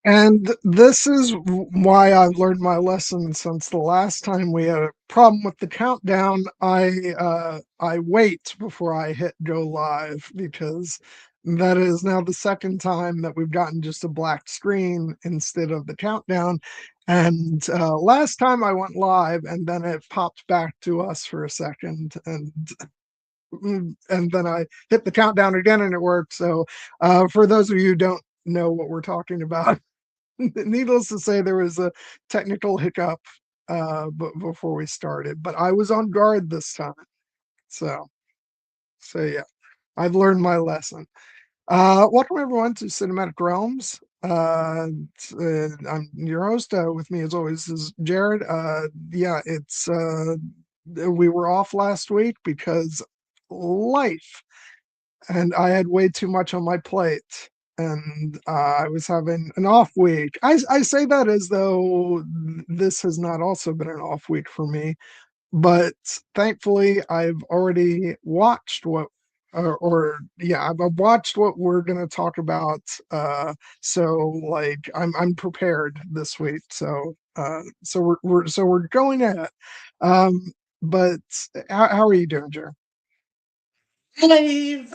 And this is why I've learned my lesson since the last time we had a problem with the countdown. I wait before I hit go live because that is now the second time that we've gotten just a black screen instead of the countdown. And last time I went live and then it popped back to us for a second, and then I hit the countdown again and it worked. So for those of you who don't know what we're talking about, needless to say, there was a technical hiccup before we started, but I was on guard this time. So, so yeah, I've learned my lesson. Welcome everyone to Cinematic Realms. I'm your host. With me, as always, is Jared. Yeah, it's we were off last week because life, and I had way too much on my plate, and I was having an off week. I say that as though this has not also been an off week for me, but thankfully I've already watched or yeah, I've watched what we're gonna talk about. So like I'm prepared this week. So we're going at it. Um, but how are you doing, Jared? Alive.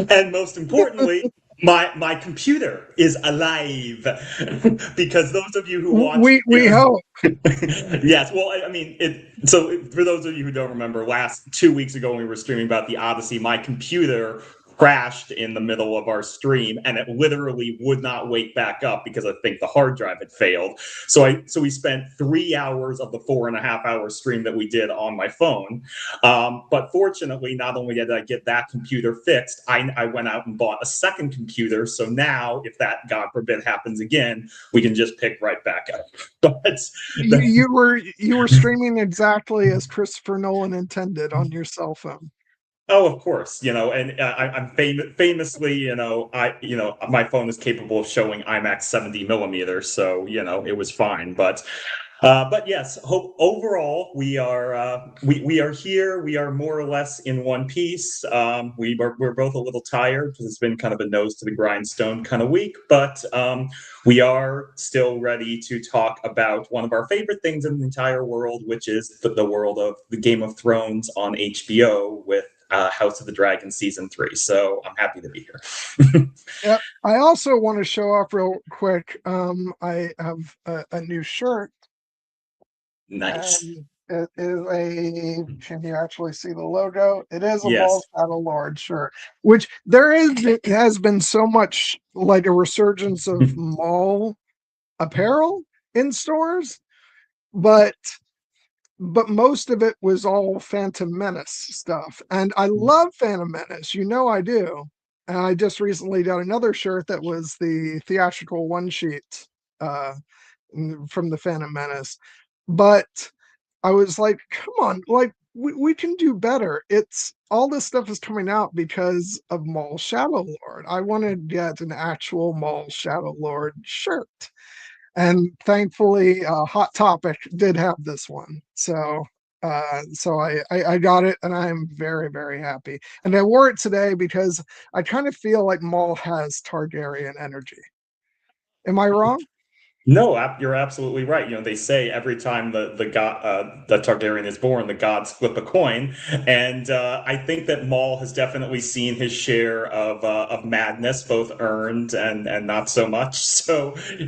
And most importantly, my computer is alive. Because those of you who watched, We hope. yes, well, I mean, so for those of you who don't remember, last 2 weeks ago when we were streaming about the Odyssey, my computer crashed in the middle of our stream, and it literally would not wake back up because I think the hard drive had failed. So we spent 3 hours of the 4.5 hour stream that we did on my phone. But fortunately, not only did I get that computer fixed, I went out and bought a second computer. So now, if that, God forbid, happens again, we can just pick right back up. But You were streaming exactly as Christopher Nolan intended on your cell phone. oh, of course, and I'm famously, my phone is capable of showing IMAX 70 millimeters, so it was fine. But yes, overall we are here. We are more or less in one piece. We're both a little tired because it's been kind of a nose to the grindstone kind of week, but we are still ready to talk about one of our favorite things in the entire world, which is the world of the Game of Thrones on HBO with House of the Dragon season 3. So I'm happy to be here. Yep. I also want to show off real quick. I have a new shirt, Nice. and it is a. Can you actually see the logo? It is a Yes. Mall Shadow Lord shirt, which there is it has been so much like a resurgence of mall apparel in stores, but most of it was all Phantom Menace stuff. And I love Phantom Menace. You know I do. And I just recently got another shirt that was the theatrical one sheet uh, from the Phantom Menace. But I was like, come on, like we can do better. It's all this stuff is coming out because of Mall Shadow Lord. I want to get an actual Mall Shadow Lord shirt. And thankfully, Hot Topic did have this one. So I got it and I'm very, very happy. And I wore it today because I kind of feel like Maul has Targaryen energy. Am I wrong? No, you're absolutely right. They say every time the Targaryen is born, the gods flip a coin, and I think that Maul has definitely seen his share of madness, both earned and not so much. So Yeah.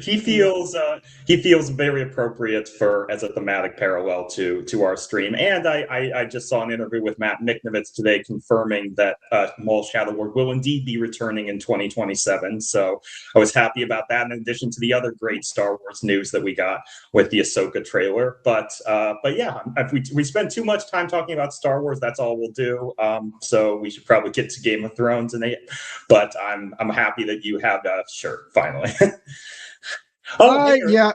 he feels very appropriate for as a thematic parallel to our stream. And I just saw an interview with Matt Miknovitz today confirming that Maul Shadow Lord will indeed be returning in 2027. So I was happy about that. In addition to the other great Star Wars news that we got with the Ahsoka trailer, but yeah, if we spend too much time talking about Star Wars, that's all we'll do. So we should probably get to Game of Thrones and but I'm happy that you have that shirt finally. Oh, hey, Yeah.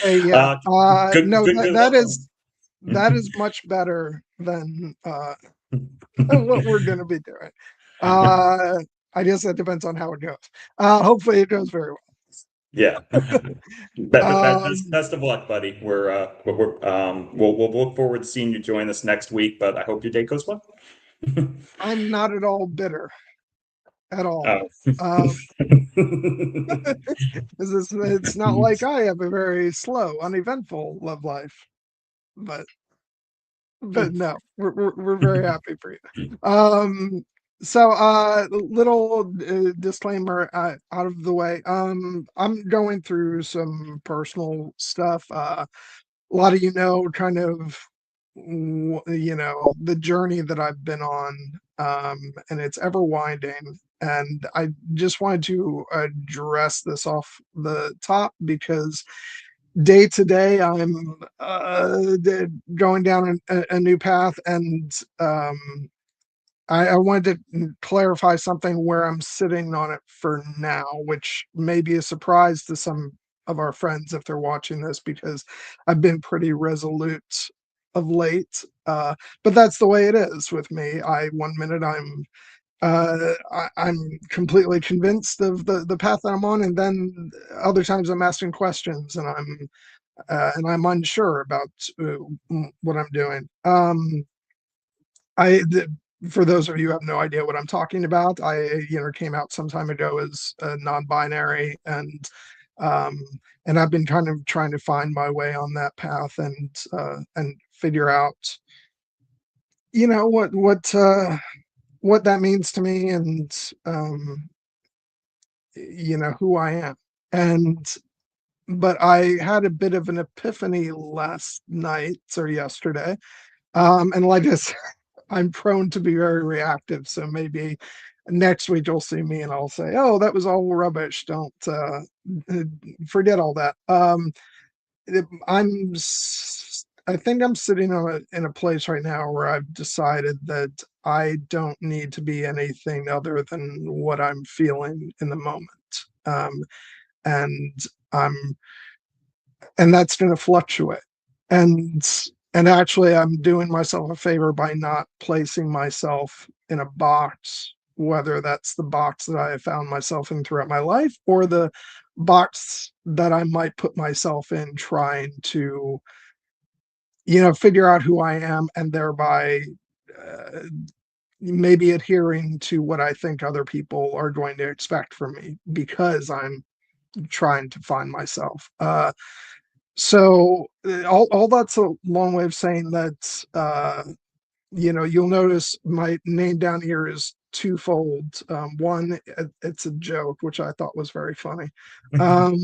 Yeah. uh, good No, good good luck on. that is much better than what we're gonna be doing. Uh, I guess that depends on how it goes. Hopefully, it goes very Yeah. well. Best of luck, buddy. We'll look forward to seeing you join us next week, but I hope your day goes well. I'm not at all bitter. at all. Oh. Um, it's not like I have a very slow, uneventful love life, but no, we're very happy for you. So little disclaimer out of the way. I'm going through some personal stuff. A lot of kind of the journey that I've been on, and it's ever winding. And I just wanted to address this off the top because day to day I'm going down a new path, and I wanted to clarify something where I'm sitting on it for now, which may be a surprise to some of our friends if they're watching this, because I've been pretty resolute of late. But that's the way it is with me. One minute I'm completely convinced of the path that I'm on, and then other times I'm asking questions, and I'm unsure about what I'm doing. I for those of you who have no idea what I'm talking about, I came out some time ago as non-binary, um, and I've been kind of trying to find my way on that path, and figure out what that means to me, and who I am. And but I had a bit of an epiphany last night or yesterday, and like I said, I'm prone to be very reactive. So maybe next week you'll see me and I'll say, "Oh, that was all rubbish. Don't forget all that." I think I'm sitting in a place right now where I've decided that I don't need to be anything other than what I'm feeling in the moment. Um, and I'm and that's going to fluctuate. And actually, I'm doing myself a favor by not placing myself in a box, whether that's the box that I have found myself in throughout my life, or the box that I might put myself in trying to figure out who I am, and thereby uh, maybe adhering to what I think other people are going to expect from me because I'm trying to find myself. So all that's a long way of saying that you'll notice my name down here is twofold. One, it's a joke, which I thought was very funny, um,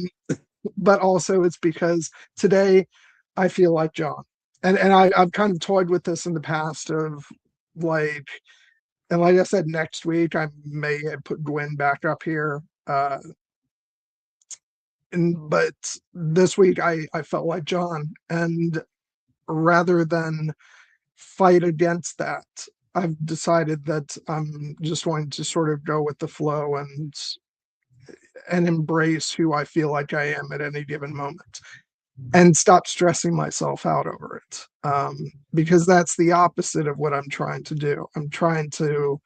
but also it's because today I feel like John, and I've kind of toyed with this in the past of like, and like I said, next week I may put Gwen back up here. But this week I felt like John, and rather than fight against that, I've decided that I'm just going to sort of go with the flow, and embrace who I feel like I am at any given moment, and stop stressing myself out over it. Because that's the opposite of what I'm trying to do. I'm trying to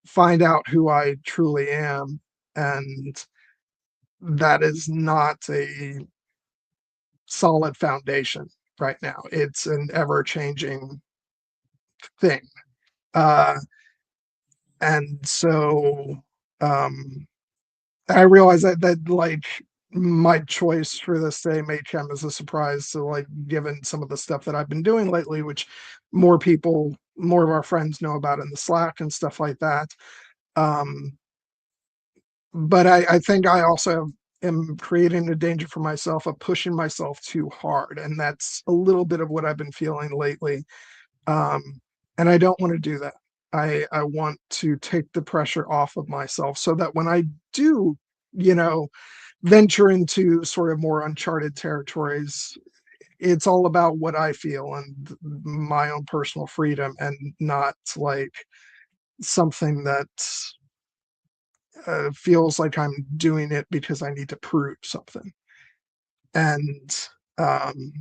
find out who I truly am, and that is not a solid foundation right now. It's an ever changing thing. Uh, and so um, I realize that like my choice for this day may come as a surprise. So like, given some of the stuff that I've been doing lately, which more of our friends know about in the Slack and stuff like that. Um, but I think I also am creating a danger for myself of pushing myself too hard, and that's a little bit of what I've been feeling lately. um, and I don't want to do that. I want to take the pressure off of myself so that when I do, you know, venture into sort of more uncharted territories, it's all about what I feel and my own personal freedom, and not like something that feels like I'm doing it because I need to prove something. And um,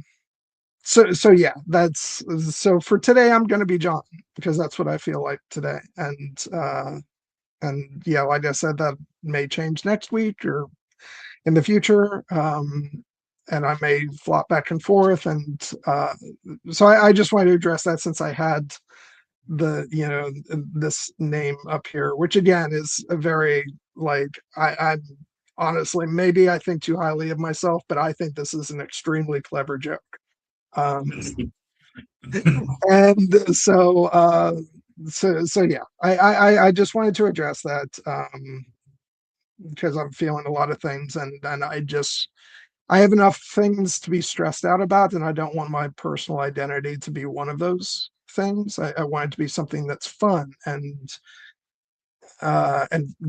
so yeah, that's so for today. I'm going to be John because that's what I feel like today. And yeah, like I said, that may change next week or in the future. And I may flop back and forth. And so I just wanted to address that since I had this name up here, which again is a very like I'm honestly, maybe I think too highly of myself, but I think this is an extremely clever joke. Um, and so yeah, I just wanted to address that because I'm feeling a lot of things, and I have enough things to be stressed out about, and I don't want my personal identity to be one of those things. I want it to be something that's fun and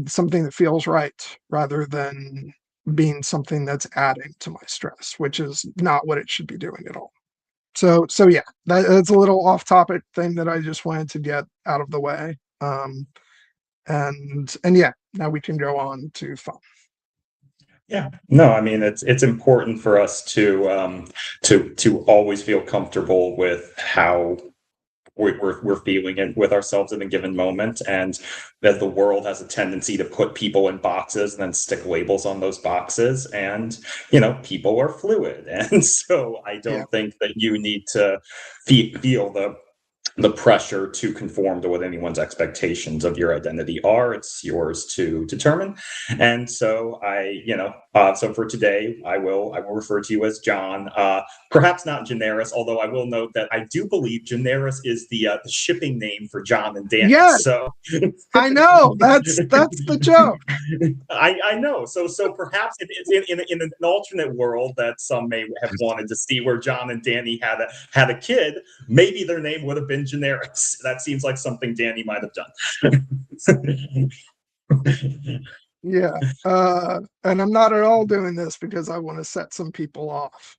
something that feels right rather than being something that's adding to my stress, which is not what it should be doing at all. So yeah, that's a little off topic thing that I just wanted to get out of the way. And yeah, now we can go on to fun. Yeah, no, I mean it's important for us to always feel comfortable with how we're feeling it with ourselves in a given moment, and that the world has a tendency to put people in boxes and then stick labels on those boxes, and people are fluid, and so I Yeah, don't think that you need to feel the pressure to conform to what anyone's expectations of your identity are. It's yours to determine. And so so for today, I will refer to you as John. Perhaps not Generis, although I will note that I do believe Generis is the shipping name for John and Danny. yeah, So I know that's the joke. I know. So perhaps in an alternate world that some may have wanted to see, where John and Danny had a kid, maybe their name would have been Generis. That seems like something Danny might have done. Yeah, and I'm not at all doing this because I want to set some people off.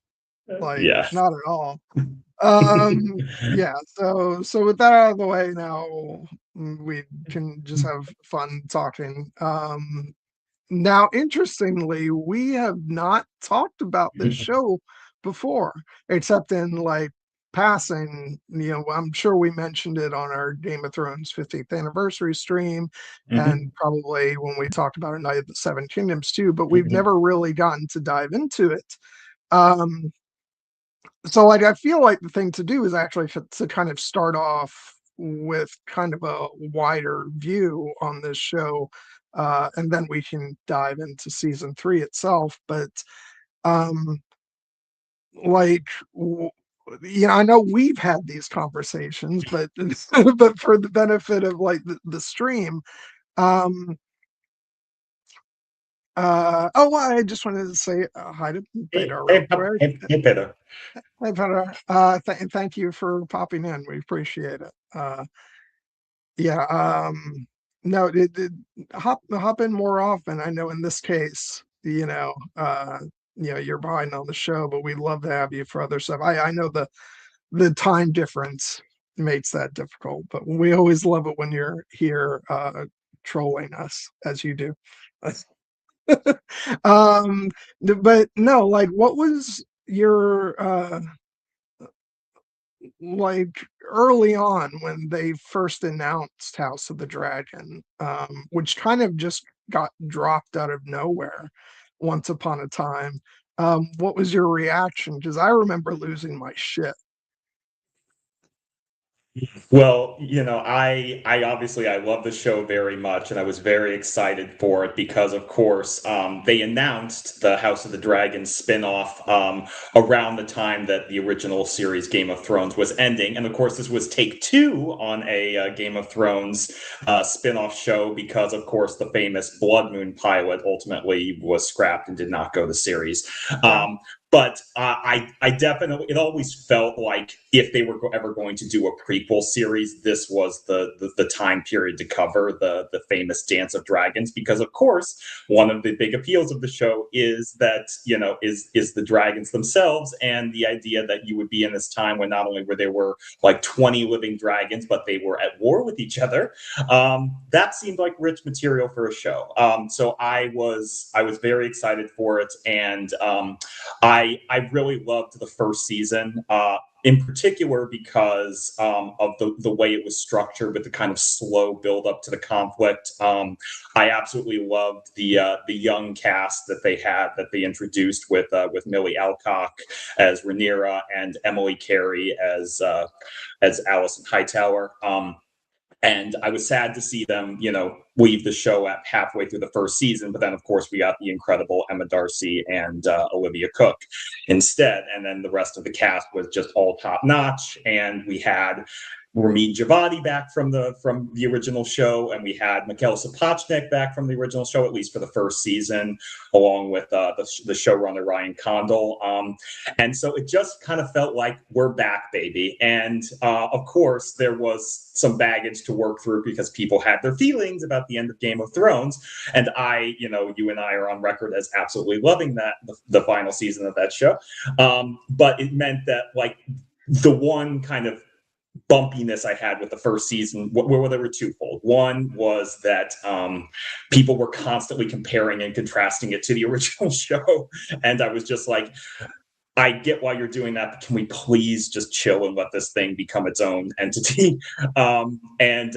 Like, Yeah. not at all. Yeah, so with that out of the way now, we can just have fun talking. Now, interestingly, we have not talked about this show before, except in like passing. I'm sure we mentioned it on our Game of Thrones 50th anniversary stream, and Mhm. probably when we talked about Night of the Seven Kingdoms too, but we've Mhm. never really gotten to dive into it. Um, so like I feel like the thing to do is actually to kind of start off with kind of a wider view on this show, and then we can dive into season 3 itself. But um like I know we've had these conversations, but but for the benefit of like the stream, um oh well, I just wanted to say hi to Hey, Peter real hey, quick. hey, Peter. Hi, Peter. Thank you for popping in. We appreciate it. Yeah. No, hop in more often. I know in this case, you're behind on the show, but we'd love to have you for other stuff. I know the time difference makes that difficult, but we always love it when you're here trolling us as you do. um, but no, like, what was your like early on when they first announced House of the Dragon, which kind of just got dropped out of nowhere once upon a time. What was your reaction? Because I remember losing my shit. Well, I obviously I love the show very much, and I was very excited for it because, of course, they announced the House of the Dragon spinoff around the time that the original series Game of Thrones was ending, and of course, this was take two on a Game of Thrones spinoff show because, of course, the famous Blood Moon pilot ultimately was scrapped and did not go to series. Yeah, But I definitely, it always felt like if they were ever going to do a prequel series, this was the time period to cover the famous Dance of Dragons, because of course one of the big appeals of the show is that is the dragons themselves, and the idea that you would be in this time when not only were there were like 20 living dragons, but they were at war with each other. That seemed like rich material for a show. So I was very excited for it, and I really loved the first season, in particular because of the way it was structured with the kind of slow build up to the conflict. I absolutely loved the young cast that they introduced with Millie Alcock as Rhaenyra and Emily Carey as Alison Hightower. And I was sad to see them, leave the show at halfway through the first season. But then, of course, we got the incredible Emma Darcy and Olivia Cook instead. And then the rest of the cast was just all top notch. And we had Ramin Djawadi back from the original show, and we had Mikhail Sapochnik back from the original show, at least for the first season, along with the showrunner Ryan Condal. And so it just kind of felt like we're back, baby. And of course, there was some baggage to work through because people had their feelings about the end of Game of Thrones. And you and I are on record as absolutely loving the final season of that show. But it meant that like the one kind of bumpiness I had with the first season, well, there were twofold. One was that people were constantly comparing and contrasting it to the original show. And I was just like, I get why you're doing that, but can we please just chill and let this thing become its own entity? And then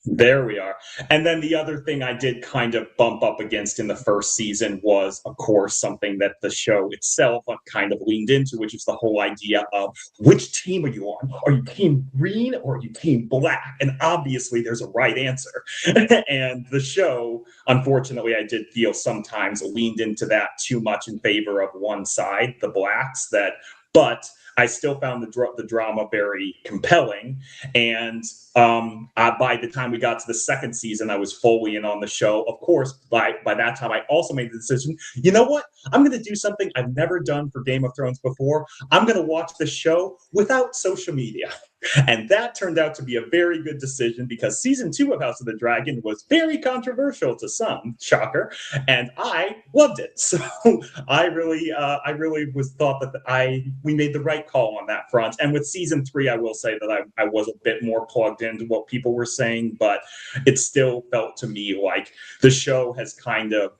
there we are. And then the other thing I did kind of bump up against in the first season was, of course, something that the show itself kind of leaned into, which is the whole idea of which team are you on? Are you team green or are you team black? And obviously there's a right answer. And the show, unfortunately, I did feel sometimes leaned into that too much in favor of one side, the blacks, but I still found the drama very compelling. And by the time we got to the second season, I was fully in on the show. Of course, by that time, I also made the decision, you know what? I'm going to do something I've never done for Game of Thrones before. I'm going to watch the show without social media. And that turned out to be a very good decision because season 2 of House of the Dragon was very controversial to some, shocker, and I loved it. So I really thought that we made the right call on that front. And with season 3, I will say that I was a bit more plugged into what people were saying, but it still felt to me like the show has kind of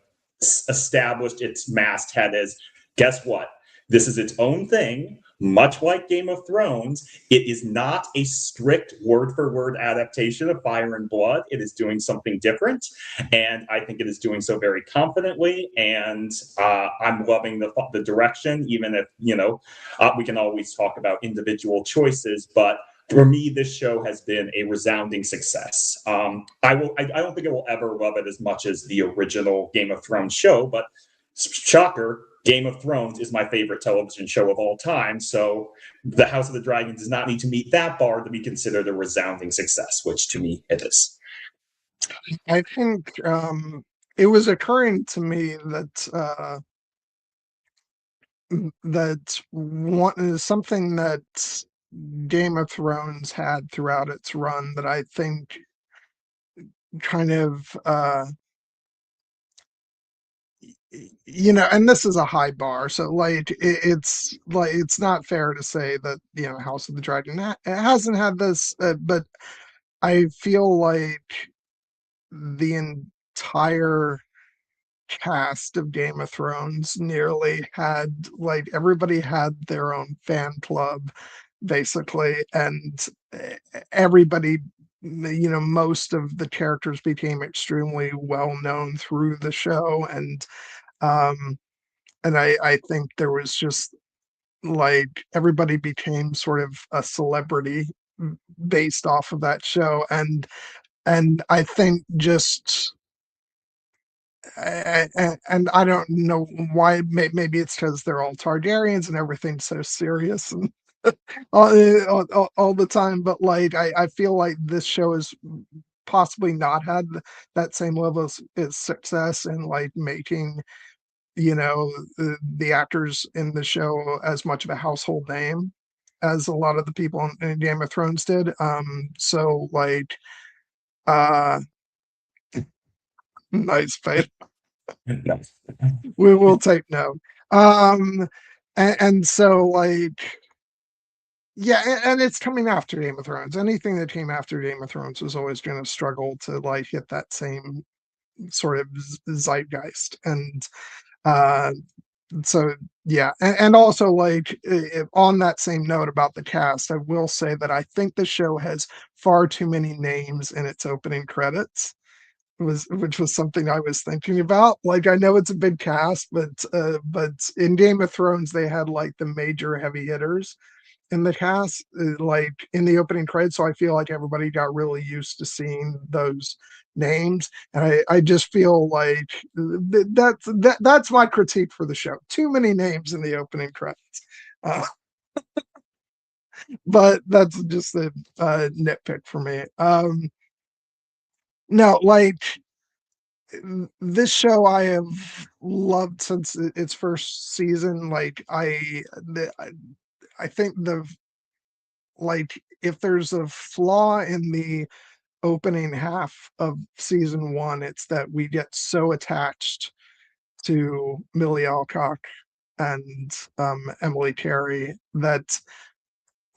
established its masthead as, guess what? This is its own thing. Much like Game of Thrones, it is not a strict word-for-word adaptation of Fire and Blood. It is doing something different, and I think it is doing so very confidently, and I'm loving the direction, even if, we can always talk about individual choices, but for me, this show has been a resounding success. I don't think I will ever love it as much as the original Game of Thrones show, but shocker, Game of Thrones is my favorite television show of all time. So the House of the Dragon does not need to meet that bar to be considered a resounding success, which to me it is. I think it was occurring to me that something that Game of Thrones had throughout its run that I think kind of and this is a high bar, so like it's not fair to say that House of the Dragon it hasn't had this, but I feel like the entire cast of Game of Thrones nearly had, like, everybody had their own fan club basically, and everybody, most of the characters became extremely well known through the show, and um I think there was just, like, everybody became sort of a celebrity based off of that show, and I think just and I don't know why. Maybe it's because they're all Targaryens and everything's so serious and all the time. But like, I feel like this show has possibly not had that same level of success in like making the actors in the show as much of a household name as a lot of the people in Game of Thrones did. So like, uh, nice fight. We will take note. Um, and so like, yeah, and it's coming after Game of Thrones. Anything that came after Game of Thrones was always going to struggle to like hit that same sort of zeitgeist, and uh, so yeah, and also like on that same note about the cast, I will say that I think the show has far too many names in its opening credits, which was something I was thinking about. Like, I know it's a big cast, but in Game of Thrones they had like the major heavy hitters, in the cast, like in the opening credits. So I feel like everybody got really used to seeing those names, and I just feel like that's my critique for the show. Too many names in the opening credits. Uh, but that's just a nitpick for me. No, like this show I have loved since its first season. Like I think the like if there's a flaw in the opening half of season one, it's that we get so attached to Millie Alcock and Emily Carey that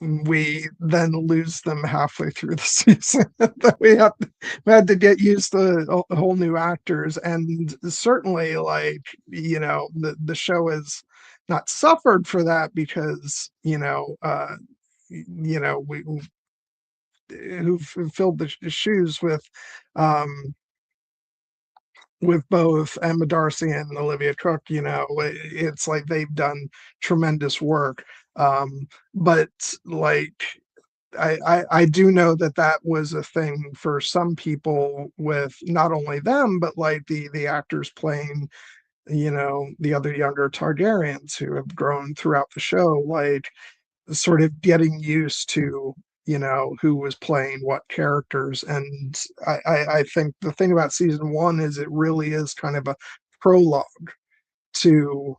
we then lose them halfway through the season. That we had to get used to whole new actors, and certainly, like the show has not suffered for that because we who filled the shoes um with both Emma Darcy and Olivia Cook. It's like they've done tremendous work. But like I do know that that was a thing for some people with not only them, but like the actors playing, the other younger Targaryens who have grown throughout the show, like sort of getting used to who was playing what characters. And I think the thing about season one is it really is kind of a prologue to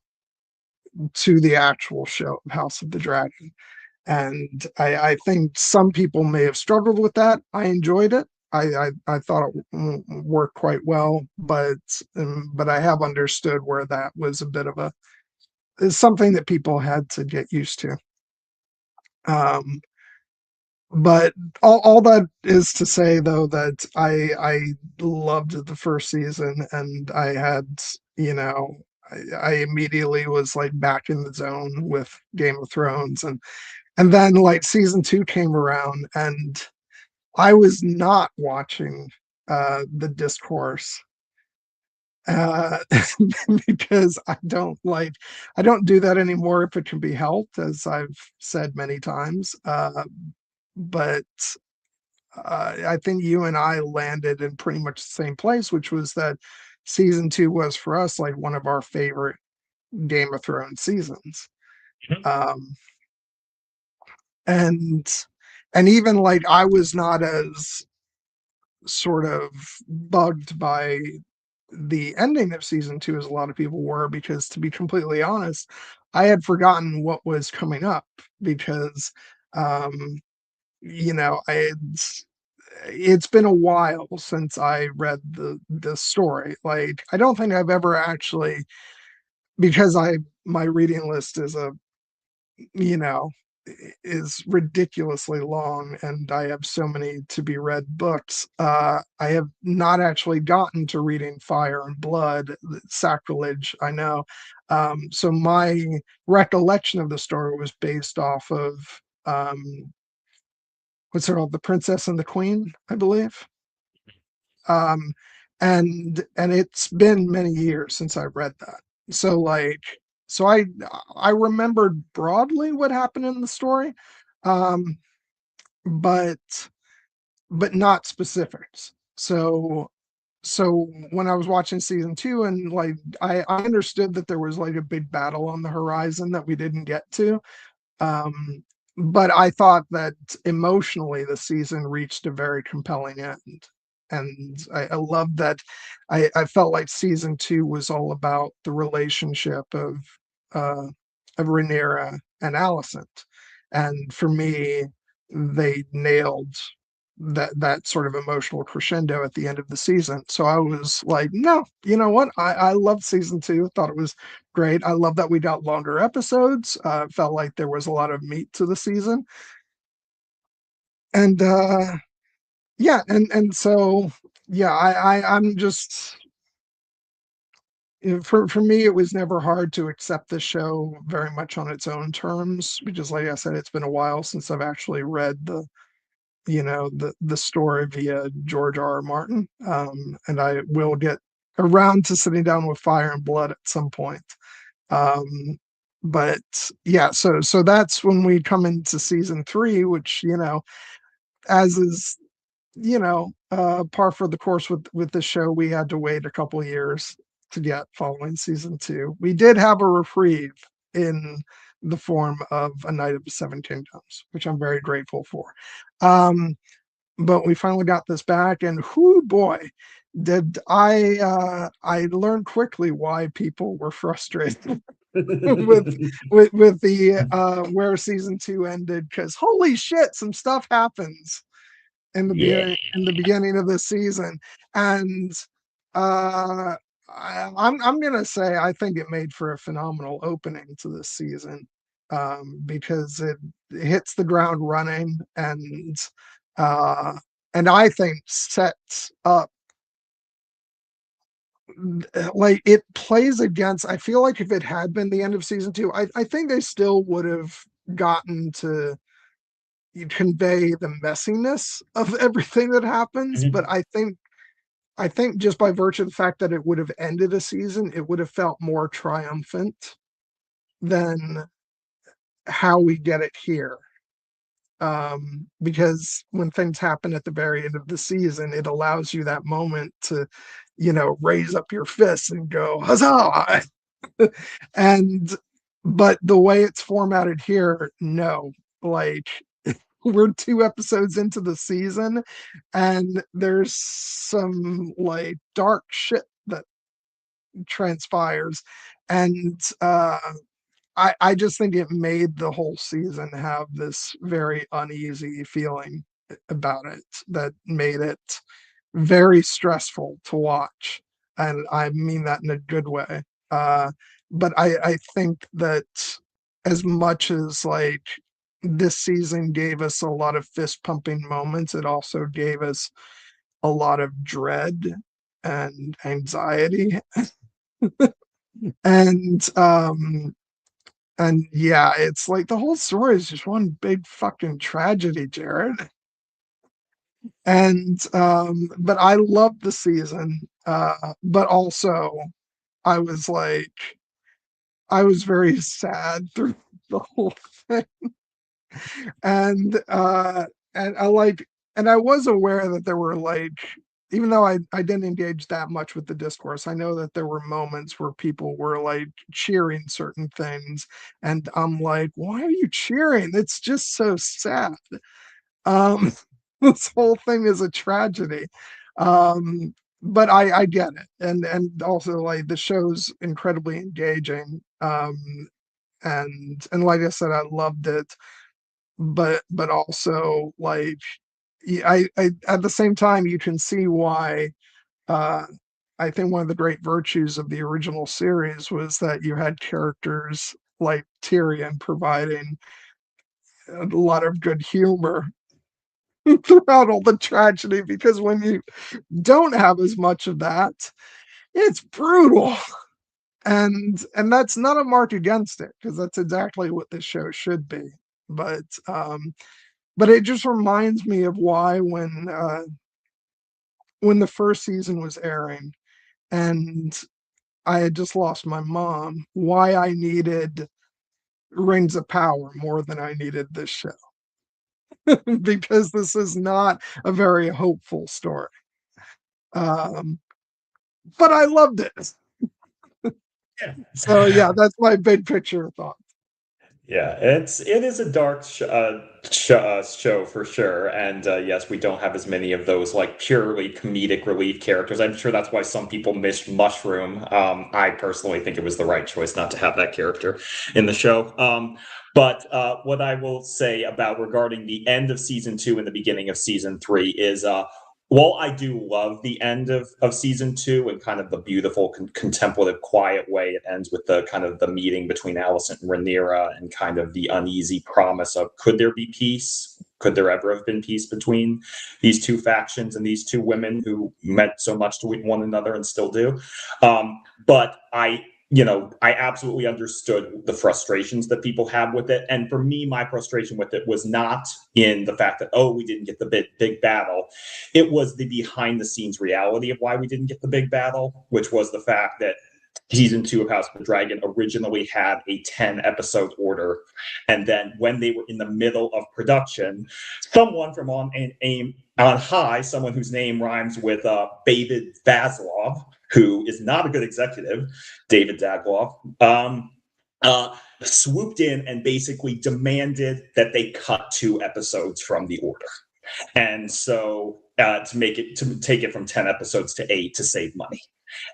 the actual show of House of the Dragon. And I think some people may have struggled with that. I enjoyed it. I thought it worked quite well, but I have understood where that was a bit of a is something that people had to get used to. Um, but all that is to say though that I loved the first season, and I had I immediately was like back in the zone with Game of Thrones, and then like season two came around, and I was not watching the discourse uh because I don't do that anymore if it can be helped, as I've said many times. But I think you and I landed in pretty much the same place, which was that season two was for us like one of our favorite Game of Thrones seasons. Mhm. Um, and and even like I was not as sort of bugged by the ending of season two as a lot of people were, because to be completely honest, I had forgotten what was coming up because um, it's been a while since I read the story. Like I don't think I've ever actually, because I my reading list is you know is ridiculously long, and I have so many to be read books. I have not actually gotten to reading Fire and Blood. Sacrilege, I know. So my recollection of the story was based off of what's it called, The Princess and the Queen, I believe. um and it's been many years since I read that. So like so I remembered broadly what happened in the story, um but not specifics. So when I was watching season two, and like I understood that there was like a big battle on the horizon that we didn't get to. um but I thought that emotionally the season reached a very compelling end, and I love that. I felt like season two was all about the relationship uh, of Rhaenyra and Alicent, and for me, they nailed that sort of emotional crescendo at the end of the season. So I was like, no, you know what? I loved season two. Thought it was great. I love that we got longer episodes. Felt like there was a lot of meat to the season, and yeah, and so yeah, I'm just for me, it was never hard to accept the show very much on its own terms, because, like I said, it's been a while since I've actually read the story via George R. R. Martin, and I will get around to sitting down with Fire and Blood at some point. Um, but yeah, so that's when we come into season 3, which, as is, par for the course with the show, we had to wait a couple of years to get following season 2. We did have a reprieve in the form of A Night of the Seven Kingdoms, which I'm very grateful for. But we finally got this back, and whoo boy, did I learned quickly why people were frustrated with with the where season 2 ended, because holy shit, some stuff happens Yeah. in the beginning of this season, and uh I'm gonna say I think it made for a phenomenal opening to this season, because it hits the ground running, uh and I think sets up, like, it plays against, I feel like if it had been the end of season 2, I think they still would have gotten to convey the messiness of everything that happens, but Mhm. I think just by virtue of the fact that it would have ended a season, it would have felt more triumphant than how we get it here. Because when things happen at the very end of the season, it allows you that moment to, raise up your fists and go, huzzah! And, but the way it's formatted here, no, like, we're 2 episodes into the season, and there's some like dark shit that transpires, and I just think it made the whole season have this very uneasy feeling about it that made it very stressful to watch, and I mean that in a good way. But I think that as much as like this season gave us a lot of fist pumping moments, it also gave us a lot of dread and anxiety, and yeah, it's like the whole story is just one big fucking tragedy, Jared. And but I loved the season, but also I was like, I was very sad through the whole thing. And and I like, and I was aware that there were like, even though I didn't engage that much with the discourse, I know that there were moments where people were like cheering certain things, and I'm like, why are you cheering? It's just so sad. Um, this whole thing is a tragedy. But I get it, and also like the show's incredibly engaging. And like I said, I loved it, but also like, I at the same time you can see why. Uh, I think one of the great virtues of the original series was that you had characters like Tyrion providing a lot of good humor throughout all the tragedy, because when you don't have as much of that, it's brutal. And that's not a mark against it, because that's exactly what this show should be. But but it just reminds me of why when the first season was airing and I had just lost my mom, why I needed Rings of Power more than I needed this show. Because this is not a very hopeful story. Um, but I loved it. So yeah, that's my big picture thought. Yeah, it is a dark show for sure, and yes, we don't have as many of those like purely comedic relief characters. I'm sure that's why some people missed Mushroom. I personally think it was the right choice not to have that character in the show. But what I will say about regarding the end of season 2 and the beginning of season 3 is while I do love the end of season 2 and kind of the beautiful contemplative quiet way it ends with the kind of the meeting between Alicent and Rhaenyra and kind of the uneasy promise of could there be peace, could there ever have been peace between these two factions and these two women who meant so much to one another and still do. But I absolutely understood the frustrations that people have with it. And for me, my frustration with it was not in the fact that, oh, we didn't get the big battle. It was the behind the scenes reality of why we didn't get the big battle, which was the fact that season 2 of House of the Dragon originally had a 10-episode order, and then when they were in the middle of production, someone from on high, someone whose name rhymes with David Zaslav, who is not a good executive, David Zaslav, swooped in and basically demanded that they cut 2 episodes from the order. And so to take it from 10 episodes to 8 to save money.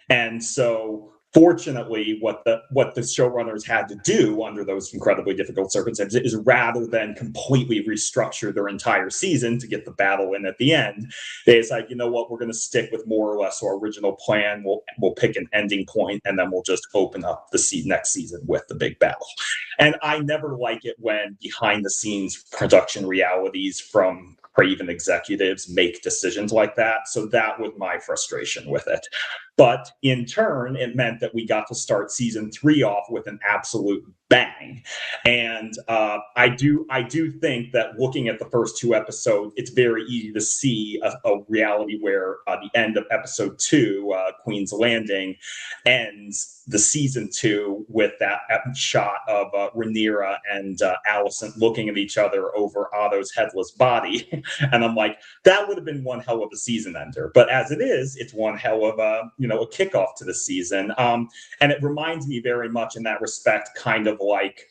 And so fortunately, what the showrunners had to do under those incredibly difficult circumstances is, rather than completely restructure their entire season to get the battle in at the end, they decided, you know what, we're going to stick with more or less our original plan. We'll pick an ending point, and then we'll just open up the next season with the big battle. And I never like it when behind the scenes production realities from craven executives make decisions like that. So that was my frustration with it. But in turn, it meant that we got to start season 3 off with an absolute bang. And I do think that looking at the first 2 episodes, it's very easy to see a reality where the end of episode 2, Queen's Landing, ends the season 2 with that shot of Rhaenyra and Alicent looking at each other over Otto's headless body. And I'm like, that would have been one hell of a season ender. But as it is, it's one hell of a kickoff to the season. And it reminds me very much in that respect, kind of like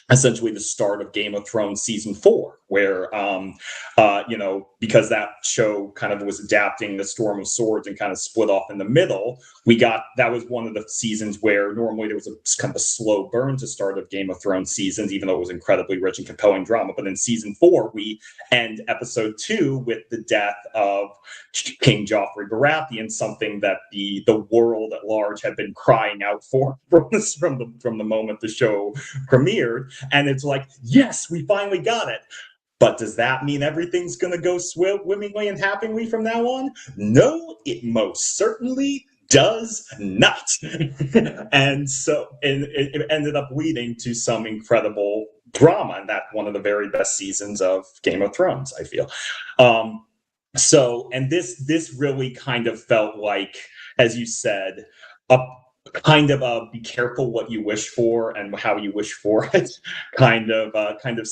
essentially the start of Game of Thrones season 4, where because that show kind of was adapting the Storm of Swords and kind of split off in the middle, that was one of the seasons where normally there was a kind of a slow burn to start of Game of Thrones seasons, even though it was incredibly rich and compelling drama. But in season 4, we end episode 2 with the death of King Joffrey Baratheon, something that the world at large had been crying out for from the moment the show premiered. And it's like, yes, we finally got it. But does that mean everything's going to go swimmingly and happily from now on? No, it most certainly does not. And so it ended up leading to some incredible drama, and that's one of the very best seasons of Game of Thrones, I feel. And this really kind of felt like, as you said, a kind of a be careful what you wish for and how you wish for it kind of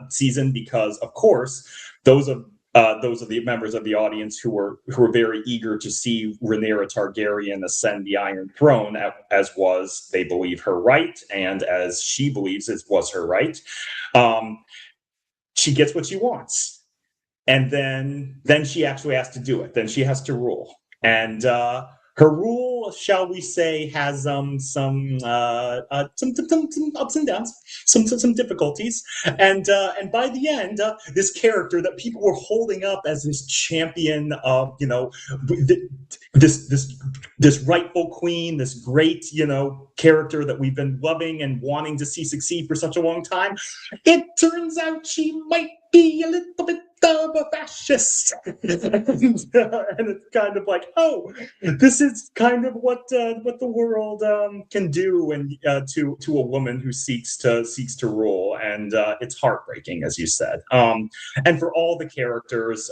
season, because of course those are the members of the audience who were very eager to see Rhaenyra Targaryen ascend the Iron Throne, as was, they believe, her right, and as she believes it was her right. She gets what she wants, and then she actually has to do it. Then she has to rule, and her rule, shall we say, has some ups and downs, some difficulties, and by the end, this character that people were holding up as this champion of this rightful queen, this great character that we've been loving and wanting to see succeed for such a long time, it turns out she might be a little bit of a fascist. And it's kind of like, oh, this is kind of what the world can do, and to a woman who seeks to rule, and it's heartbreaking, as you said. And for all the characters,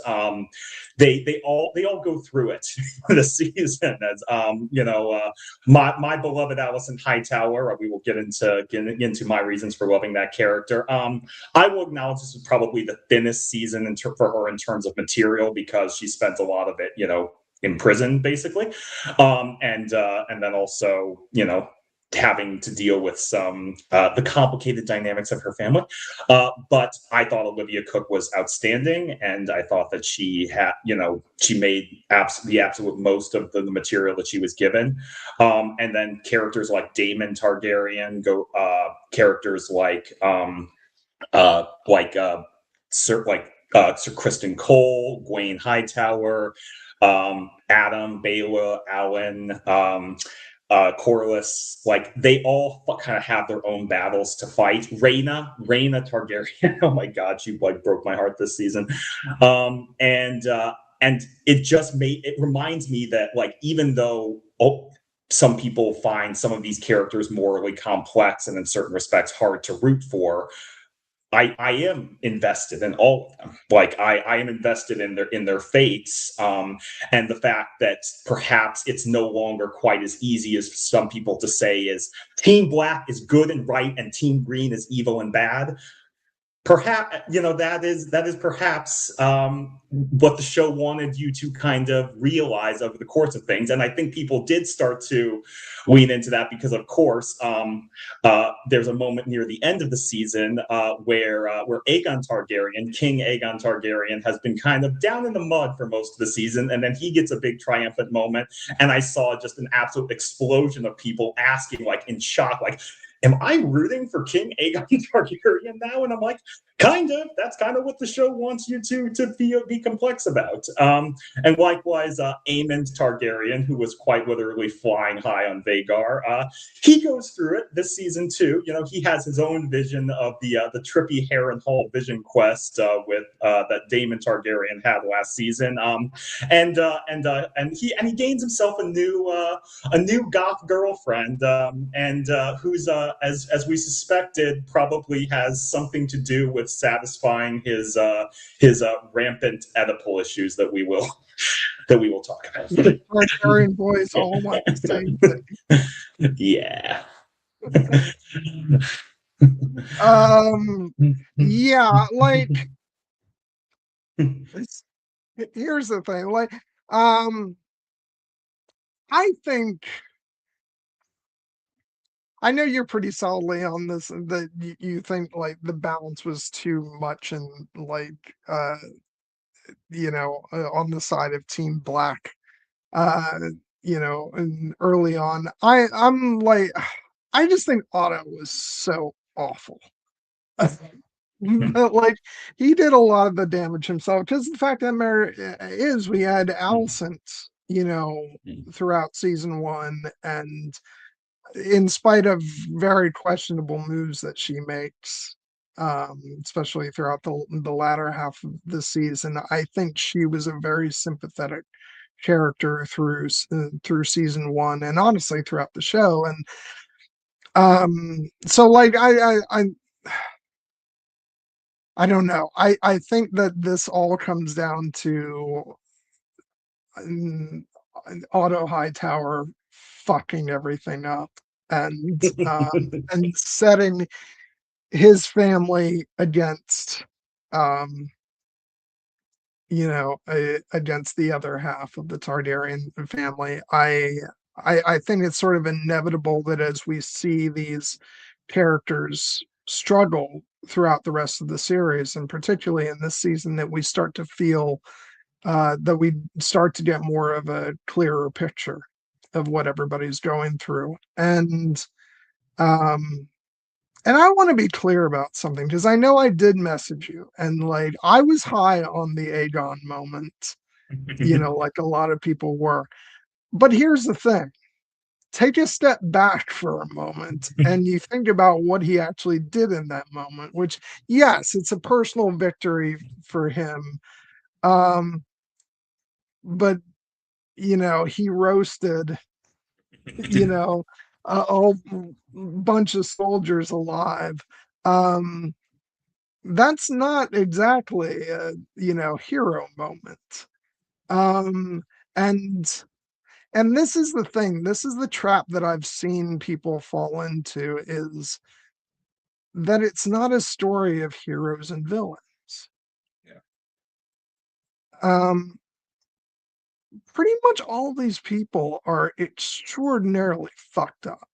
they all go through it this season. As my beloved Alicent Hightower, we will get into my reasons for loving that character. I will acknowledge this is probably the thinnest season for her in terms of material, because she spent a lot of it, in prison, basically, and then also, having to deal with some the complicated dynamics of her family. But I thought Olivia Cooke was outstanding, and I thought that she made the absolute most of the material that she was given. And then characters like Daemon Targaryen, characters like Sir Criston Cole, Gwaine Hightower, Adam, Baela, Alan, Corlys, like they all kind of have their own battles to fight. Rhaena Targaryen, oh my God, she broke my heart this season. And it reminds me that even though some people find some of these characters morally complex and in certain respects hard to root for, I am invested in all of them. Like I am invested in their fates, and the fact that perhaps it's no longer quite as easy as some people to say is Team Black is good and right, and Team Green is evil and bad. Perhaps that is perhaps what the show wanted you to kind of realize over the course of things, and I think people did start to lean into that because, of course, there's a moment near the end of the season where Aegon Targaryen, King Aegon Targaryen, has been kind of down in the mud for most of the season, and then he gets a big triumphant moment, and I saw just an absolute explosion of people asking, like in shock, like, am I rooting for King Aegon Targaryen now? And I'm like, kind of. That's kind of what the show wants you to be complex about. And likewise, Aemond Targaryen, who was quite literally flying high on Vhagar, he goes through it this season too. You know, he has his own vision of the trippy Harrenhal vision quest with that Daemon Targaryen had last season. And he gains himself a new goth girlfriend, and who's as we suspected probably has something to do with satisfying his rampant Oedipal issues that we will talk about. Targaryen boys all want the same thing. Yeah. Yeah, like here's the thing, like I think I know you're pretty solidly on this, that you think like the balance was too much, and like on the side of Team Black, uh and early on. I'm like, I just think Otto was so awful. But like, he did a lot of the damage himself, because the fact of the matter is we had Alicent, throughout season one, and in spite of very questionable moves that she makes, especially throughout the latter half of the season, I think she was a very sympathetic character through season one, and honestly throughout the show. And so like I don't know. I think that this all comes down to um, Otto Hightower fucking everything up, and setting his family against um against the other half of the Targaryen family. I think it's sort of inevitable that as we see these characters struggle throughout the rest of the series, and particularly in this season, that we start to feel that we start to get more of a clearer picture of what everybody's going through. Um and I want to be clear about something, because I know I did message you, and like I was high on the Aegon moment, like a lot of people were. But here's the thing: take a step back for a moment and you think about what he actually did in that moment, which, yes, it's a personal victory for him. Um, but he roasted, you know, a whole bunch of soldiers alive. Um, that's not exactly a hero moment. um and this is the thing, this is the trap that I've seen people fall into, is that it's not a story of heroes and villains. Yeah. um Pretty much all these people are extraordinarily fucked up,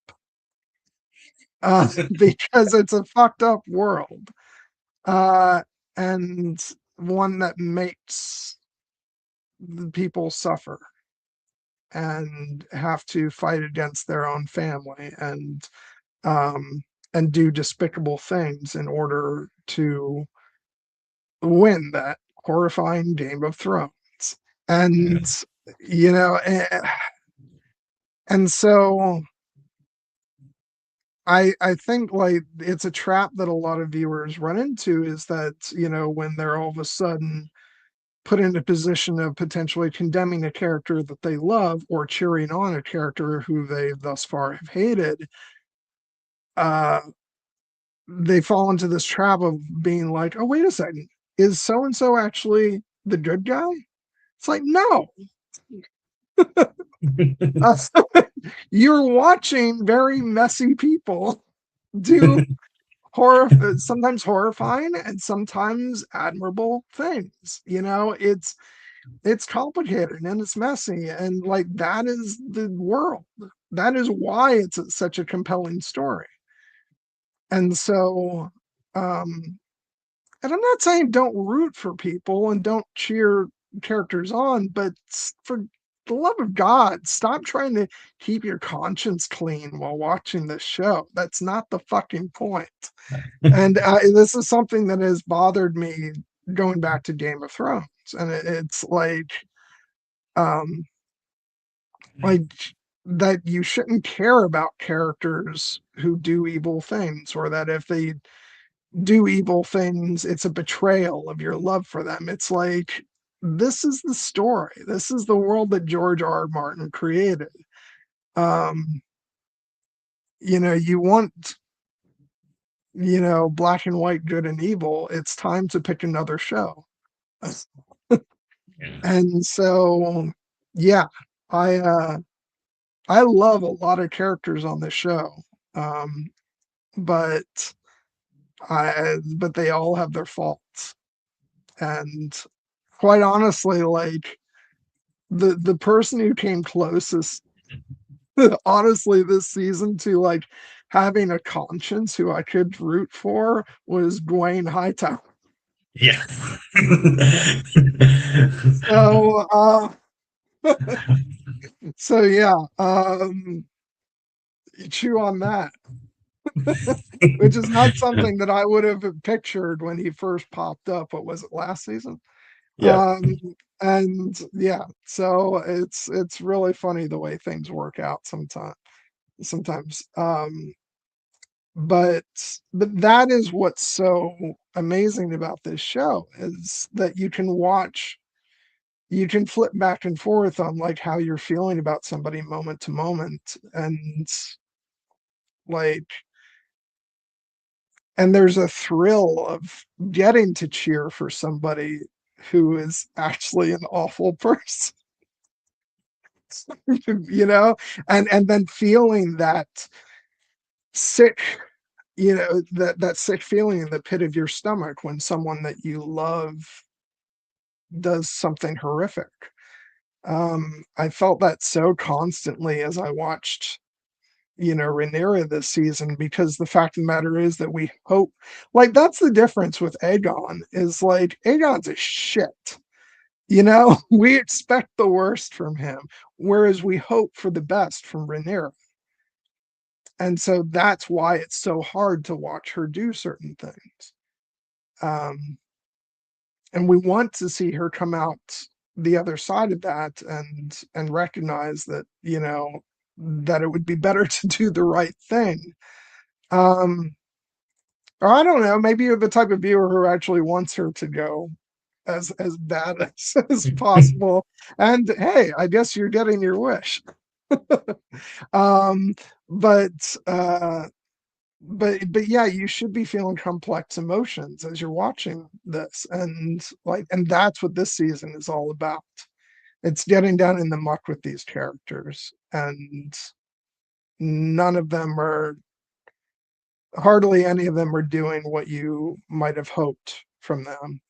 because it's a fucked up world, uh and one that makes the people suffer and have to fight against their own family, um do despicable things in order to win that horrifying Game of Thrones. Yeah. And you know eh, and so I think like it's a trap that a lot of viewers run into, is that when they're all of a sudden put in a position of potentially condemning a character that they love, or cheering on a character who they thus far have hated, uh, they fall into this trap of being like, oh, wait a second, is so and so actually the good guy? It's like, no. Uh, you're watching very messy people do sometimes horrifying and sometimes admirable things. It's complicated and it's messy, and like that is the world. That is why it's such a compelling story. And so, and I'm not saying don't root for people and don't cheer characters on, but for the love of God, stop trying to keep your conscience clean while watching this show. That's not the fucking point. And this is something that has bothered me going back to Game of Thrones, and it's um, like that you shouldn't care about characters who do evil things, or that if they do evil things, it's a betrayal of your love for them. It's like, this is the story. This is the world that George R. R. Martin created. Um, you want, black and white, good and evil. It's time to pick another show. And so, yeah, I I love a lot of characters on the show. Um, but but they all have their faults. And quite honestly, like the person who came closest, honestly, this season to like having a conscience who I could root for was Dwayne Hightower. Yeah. So so yeah, chew on that. Which is not something that I would have pictured when he first popped up. What was it, last season? Yeah. And yeah, so it's really funny the way things work out sometimes. But that is what's so amazing about this show, is that you can flip back and forth on like how you're feeling about somebody moment to moment, like and there's a thrill of getting to cheer for somebody who is actually an awful person. you know and then feeling that sick, that sick feeling in the pit of your stomach when someone that you love does something horrific. I felt that so constantly as I watched, Rhaenyra this season, because the fact of the matter is that we hope, like, that's the difference with Aegon, is like Aegon's a shit. We expect the worst from him, whereas we hope for the best from Rhaenyra. And so that's why it's so hard to watch her do certain things. Um, and we want to see her come out the other side of that and recognize that, that it would be better to do the right thing. Um, or I don't know, maybe you're the type of viewer who actually wants her to go as bad as possible. And hey, I guess you're getting your wish. um, but but yeah, you should be feeling complex emotions as you're watching this, and that's what this season is all about. It's getting down in the muck with these characters, and none of them are hardly any of them are doing what you might have hoped from them,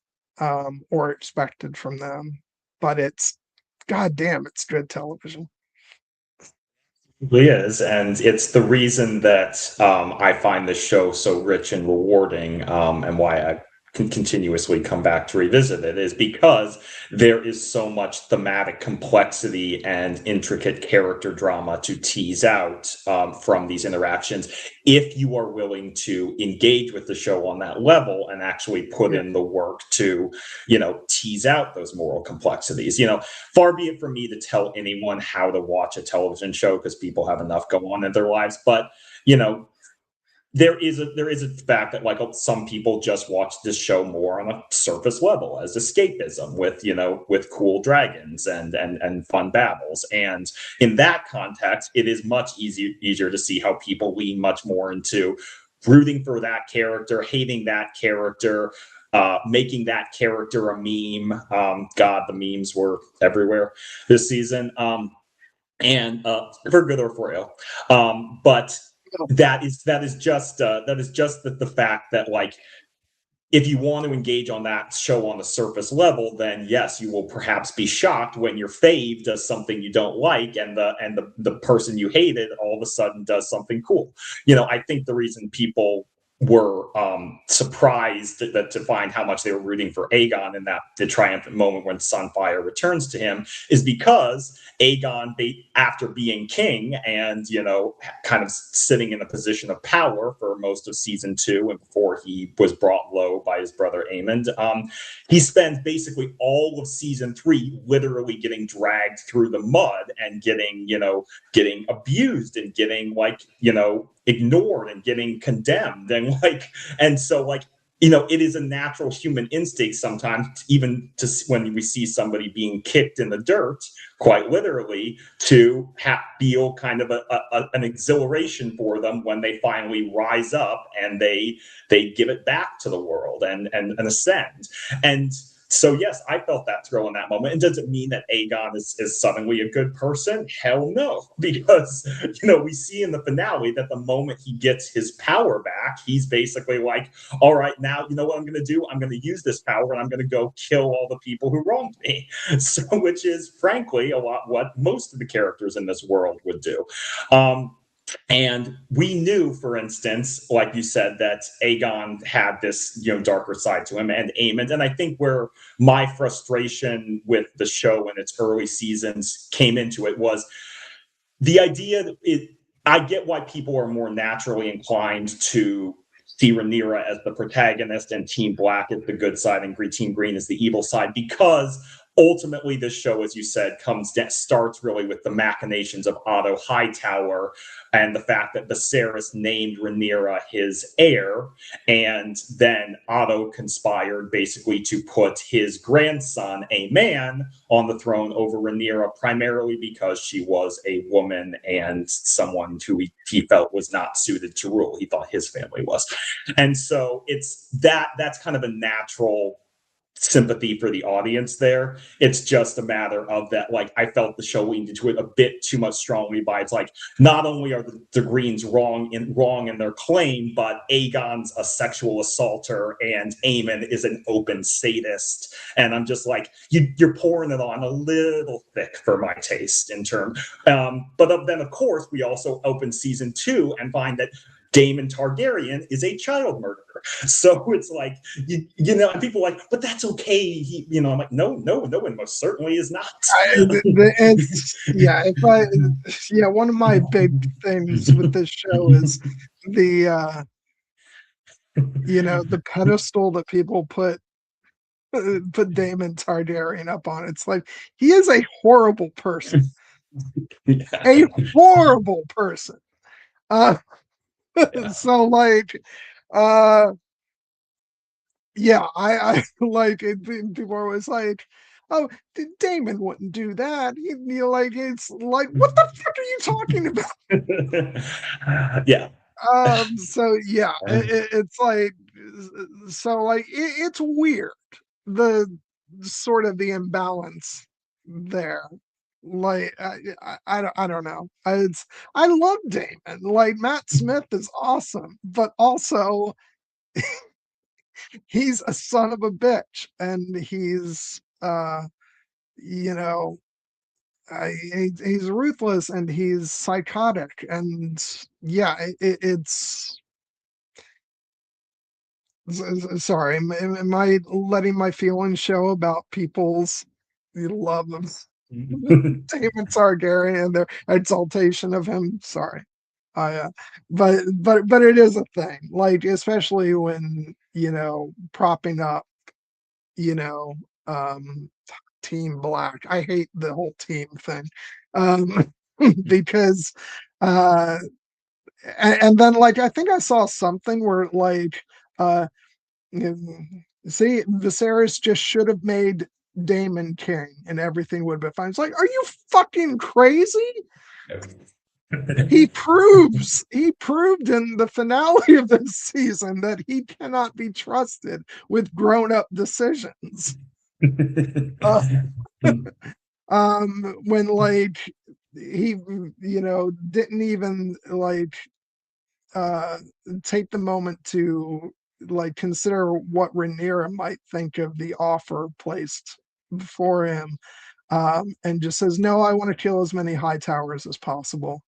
or expected from them. But it's goddamn, it's good television. Really is, and it's the reason that I find this show so rich and rewarding, and why I can continuously come back to revisit it, is because there is so much thematic complexity and intricate character drama to tease out from these interactions, if you are willing to engage with the show on that level and actually put Yeah, in the work to, tease out those moral complexities. Far be it from me to tell anyone how to watch a television show, because people have enough go on in their lives. But you know, there is a fact that like some people just watch this show more on a surface level as escapism, with cool dragons and fun babbles. And in that context, it is much easier to see how people lean much more into rooting for that character, hating that character, making that character a meme. God, the memes were everywhere this season, and for good or for ill. But that is just the fact that, like, if you want to engage on that show on the surface level, then yes, you will perhaps be shocked when your fave does something you don't like, and the person you hated all of a sudden does something cool. I think the reason people were surprised to find how much they were rooting for Aegon in the triumphant moment when Sunfire returns to him is because Aegon, after being king and kind of sitting in a position of power for most of season 2 and before he was brought low by his brother Aemond, he spends basically all of season 3 literally getting dragged through the mud and getting abused and getting ignored and getting condemned, and so it is a natural human instinct sometimes, even when we see somebody being kicked in the dirt, quite literally, to feel kind of an exhilaration for them when they finally rise up and they give it back to the world and ascend. And so, yes, I felt that thrill in that moment. And does it mean that Aegon is suddenly a good person? Hell no. Because, we see in the finale that the moment he gets his power back, he's basically like, all right, now, you know what I'm going to do? I'm going to use this power and I'm going to go kill all the people who wronged me. So, which is, frankly, a lot what most of the characters in this world would do. And we knew, for instance, like you said, that Aegon had this, darker side to him, and Aemond. And I think where my frustration with the show in its early seasons came into it was the idea that I get why people are more naturally inclined to see Rhaenyra as the protagonist and Team Black as the good side and Team Green as the evil side, because ultimately this show, as you said, starts really with the machinations of Otto Hightower and the fact that Viserys named Rhaenyra his heir, and then Otto conspired basically to put his grandson, a man, on the throne over Rhaenyra, primarily because she was a woman and someone who he felt was not suited to rule. He thought his family was. And so that's kind of a natural sympathy for the audience there. It's just a matter of that, I felt the show leaned into it a bit too much strongly by it's not only are the Greens wrong in their claim, but Aegon's a sexual assaulter and Aemon is an open sadist. And I'm just you're pouring it on a little thick for my taste in term. But then, of course, we also open season 2 and find that Daemon Targaryen is a child murderer. So it's and people are but that's okay. I'm like, no, and most certainly is not. One of my big things with this show is the the pedestal that people put Daemon Targaryen up on. It's he is a horrible person. Yeah. A horrible person. So I like it. People are always oh, Daemon wouldn't do that. It's what the fuck are you talking about? Yeah. So yeah, it's it's weird, the sort of the imbalance there. I don't know. I love Daemon. Matt Smith is awesome, but also he's a son of a bitch, and he's he's ruthless and he's psychotic, and it's sorry, am I letting my feelings show about people's love of Daemon Targaryen and their exaltation of him? Sorry. But it is a thing, especially when propping up Team Black. I hate the whole team thing, because and then I think I saw something where see, Viserys just should have made Daemon king and everything would have been fine. It's are you fucking crazy? He proved in the finale of this season that he cannot be trusted with grown-up decisions. Uh, when like he didn't even like uh take the moment to like consider what Rhaenyra might think of the offer placed before him, and just says, no, I want to kill as many high towers as possible.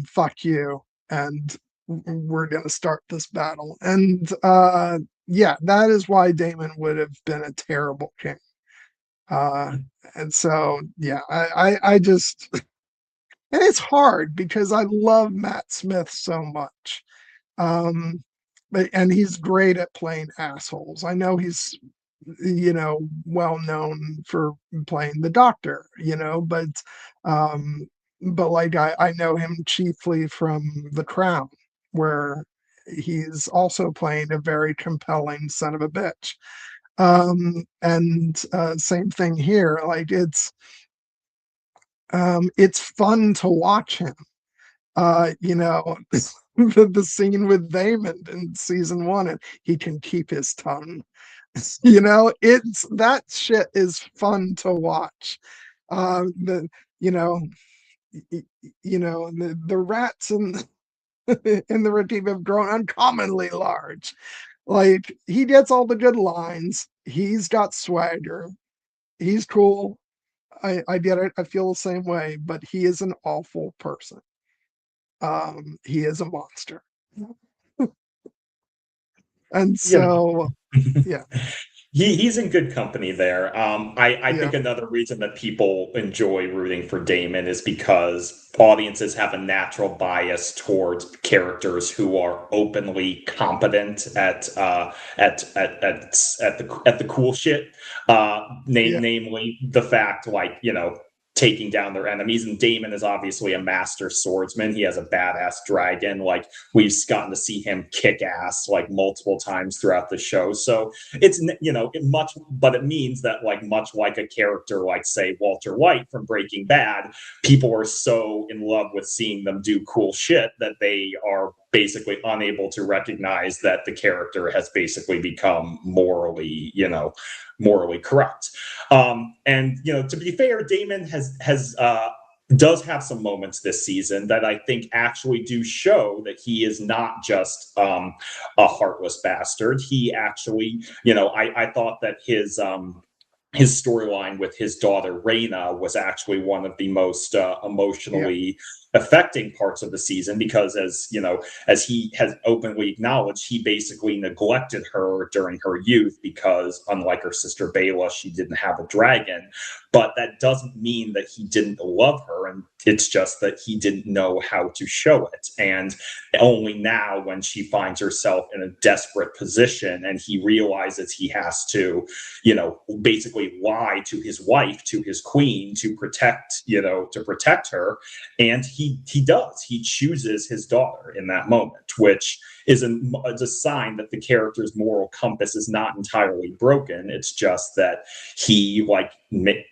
Fuck you, and we're gonna start this battle. And yeah, that is why Damon would have been a terrible king. uh and so yeah, I just and it's hard because I love Matt Smith so much. um and he's great at playing assholes. I know he's well known for playing the Doctor, um but like I know him chiefly from The Crown, where he's also playing a very compelling son of a bitch. And same thing here. Like it's fun to watch him. The scene with Damon in season one, and he can keep his tongue. It's that shit is fun to watch. The you know the rats in in the red team have grown uncommonly large. Like, he gets all the good lines. He's got swagger. He's cool. I get it. I feel the same way, but he is an awful person. He is a monster. And You know, so, yeah, he's in good company there. I yeah, think another reason that people enjoy rooting for Damon is because audiences have a natural bias towards characters who are openly competent at the cool shit. yeah, Namely the fact, like, taking down their enemies. And Damon is obviously a master swordsman. He has a badass dragon. Like, we've gotten to see him kick ass like multiple times throughout the show. So it's but it means that, like, much like a character like, say, Walter White from Breaking Bad, people are so in love with seeing them do cool shit that they are basically unable to recognize that the character has basically become morally corrupt. And to be fair, Damon has does have some moments this season that I think actually do show that he is not just a heartless bastard. He actually, I thought that his storyline with his daughter Raina was actually one of the most yeah, emotionally affecting parts of the season, because, as he has openly acknowledged, he basically neglected her during her youth because, unlike her sister Bela, she didn't have a dragon. But that doesn't mean that he didn't love her, and it's just that he didn't know how to show it. And only now, when she finds herself in a desperate position and he realizes he has to, basically lie to his wife, to his queen, to protect her. And he does. He chooses his daughter in that moment, which is a sign that the character's moral compass is not entirely broken. It's just that he, like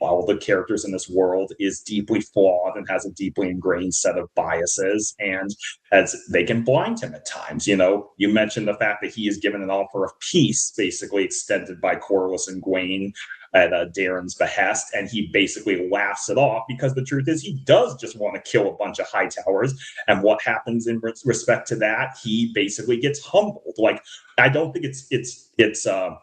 all the characters in this world, is deeply flawed and has a deeply ingrained set of biases, and as they can blind him at times. You mentioned the fact that he is given an offer of peace, basically extended by Corlys and Gwaine at Darren's behest, and he basically laughs it off because the truth is he does just want to kill a bunch of high towers. And what happens in respect to that? He basically gets humbled. Like, I don't think it's a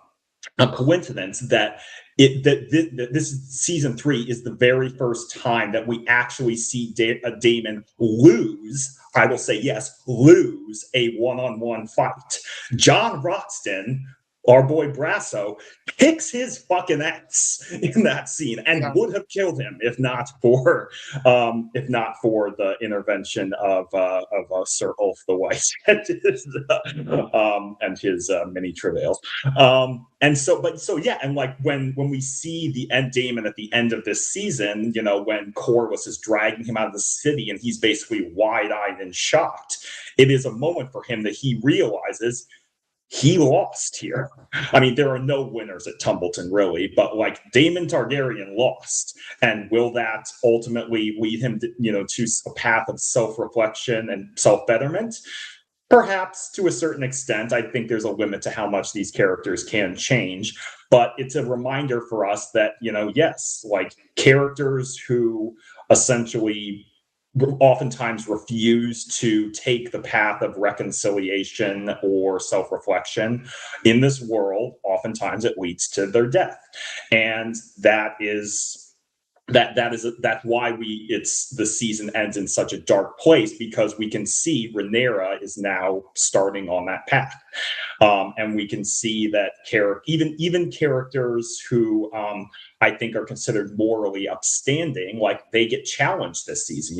coincidence that this season 3 is the very first time that we actually see Damon lose. I will say yes, lose a one-on-one fight. John Roxton, our boy Brasso, kicks his fucking ass in that scene and yeah, would have killed him if not for the intervention of Sir Ulf the White and his many travails. Yeah, and like when we see the end Damon at the end of this season, when Corlys is dragging him out of the city and he's basically wide-eyed and shocked, it is a moment for him that he realizes he lost here. I mean, there are no winners at Tumbleton, really, but like Daemon Targaryen lost. And will that ultimately lead him to a path of self-reflection and self-betterment? Perhaps to a certain extent. I think there's a limit to how much these characters can change, but it's a reminder for us that, yes, like characters who essentially oftentimes refuse to take the path of reconciliation or self-reflection in this world, oftentimes it leads to their death. And that's why the season ends in such a dark place, because we can see Rhaenyra is now starting on that path. And we can see that even characters who I think are considered morally upstanding, like they get challenged this season.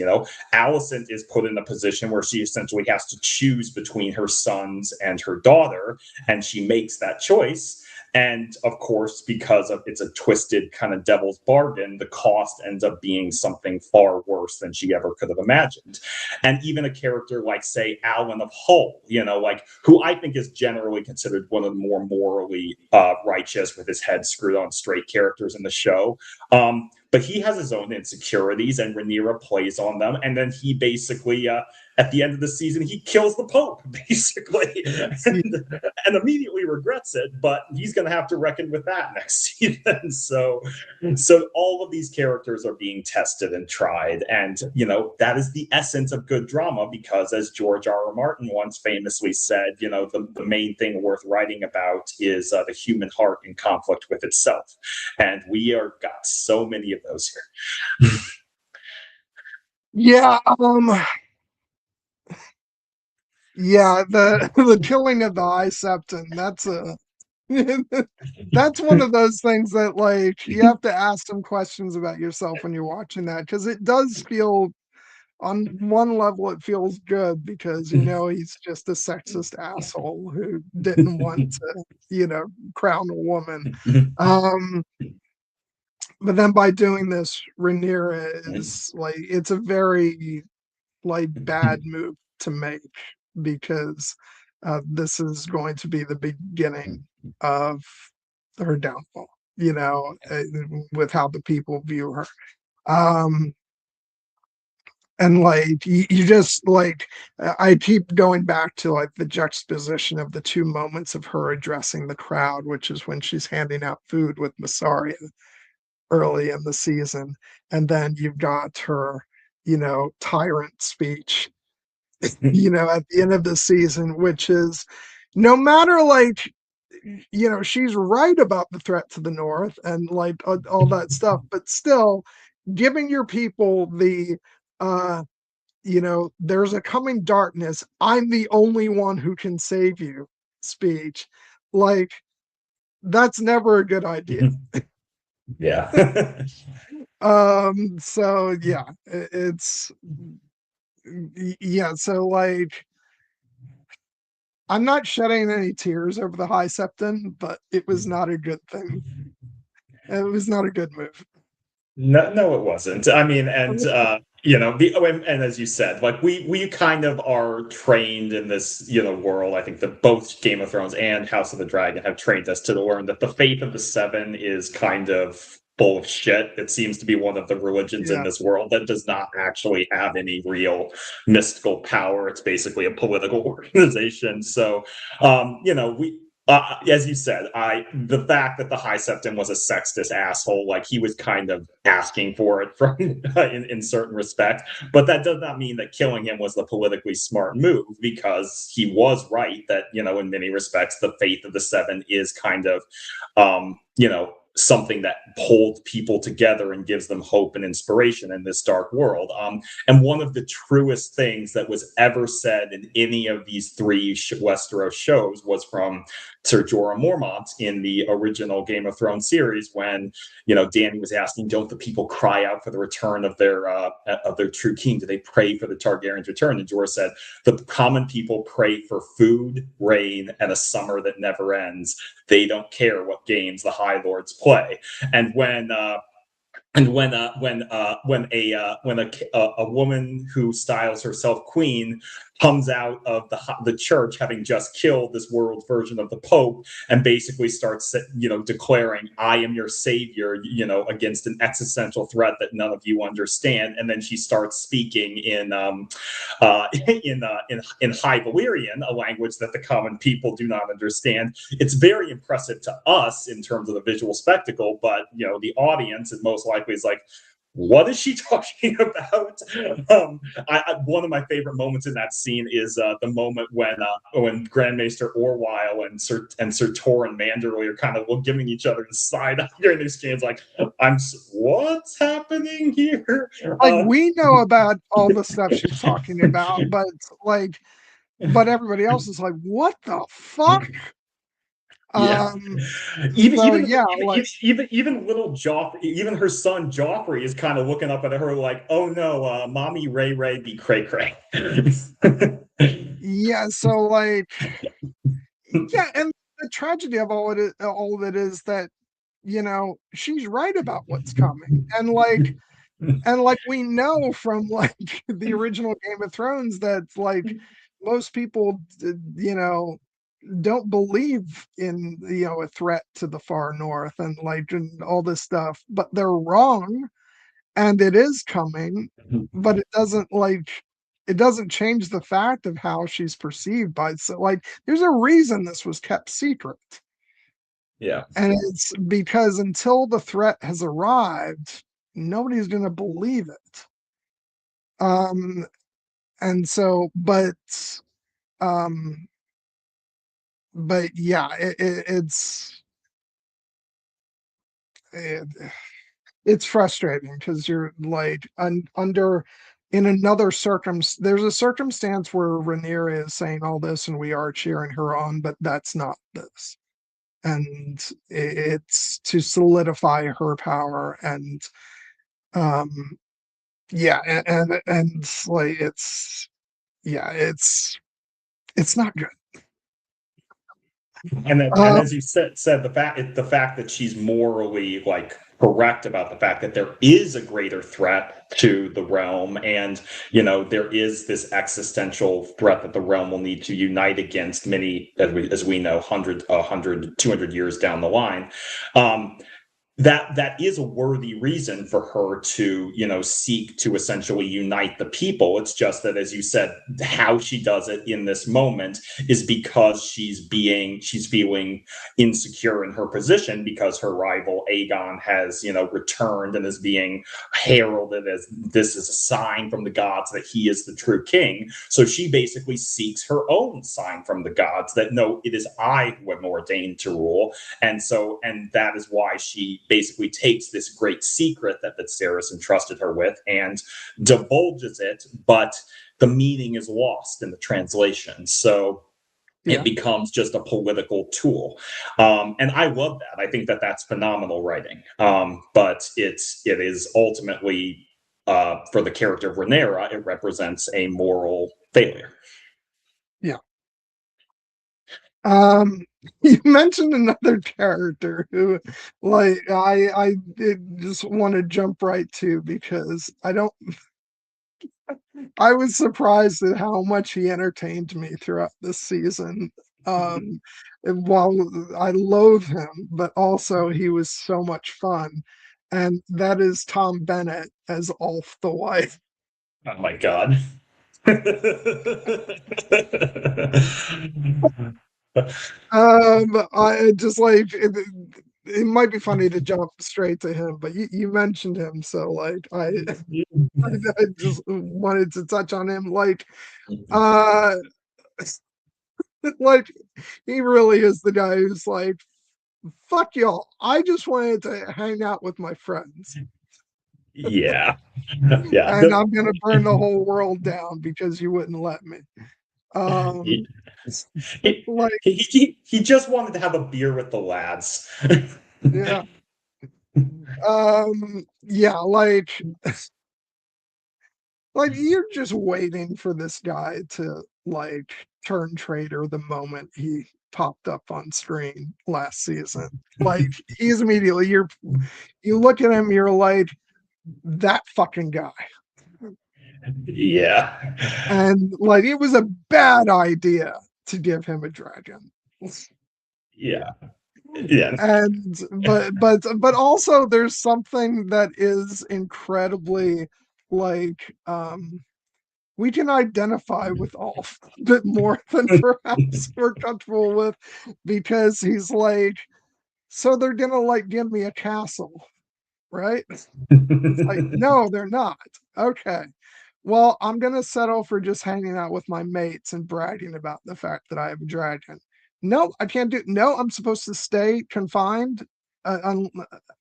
Alicent is put in a position where she essentially has to choose between her sons and her daughter, and she makes that choice. And of course, because it's a twisted kind of devil's bargain, the cost ends up being something far worse than she ever could have imagined. And even a character like, say, Alan of Hull, who I think is generally considered one of the more morally righteous, with his head screwed on straight characters in the show. But he has his own insecurities, and Rhaenyra plays on them. And then he basically, at the end of the season, he kills the Pope, basically, and immediately regrets it. But he's going to have to reckon with that next season. So all of these characters are being tested and tried. And, that is the essence of good drama, because as George R.R. Martin once famously said, the main thing worth writing about is the human heart in conflict with itself. And we got so many of those here. Yeah, the killing of the High Septon, that's one of those things that, like, you have to ask some questions about yourself when you're watching that, because it does feel, on one level, it feels good, because he's just a sexist asshole who didn't want to crown a woman. But then by doing this, Rhaenyra is like, it's a very bad move to make, because this is going to be the beginning of her downfall, with how the people view her. And you just I keep going back to the juxtaposition of the two moments of her addressing the crowd, which is when she's handing out food with Massaria early in the season, and then you've got her tyrant speech at the end of the season, which is, no matter she's right about the threat to the north and all that stuff, but still giving your people the there's a coming darkness, I'm the only one who can save you speech, that's never a good idea. Yeah. So yeah, it's so I'm not shedding any tears over the High Septon, but it was not a good thing. It was not a good move. No, it wasn't. I mean, and and as you said, we kind of are trained in this world. I think that both Game of Thrones and House of the Dragon have trained us to learn that the faith of the Seven is kind of bullshit. It seems to be one of the religions in this world that does not actually have any real mystical power. It's basically a political organization. So, as you said, the fact that the High Septon was a sexist asshole, he was kind of asking for it from in certain respects, but that does not mean that killing him was the politically smart move, because he was right that in many respects the faith of the Seven is kind of something that holds people together and gives them hope and inspiration in this dark world. And one of the truest things that was ever said in any of these three Westeros shows was from Sir Jorah Mormont in the original Game of Thrones series, when Dany was asking, "Don't the people cry out for the return of their true king? Do they pray for the Targaryens' return?" And Jorah said, "The common people pray for food, rain, and a summer that never ends. They don't care what games the High Lords play." And when a woman who styles herself queen comes out of the church, having just killed this world version of the Pope, and basically starts, declaring, "I am your savior," against an existential threat that none of you understand. And then she starts speaking in in High Valyrian, a language that the common people do not understand. It's very impressive to us in terms of the visual spectacle, but the audience is most likely is like, what is she talking about? One of my favorite moments in that scene is the moment when Grandmaster Orwyle and Sir Torrin Manderley are kind of giving each other the side during these games, like, what's happening here? Like, we know about all the stuff she's talking about, but everybody else is like, what the fuck? Yeah. So yeah, even little Joffrey, even her son Joffrey is kind of looking up at her like, "Oh no, mommy Ray Ray be cray cray." Yeah, so yeah, and the tragedy of all of it is that she's right about what's coming, and we know from the original Game of Thrones that most people don't believe in a threat to the far north and and all this stuff, but they're wrong, and it is coming, but it doesn't change the fact of how she's perceived by, so there's a reason this was kept secret. Yeah. And it's because until the threat has arrived, nobody's going to believe it. And so, um, yeah, it, it's frustrating because you're under in another there's a circumstance where Rhaenyra is saying all this and we are cheering her on, but that's not this. And it's to solidify her power, and yeah, and it's not good. And as you said, the fact that she's morally correct about the fact that there is a greater threat to the realm, and there is this existential threat that the realm will need to unite against many, as we know, 100 200 years down the line. That is a worthy reason for her to seek to essentially unite the people. It's just that, as you said, how she does it in this moment is because she's feeling insecure in her position, because her rival Aegon has returned and is being heralded as this is a sign from the gods that he is the true king. So she basically seeks her own sign from the gods that, no, it is I who am ordained to rule. And that is why she basically takes this great secret that Viserys entrusted her with and divulges it, but the meaning is lost in the translation. So it becomes just a political tool. And I love that. I think that that's phenomenal writing. But it is ultimately, for the character of Rhaenyra, it represents a moral failure. Yeah. You mentioned another character who I just want to jump right to, because I was surprised at how much he entertained me throughout this season. And while I loathe him, but also he was so much fun, and that is Tom Bennett as Ulf the White. Oh my god. I just it might be funny to jump straight to him, but you mentioned him, so I just wanted to touch on him. Uh, like he really is the guy who's like, fuck y'all. I just wanted to hang out with my friends. Yeah. Yeah. And I'm gonna burn the whole world down because you wouldn't let me. He, Like he just wanted to have a beer with the lads. yeah. Yeah, you're just waiting for this guy to turn traitor the moment he popped up on screen last season. He's immediately you look at him, you're like, that fucking guy. Yeah. And like it was a bad idea to give him a dragon. Yeah. Yeah. And but also there's something that is incredibly like we can identify with Ulf a bit more than perhaps we're comfortable with, because he's like, so they're gonna like give me a castle, right? It's like, no, they're not. Okay. Well, I'm gonna settle for just hanging out with my mates and bragging about the fact that I have a dragon. No, I can't do. No, I'm supposed to stay confined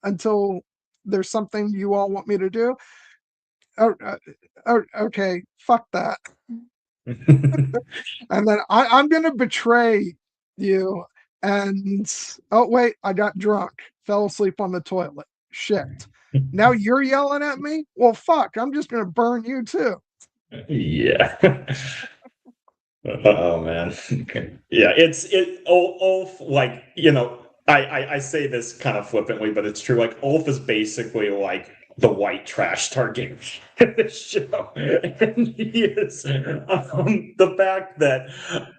until there's something you all want me to do. Oh, oh, okay. Fuck that. And then I'm gonna betray you. And oh wait, I got drunk, fell asleep on the toilet. Shit. Now you're yelling at me? Well, fuck, I'm just gonna burn you too. Yeah. Oh man. Yeah, it Ulf, like, I say this kind of flippantly, but it's true. Like Ulf is basically like the white trash target in this show. And he is the fact that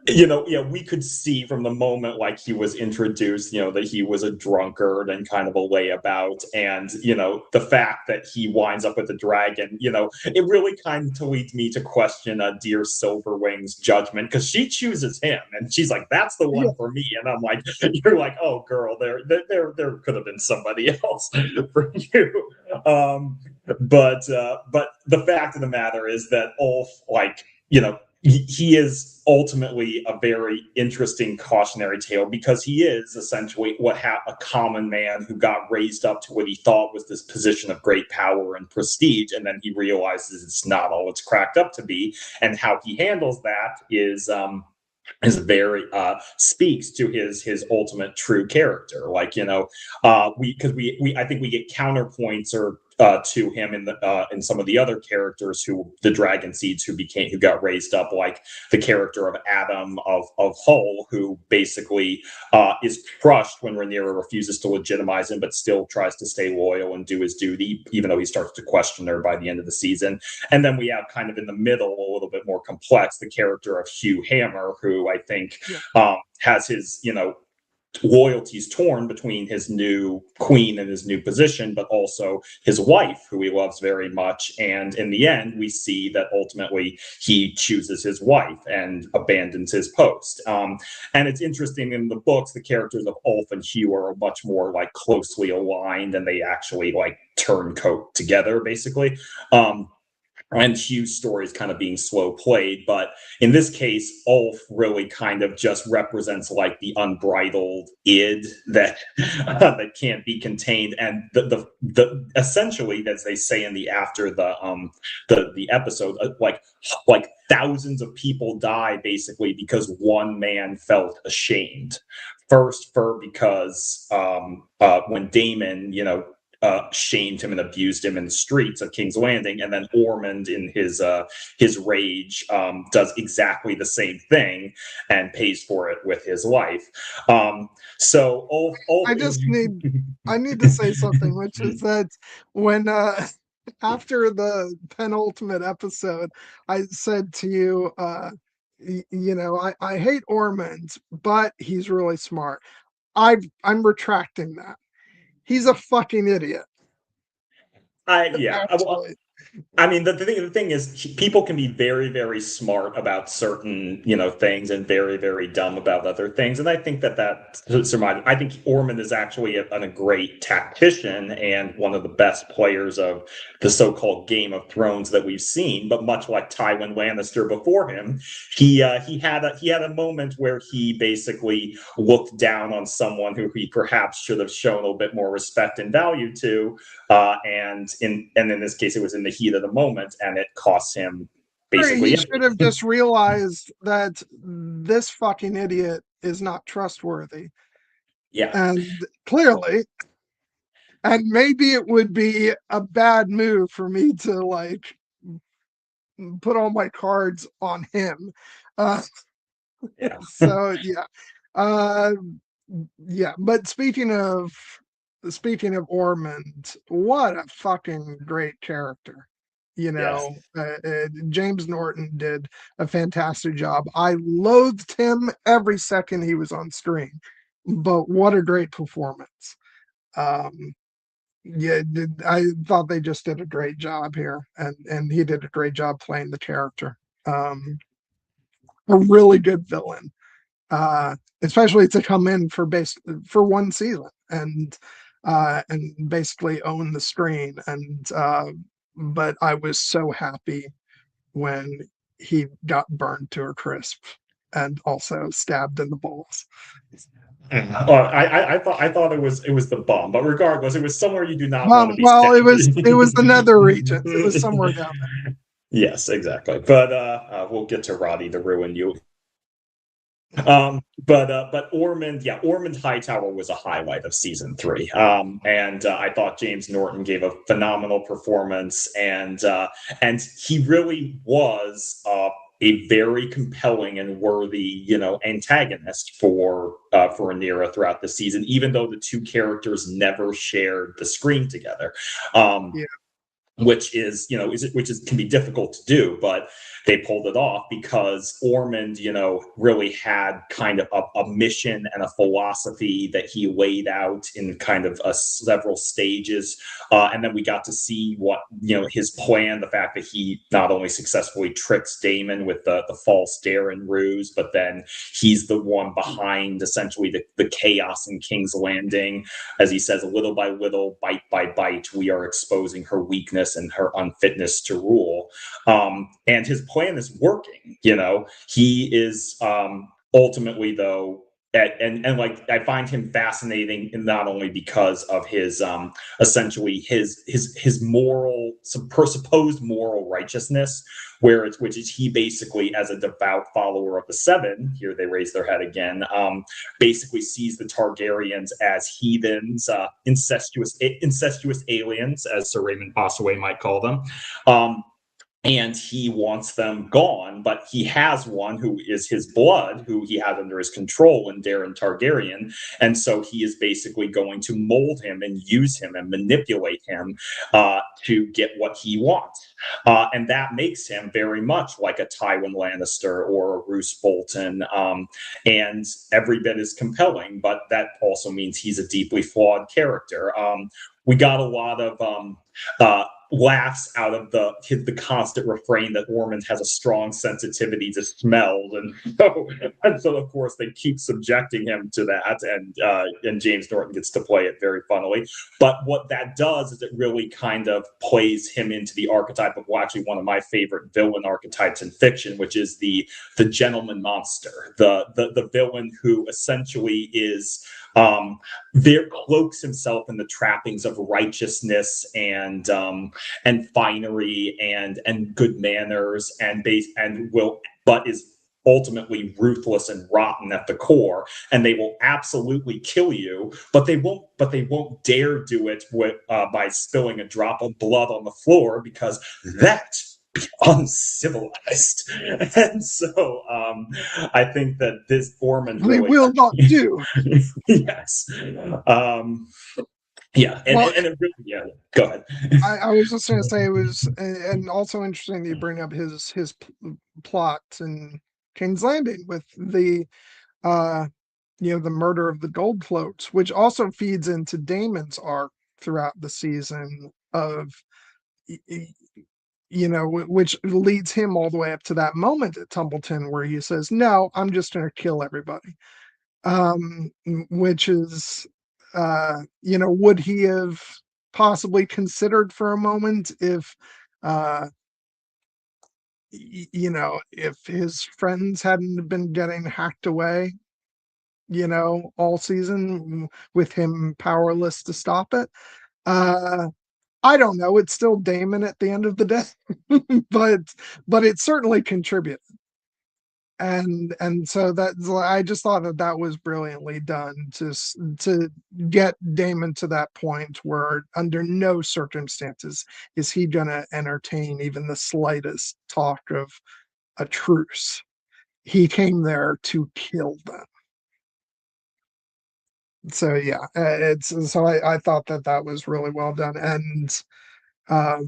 yeah, we could see from the moment like he was introduced, that he was a drunkard and kind of a layabout, and the fact that he winds up with the dragon, it really kind of leads me to question dear Silverwing's judgment, because she chooses him and she's like, that's the Yeah, one for me, and I'm like, you're like, oh girl, there could have been somebody else for you. But the fact of the matter is that Ulf, like, he is ultimately a very interesting cautionary tale, because he is essentially a common man who got raised up to what he thought was this position of great power and prestige, and then he realizes it's not all it's cracked up to be, and how he handles that is very speaks to his ultimate true character. Like, we I think we get counterpoints or to him in some of the other characters, who the dragon seeds who got raised up, like the character of Adam of Hull, who basically is crushed when Rhaenyra refuses to legitimize him, but still tries to stay loyal and do his duty, even though he starts to question her by the end of the season. And then we have kind of in the middle, a little bit more complex, the character of Hugh Hammer, who I think yeah. has his, loyalties torn between his new queen and his new position, but also his wife, who he loves very much. And in the end, we see that ultimately he chooses his wife and abandons his post. And it's interesting, in the books, the characters of Ulf and Hugh are much more like closely aligned, and they actually like turncoat together, basically. And Hugh's story is kind of being slow played. But in this case, Ulf really kind of just represents like the unbridled id that that can't be contained, and the essentially, as they say in the after the episode, like thousands of people die basically because one man felt ashamed. First, because when Damon, shamed him and abused him in the streets of King's Landing, and then Ormond, in his rage, does exactly the same thing and pays for it with his life. So Ulf I is. just need I need to say something, which is that when after the penultimate episode, I said to you, I hate Ormond, but he's really smart. I'm retracting that. He's a fucking idiot, Yeah. actually. I mean, the thing is, people can be very, very smart about certain, things, and very, very dumb about other things. And I think I think Ormond is actually a great tactician and one of the best players of the so-called Game of Thrones that we've seen. But much like Tywin Lannister before him, he had a moment where he basically looked down on someone who he perhaps should have shown a little bit more respect and value to, and in this case, it was in the heat of the moment, and it cost him basically He should have everything. just realized that this fucking idiot is not trustworthy. Yeah. And clearly, and maybe it would be a bad move for me to like put all my cards on him. Uh, Yeah. so yeah, uh, yeah. But speaking of Ormond, what a fucking great character. Yes. James Norton did a fantastic job. I loathed him every second he was on screen, but what a great performance. Um, yeah, I thought they just did a great job here, and he did a great job playing the character. Um, a really good villain, especially to come in for one season and basically own the screen. And but I was so happy when he got burned to a crisp and also stabbed in the balls. I thought it was the bomb, but regardless, it was somewhere you do not want to be Well, stabbed. it was the nether regions. It was somewhere down Yes, exactly. But we'll get to Roddy to ruin you. But Ormond, yeah, Ormond Hightower was a highlight of season three. And I thought James Norton gave a phenomenal performance, and he really was a very compelling and worthy, antagonist for Rhaenyra throughout the season, even though the two characters never shared the screen together. Um, there. which is can be difficult to do, but they pulled it off because Ormond really had kind of a mission and a philosophy that he laid out in kind of several stages, and then we got to see what his plan, the fact that he not only successfully tricks Daemon with the false Darren ruse, but then he's the one behind essentially the chaos in King's Landing. As he says, little by little, bite by bite, we are exposing her weakness and her unfitness to rule. And his plan is working. He is ultimately, though, and like I find him fascinating, not only because of his essentially his moral supposed moral righteousness, which is he basically, as a devout follower of the Seven, here they raise their head again, basically sees the Targaryens as heathens, incestuous aliens, as Sir Raymond Bossaway might call them. And he wants them gone, but he has one who is his blood, who he has under his control, in Darren Targaryen, and so he is basically going to mold him and use him and manipulate him to get what he wants. And that makes him very much like a Tywin Lannister or a Roose Bolton, and every bit is compelling, but that also means he's a deeply flawed character. We got a lot of laughs out of the constant refrain that Ormond has a strong sensitivity to smells, and so of course they keep subjecting him to that, and James Norton gets to play it very funnily. But what that does is it really kind of plays him into the archetype of, well, actually one of my favorite villain archetypes in fiction, which is the gentleman monster, the villain who essentially is there cloaks himself in the trappings of righteousness and finery and good manners but is ultimately ruthless and rotten at the core, and they will absolutely kill you, but they won't dare do it by spilling a drop of blood on the floor, because that uncivilized. And so I think that this Ormond They really will not do. yes. Um, yeah, Well, and it really, yeah. Go ahead. I was just going to say it was, and also interesting that you bring up his plot in King's Landing with uh, the murder of the gold floats, which also feeds into Damon's arc throughout the season of, which leads him all the way up to that moment at Tumbleton where he says, "No, I'm just going to kill everybody." Which is, would he have possibly considered for a moment if, uh, if his friends hadn't been getting hacked away, all season with him powerless to stop it? Uh, I don't know. It's still Damon at the end of the day, but it certainly contributed. And so I just thought that was brilliantly done to get Damon to that point where under no circumstances is he going to entertain even the slightest talk of a truce. He came there to kill them. So yeah, it's so I thought that was really well done. And um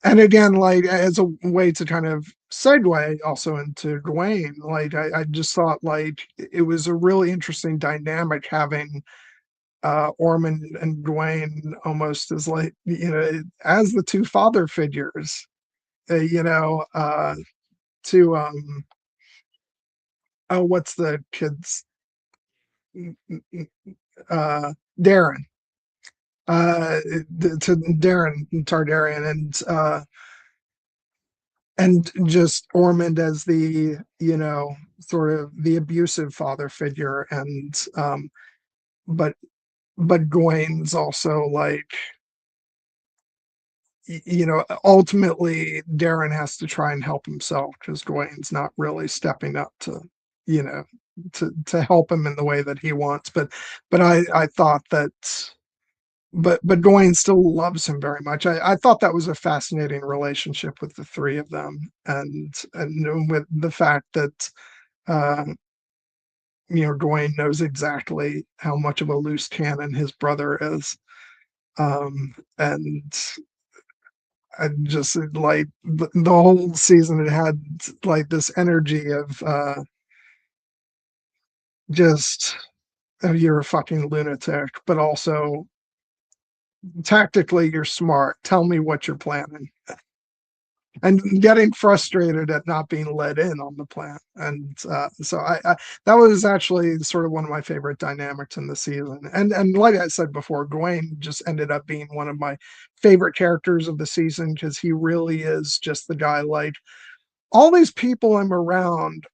And again, like as a way to kind of segue also into Dwayne, like I just thought like it was a really interesting dynamic having Ormond and Dwayne almost as like as the two father figures, to oh what's the kid's Darren to Darren Targaryen and just Ormond as the sort of the abusive father figure and but Gawain's also like ultimately Darren has to try and help himself because Gawain's not really stepping up to you know to help him in the way that he wants but I thought that but Gawain still loves him very much. I thought that was a fascinating relationship with the three of them and with the fact that uh Gawain knows exactly how much of a loose cannon his brother is. And I just like the whole season it had like this energy of just you're a fucking lunatic, but also tactically you're smart. Tell me what you're planning. And getting frustrated at not being let in on the plan. And so I that was actually sort of one of my favorite dynamics in the season. And like I said before, Gawain just ended up being one of my favorite characters of the season because he really is just the guy like all these people I'm around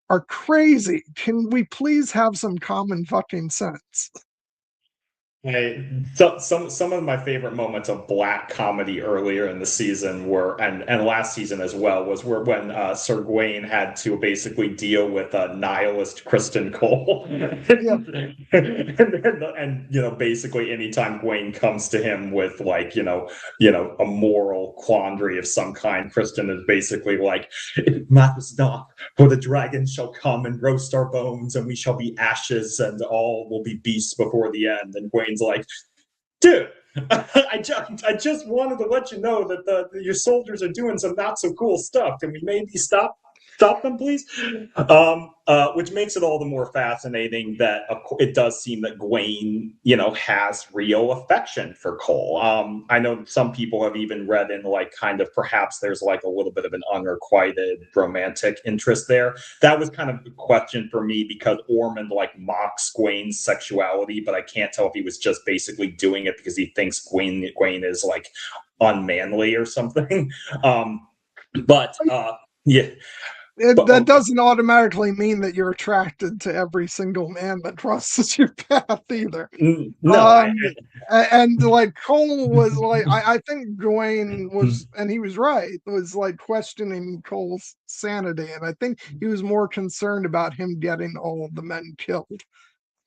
are crazy. Can we please have some common fucking sense? Hey, so some of my favorite moments of black comedy earlier in the season were, and last season as well, was where when Sir Gawain had to basically deal with a nihilist Kristen Cole, Yeah. and basically anytime Gawain comes to him with like a moral quandary of some kind, Kristen is basically like, "It matters not, for the dragon shall come and roast our bones, and we shall be ashes, and all will be beasts before the end." And Wayne's like, "Dude, I just wanted to let you know that your soldiers are doing some not so cool stuff. Can we maybe stop them, please?" Which makes it all the more fascinating that it does seem that Gawain, has real affection for Cole. I know some people have even read in like kind of perhaps there's like a little bit of an unrequited romantic interest there. That was kind of a question for me because Ormond like mocks Gawain's sexuality, but I can't tell if he was just basically doing it because he thinks Gawain is like unmanly or something. But yeah, but That doesn't automatically mean that you're attracted to every single man that crosses your path either. no, Um, and like Cole was like, I think Gawain was, and he was right, was like questioning Cole's sanity. And I think he was more concerned about him getting all of the men killed.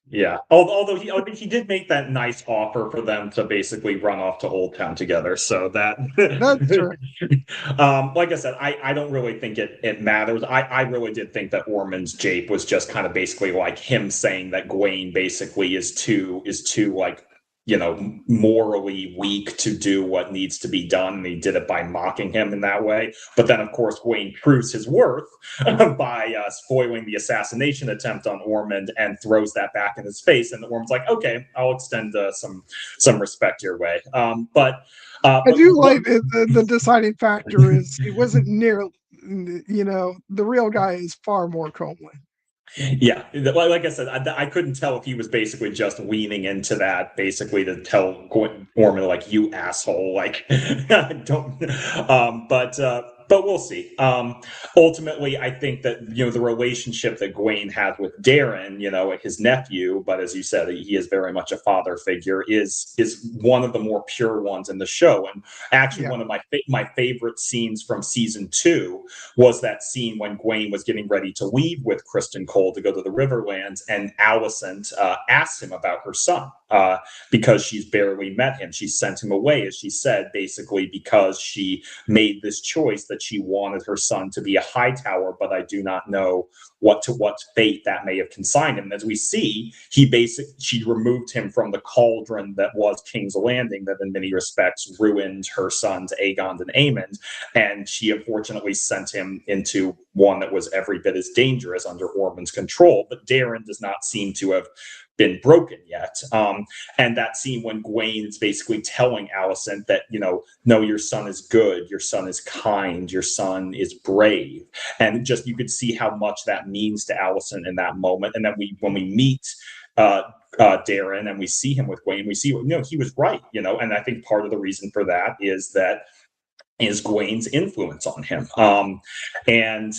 Yeah. Although he did make that nice offer for them to basically run off to Old Town together. So that, That's true. like I said, I don't really think it matters. I really did think that Ormond's jape was just kind of basically like him saying that Gawain basically is too like morally weak to do what needs to be done. And he did it by mocking him in that way. But then, of course, Gawain proves his worth by spoiling the assassination attempt on Ormond and throws that back in his face. And Ormond's like, "Okay, I'll extend some respect your way." I But do what, like it, the deciding factor is he wasn't near, the real guy is far more comely. yeah, like I said, I couldn't tell if he was basically just leaning into that, basically to tell Ormond like, "You asshole," like don't. But we'll see. Ultimately, I think that the relationship that Gawain has with Darren, his nephew, but as you said, he is very much a father figure, is one of the more pure ones in the show, and actually Yeah. one of my favorite scenes from season 2 was that scene when Gawain was getting ready to leave with Kristen Cole to go to the Riverlands, and Alicent asked him about her son, because she's barely met him. She sent him away, as she said, basically because she made this choice that she wanted her son to be a Hightower, but I do not know what fate that may have consigned him. And as we see, she removed him from the cauldron that was King's Landing, that in many respects ruined her sons Aegon and Aemond, and she unfortunately sent him into one that was every bit as dangerous under Ormond's control. But Darren does not seem to have been broken yet. And that scene when Gwaine is basically telling Alicent that, no, your son is good, your son is kind, your son is brave. And just you could see how much that means to Alicent in that moment. And then when we meet Darren and we see him with Gwaine, we see, he was right, and I think part of the reason for that is Gwaine's influence on him. And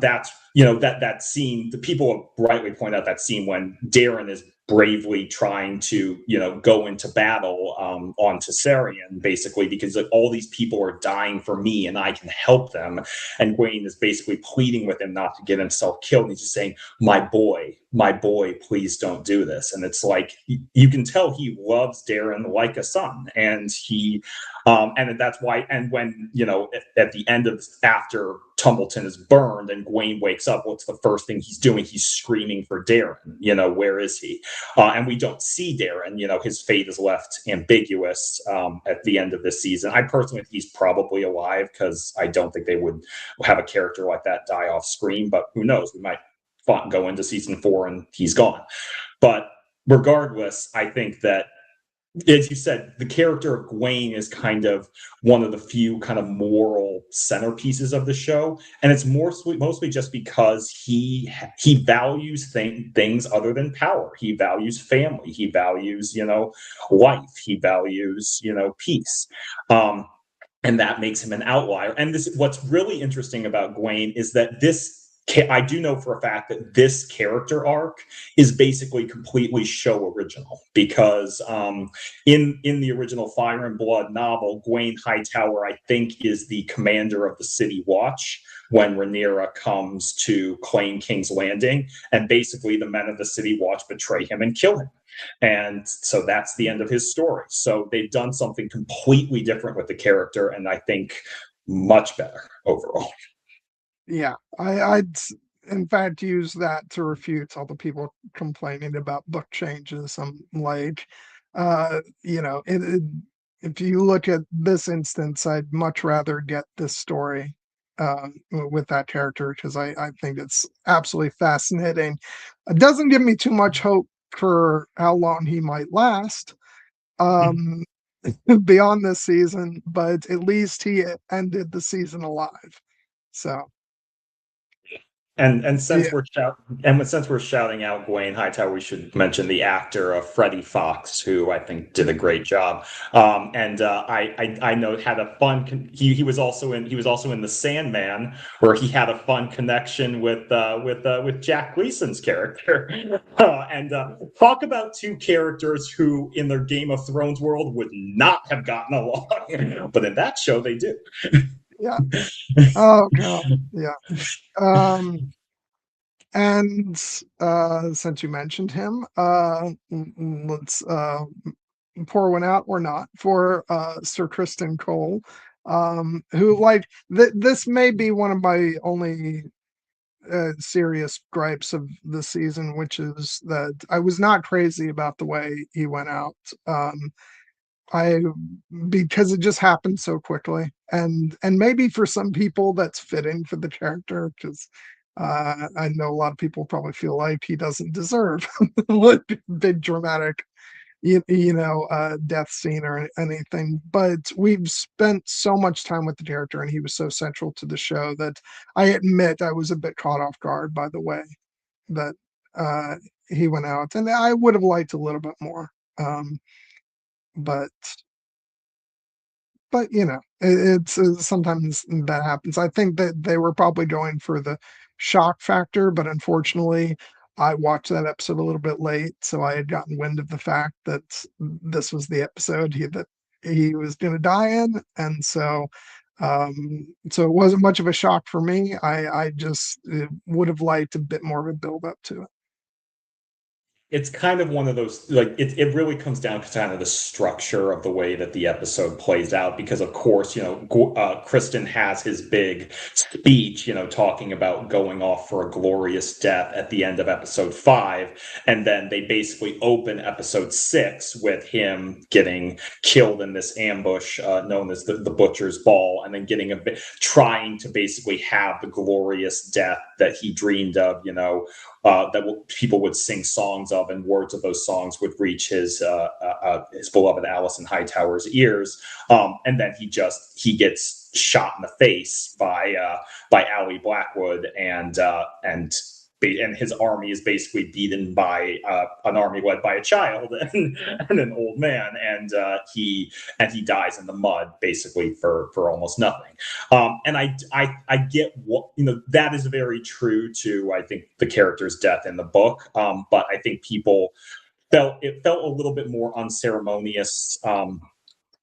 that's, that scene, the people rightly point out that scene when Darren is bravely trying to, go into battle on Tessarion, basically, because all these people are dying for me and I can help them. And Gwaine is basically pleading with him not to get himself killed. And he's just saying, my boy, please don't do this. And it's like, you can tell he loves Darren like a son. And and that's why, and when, at the end of, after Tumbleton is burned and Gwaine wakes up, what's the first thing he's doing? He's screaming for Darren, where is he? And we don't see Darren, his fate is left ambiguous at the end of this season. I personally think he's probably alive, because I don't think they would have a character like that die off screen, but who knows? We might go into season 4 and he's gone. But regardless, I think that, as you said, the character of Gwaine is kind of one of the few kind of moral centerpieces of the show, and it's mostly just because he values things other than power. He values family. He values life. He values peace. And that makes him an outlier. And what's really interesting about Gwaine is that I do know for a fact that this character arc is basically completely show original, because in the original Fire and Blood novel, Gwaine Hightower, I think, is the commander of the City Watch when Rhaenyra comes to claim King's Landing, and basically the men of the City Watch betray him and kill him. And so that's the end of his story. So they've done something completely different with the character, and I think much better overall. Yeah, I'd in fact use that to refute all the people complaining about book changes. I'm like, if you look at this instance, I'd much rather get this story with that character, because I think it's absolutely fascinating. It doesn't give me too much hope for how long he might last beyond this season, but at least he ended the season alive. So. And since we're shouting out Gwaine Hightower, we should mention the actor Freddie Fox, who I think did a great job. I know had a fun. He was also in The Sandman, where he had a fun connection with Jack Gleason's character. And talk about two characters who, in their Game of Thrones world, would not have gotten along, but in that show they do. Yeah. Oh god. Yeah. And since you mentioned him, let's pour one out or not for Sir Kristen Cole, who, like, this may be one of my only serious gripes of the season, which is that I was not crazy about the way he went out. I Because it just happened so quickly, and maybe for some people that's fitting for the character, because I know a lot of people probably feel like he doesn't deserve a big dramatic death scene or anything, but we've spent so much time with the character and he was so central to the show that I admit I was a bit caught off guard by the way that he went out, and I would have liked a little bit more, but it's sometimes that happens. I think that they were probably going for the shock factor, but unfortunately, I watched that episode a little bit late, so I had gotten wind of the fact that this was the episode that he was going to die in, and so it wasn't much of a shock for me. I just would have liked a bit more of a build up to it. it's kind of one of those, like, it really comes down to kind of the structure of the way that the episode plays out, because of course, Kristen has his big speech, talking about going off for a glorious death at the end of episode 5, and then they basically open episode 6 with him getting killed in this ambush known as the butcher's ball, and then trying to basically have the glorious death that he dreamed of, people would sing songs of, and words of those songs would reach his beloved Alison Hightower's ears. And then he gets shot in the face by Allie Blackwood, and his army is basically beaten by an army led by a child and an old man, and he dies in the mud basically for almost nothing. And I get what, that is very true to, I think, the character's death in the book. But I think people felt a little bit more unceremonious.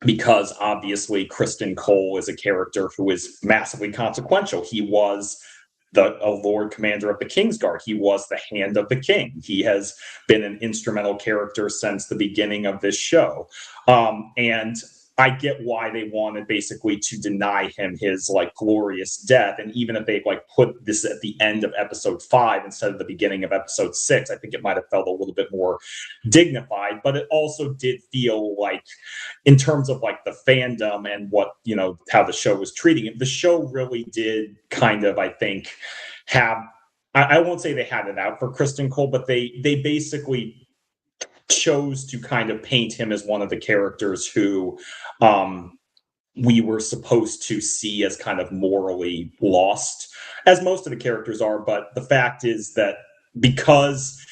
Because obviously Kristen Cole is a character who is massively consequential. He was a Lord Commander of the Kingsguard. He was the hand of the king. He has been an instrumental character since the beginning of this show. And I get why they wanted basically to deny him his glorious death. And even if they put this at the end of episode 5 instead of the beginning of episode 6, I think it might have felt a little bit more dignified. But it also did feel like, in terms of the fandom and what, how the show was treating it, the show really did kind of, I think, have, I won't say they had it out for Kristen Cole, but they basically chose to kind of paint him as one of the characters who we were supposed to see as kind of morally lost, as most of the characters are. But the fact is that because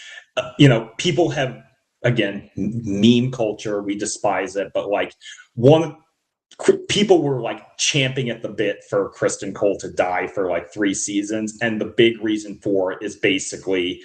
people have, again, meme culture, we despise it, but people were champing at the bit for Kristen Cole to die for 3 seasons, and the big reason for it is basically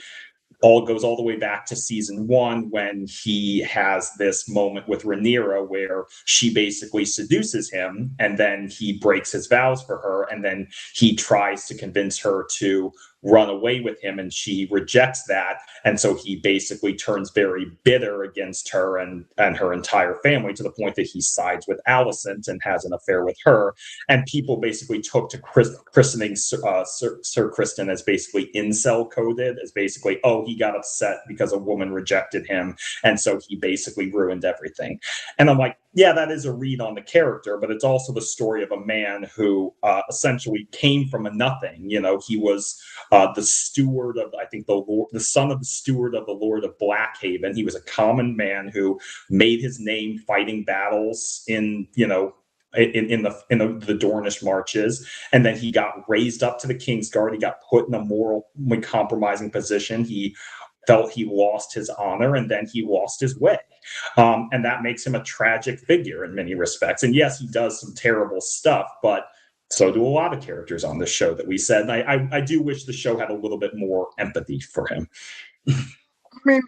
goes all the way back to season 1, when he has this moment with Rhaenyra where she basically seduces him, and then he breaks his vows for her, and then he tries to convince her to run away with him, and she rejects that. And so he basically turns very bitter against her and her entire family, to the point that he sides with Alicent and has an affair with her. And people basically took to christening Sir Kristen as basically incel coded, as basically, oh, he got upset because a woman rejected him, and so he basically ruined everything. And I'm like, yeah, that is a read on the character, but it's also the story of a man who essentially came from a nothing. He was the steward of, I think, the son of the steward of the Lord of Blackhaven. He was a common man who made his name fighting battles in the Dornish marches, and then he got raised up to the Kingsguard. He got put in a morally compromising position. He felt he lost his honor, and then he lost his way. And that makes him a tragic figure in many respects. And yes, he does some terrible stuff, but so do a lot of characters on this show that we said. And I do wish the show had a little bit more empathy for him. I mean,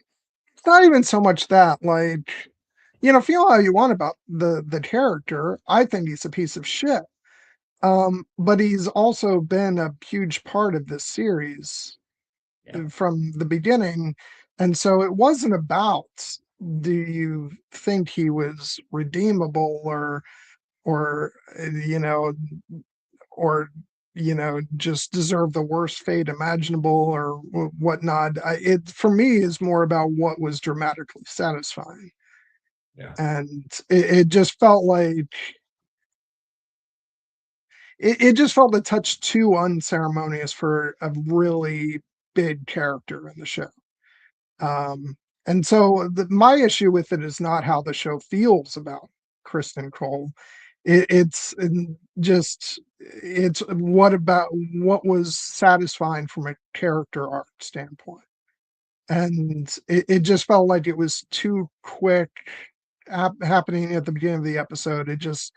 it's not even so much that, feel how you want about the character. I think he's a piece of shit. But he's also been a huge part of this series from the beginning. And so it wasn't about, do you think he was redeemable or you know or just deserve the worst fate imaginable or whatnot. It, for me, is more about what was dramatically satisfying. And it just felt like it just felt a touch too unceremonious for a really big character in the show. And so my issue with it is not how the show feels about Kristen Cole. It's what was satisfying from a character arc standpoint. And it just felt like it was too quick happening at the beginning of the episode. It just,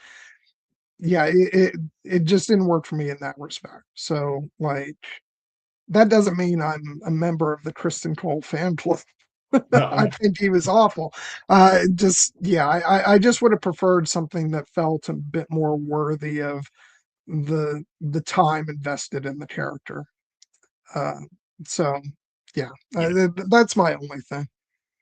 it just didn't work for me in that respect. So that doesn't mean I'm a member of the Kristen Cole fan club. I think he was awful. I just would have preferred something that felt a bit more worthy of the time invested in the character. So that's my only thing.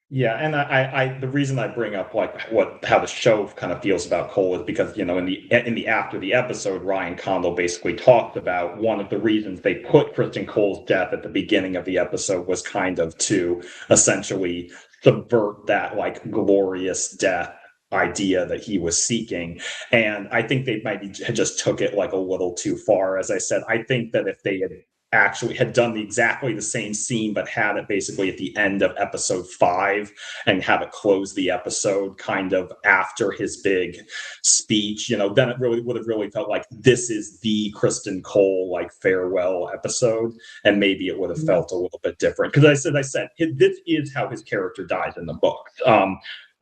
Yeah, and the reason I bring up like how the show kind of feels about Cole is because in the after the episode, Ryan Condal basically talked about one of the reasons they put Kristen Cole's death at the beginning of the episode was kind of to essentially subvert that like glorious death idea that he was seeking. And I think they maybe just took it like a little too far. As I said, I think that if they had done exactly the same scene but had it basically at the end of episode 5 and have it close the episode kind of after his big speech, then it really would have really felt like this is the Kristen Cole like farewell episode, and maybe it would have Yeah. felt a little bit different because I said this is how his character dies in the book.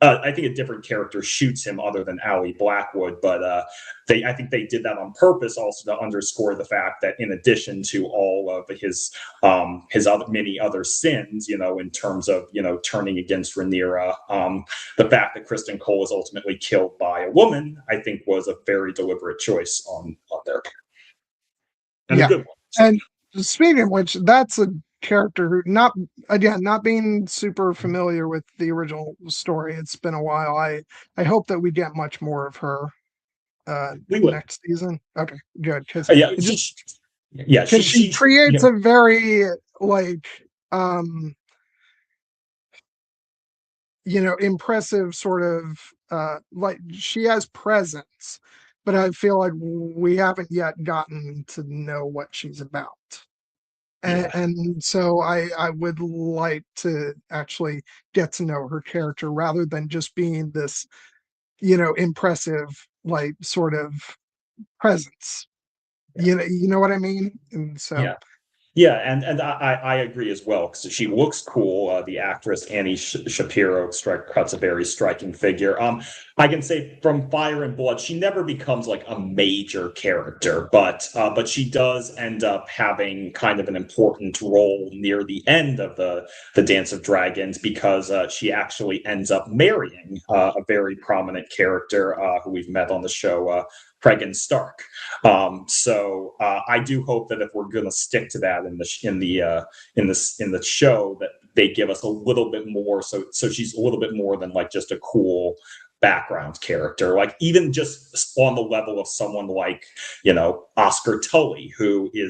I think a different character shoots him other than Allie Blackwood, but I think they did that on purpose also to underscore the fact that in addition to all of his other many other sins, in terms of turning against Rhaenyra, the fact that Kristen Cole was ultimately killed by a woman, I think was a very deliberate choice on their part, and a Yeah. good one. So. And speaking of which, that's a character who not being super familiar with the original story. It's been a while. I hope that we get much more of her We would, next season. Okay, good. Because yeah, it just yeah, because she creates a very like um impressive sort of like she has presence, but I feel like we haven't yet gotten to know what she's about. yeah. And so I would like to actually get to know her character rather than just being this, impressive like sort of presence. You know what I mean? And so Yeah. Yeah, and I agree as well because she looks cool. The actress Annie Shapiro cuts a very striking figure. I can say from Fire and Blood, she never becomes like a major character, but she does end up having kind of an important role near the end of the Dance of Dragons because she actually ends up marrying a very prominent character who we've met on the show, Pregan Stark. So I do hope that if we're going to stick to that in the show, that they give us a little bit more. So she's a little bit more than like just a cool background character, like even just on the level of someone like Oscar Tully,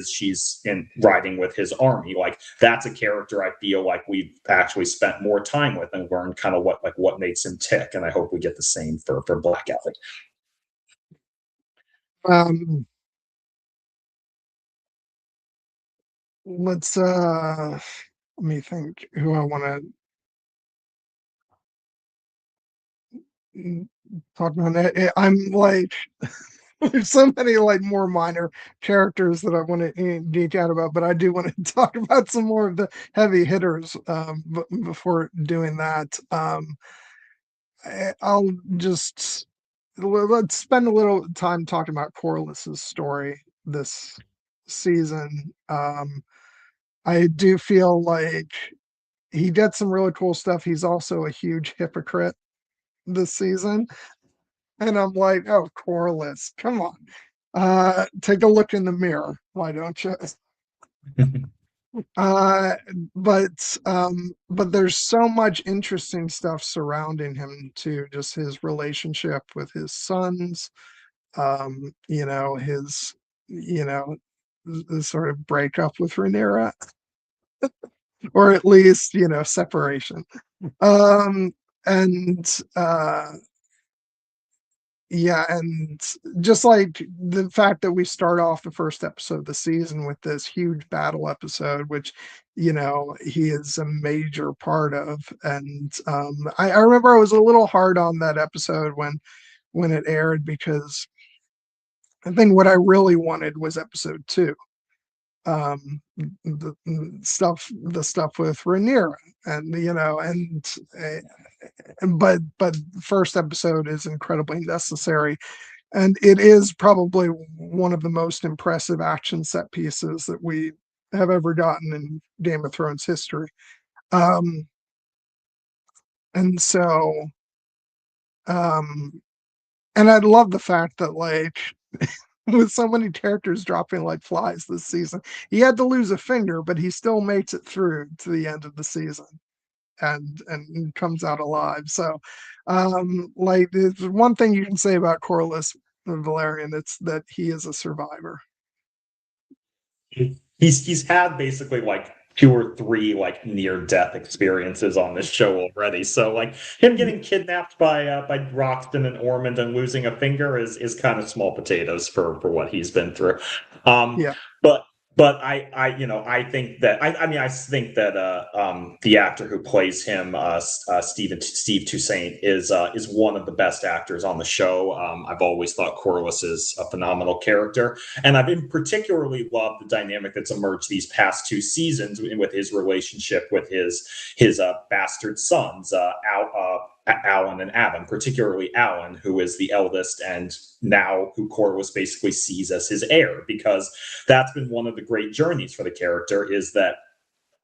she's in riding with his army. Like that's a character I feel like we've actually spent more time with and learned kind of what makes him tick. And I hope we get the same for Black Ellie. um let's let me think who I want to talk about. I'm like there's so many like more minor characters that I want to geek out about, but I do want to talk about some more of the heavy hitters before doing that. I'll just let's spend a little time talking about Corliss's story this season. I do feel like he did some really cool stuff. He's also a huge hypocrite this season. And I'm like, oh, Corliss, come on. Take a look in the mirror. Why don't you? Uh, but there's so much interesting stuff surrounding him too. Just his relationship with his sons. His you know the sort of breakup with Rhaenyra, or at least separation. Um, and Yeah, and just like the fact that we start off the first episode of the season with this huge battle episode, which he is a major part of. And I remember I was a little hard on that episode when it aired, because I think what I really wanted was episode 2. The stuff with Rhaenyra, and but first episode is incredibly necessary, and it is probably one of the most impressive action set pieces that we have ever gotten in Game of Thrones history. Um, and so, um, and I love the fact that, like, with so many characters dropping like flies this season, he had to lose a finger, but he still makes it through to the end of the season. and comes out alive. So, like, there's one thing you can say about Corliss Valerian, it's that he is a survivor. He's had basically like two or three like near death experiences on this show already. So like him getting kidnapped by Roxton and Ormond and losing a finger is kind of small potatoes for what he's been through. Um, Yeah. but but I think that I think that the actor who plays him Steve Toussaint is one of the best actors on the show. I've always thought Corliss is a phenomenal character. And I've in particularly loved the dynamic that's emerged these past two seasons with his relationship with his bastard sons, Alan and Adam, particularly Alan, who is the eldest and now who Corliss basically sees as his heir, because that's been one of the great journeys for the character is that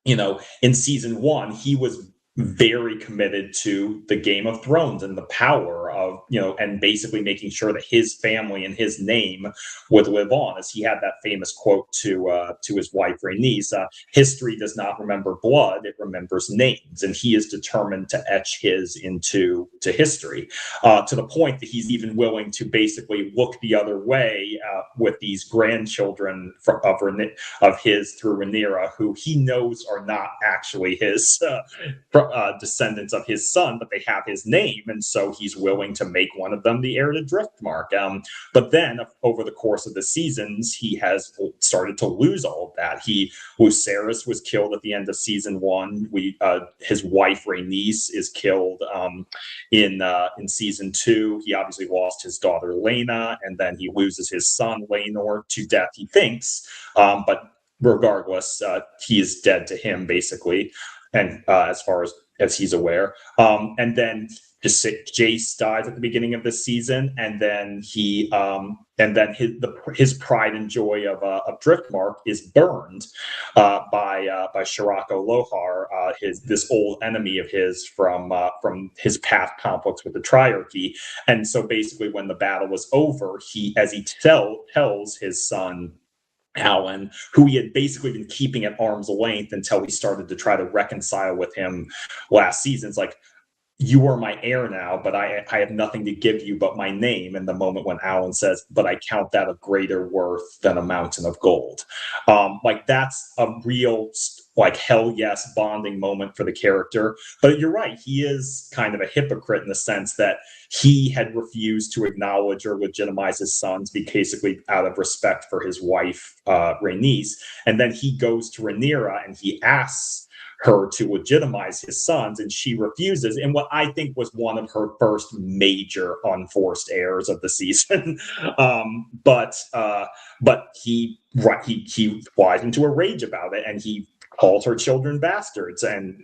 in season one, he was very committed to the Game of Thrones and the power of, and basically making sure that his family and his name would live on. As he had that famous quote to his wife Rhaenys, "History does not remember blood; it remembers names," and he is determined to etch his into history, to the point that he's even willing to basically look the other way with these grandchildren of his through Rhaenyra, who he knows are not actually his descendants of his son, but they have his name, and so he's willing to make one of them the heir to Driftmark. But then, over the course of the seasons, he has started to lose all of that. Lucerys was killed at the end of season one. His wife Rhaenys is killed in season two. He obviously lost his daughter Laena, and then he loses his son Laenor to death. He thinks, but regardless, he is dead to him basically, and as far as he's aware. And then Jace dies at the beginning of this season, and then his pride and joy of Driftmark is burned by Shirako Lohar, this old enemy of his from his past conflicts with the Triarchy. And so basically, when the battle was over, as he tells his son Alan, who he had basically been keeping at arm's length until he started to try to reconcile with him last season. It's like, you are my heir now, but I have nothing to give you but my name. And the moment when Alan says, but I count that of greater worth than a mountain of gold. Like that's a real like hell yes bonding moment for the character. But you're right, he is kind of a hypocrite in the sense that he had refused to acknowledge or legitimize his sons, basically out of respect for his wife, Rhaenys. And then he goes to Rhaenyra and he asks her to legitimize his sons, and she refuses in what I think was one of her first major unforced errors of the season. But he flies into a rage about it, and he calls her children bastards, and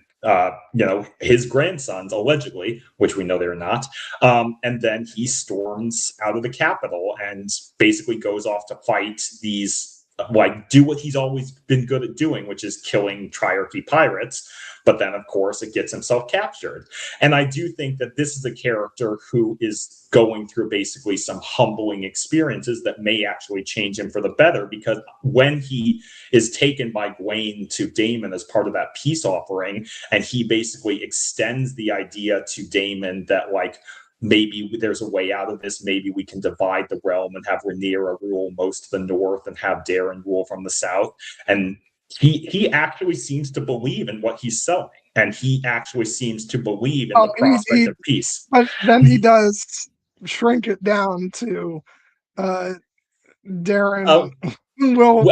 his grandsons allegedly, which we know they're not. And then he storms out of the capital and basically goes off to fight these, like, do what he's always been good at doing, which is killing Triarchy pirates. But then, of course, it gets himself captured. And I do think that this is a character who is going through basically some humbling experiences that may actually change him for the better, because when he is taken by Gwaine to Daemon as part of that peace offering, and he basically extends the idea to Daemon that, like, maybe there's a way out of this. Maybe we can divide the realm and have Rhaenyra rule most of the north and have Daeron rule from the south. And he actually seems to believe in what he's selling, and he actually seems to believe in the prospect of peace. But then he does shrink it down to Daeron will,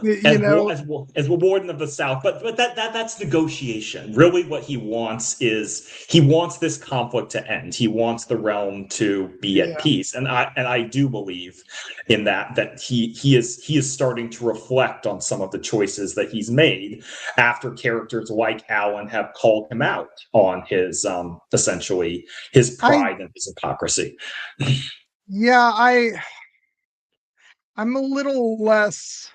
you know, as warden of the South, but that's negotiation. Really, what he wants is he wants this conflict to end. He wants the realm to be at peace, and I do believe in that he is starting to reflect on some of the choices that he's made after characters like Alan have called him out on his essentially his pride and his hypocrisy. Yeah, I'm a little less.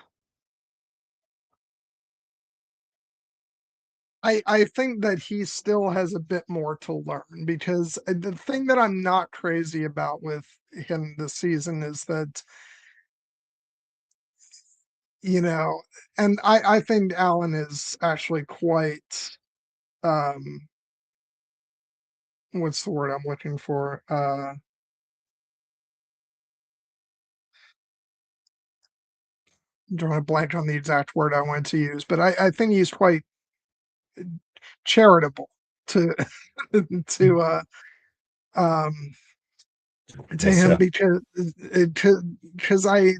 I think that he still has a bit more to learn, because the thing that I'm not crazy about with him this season is that, and I think Alan is actually quite um what's the word I'm looking for? Drawing a blank on the exact word I wanted to use, but I think he's quite charitable to to um to Yes, him yeah. because I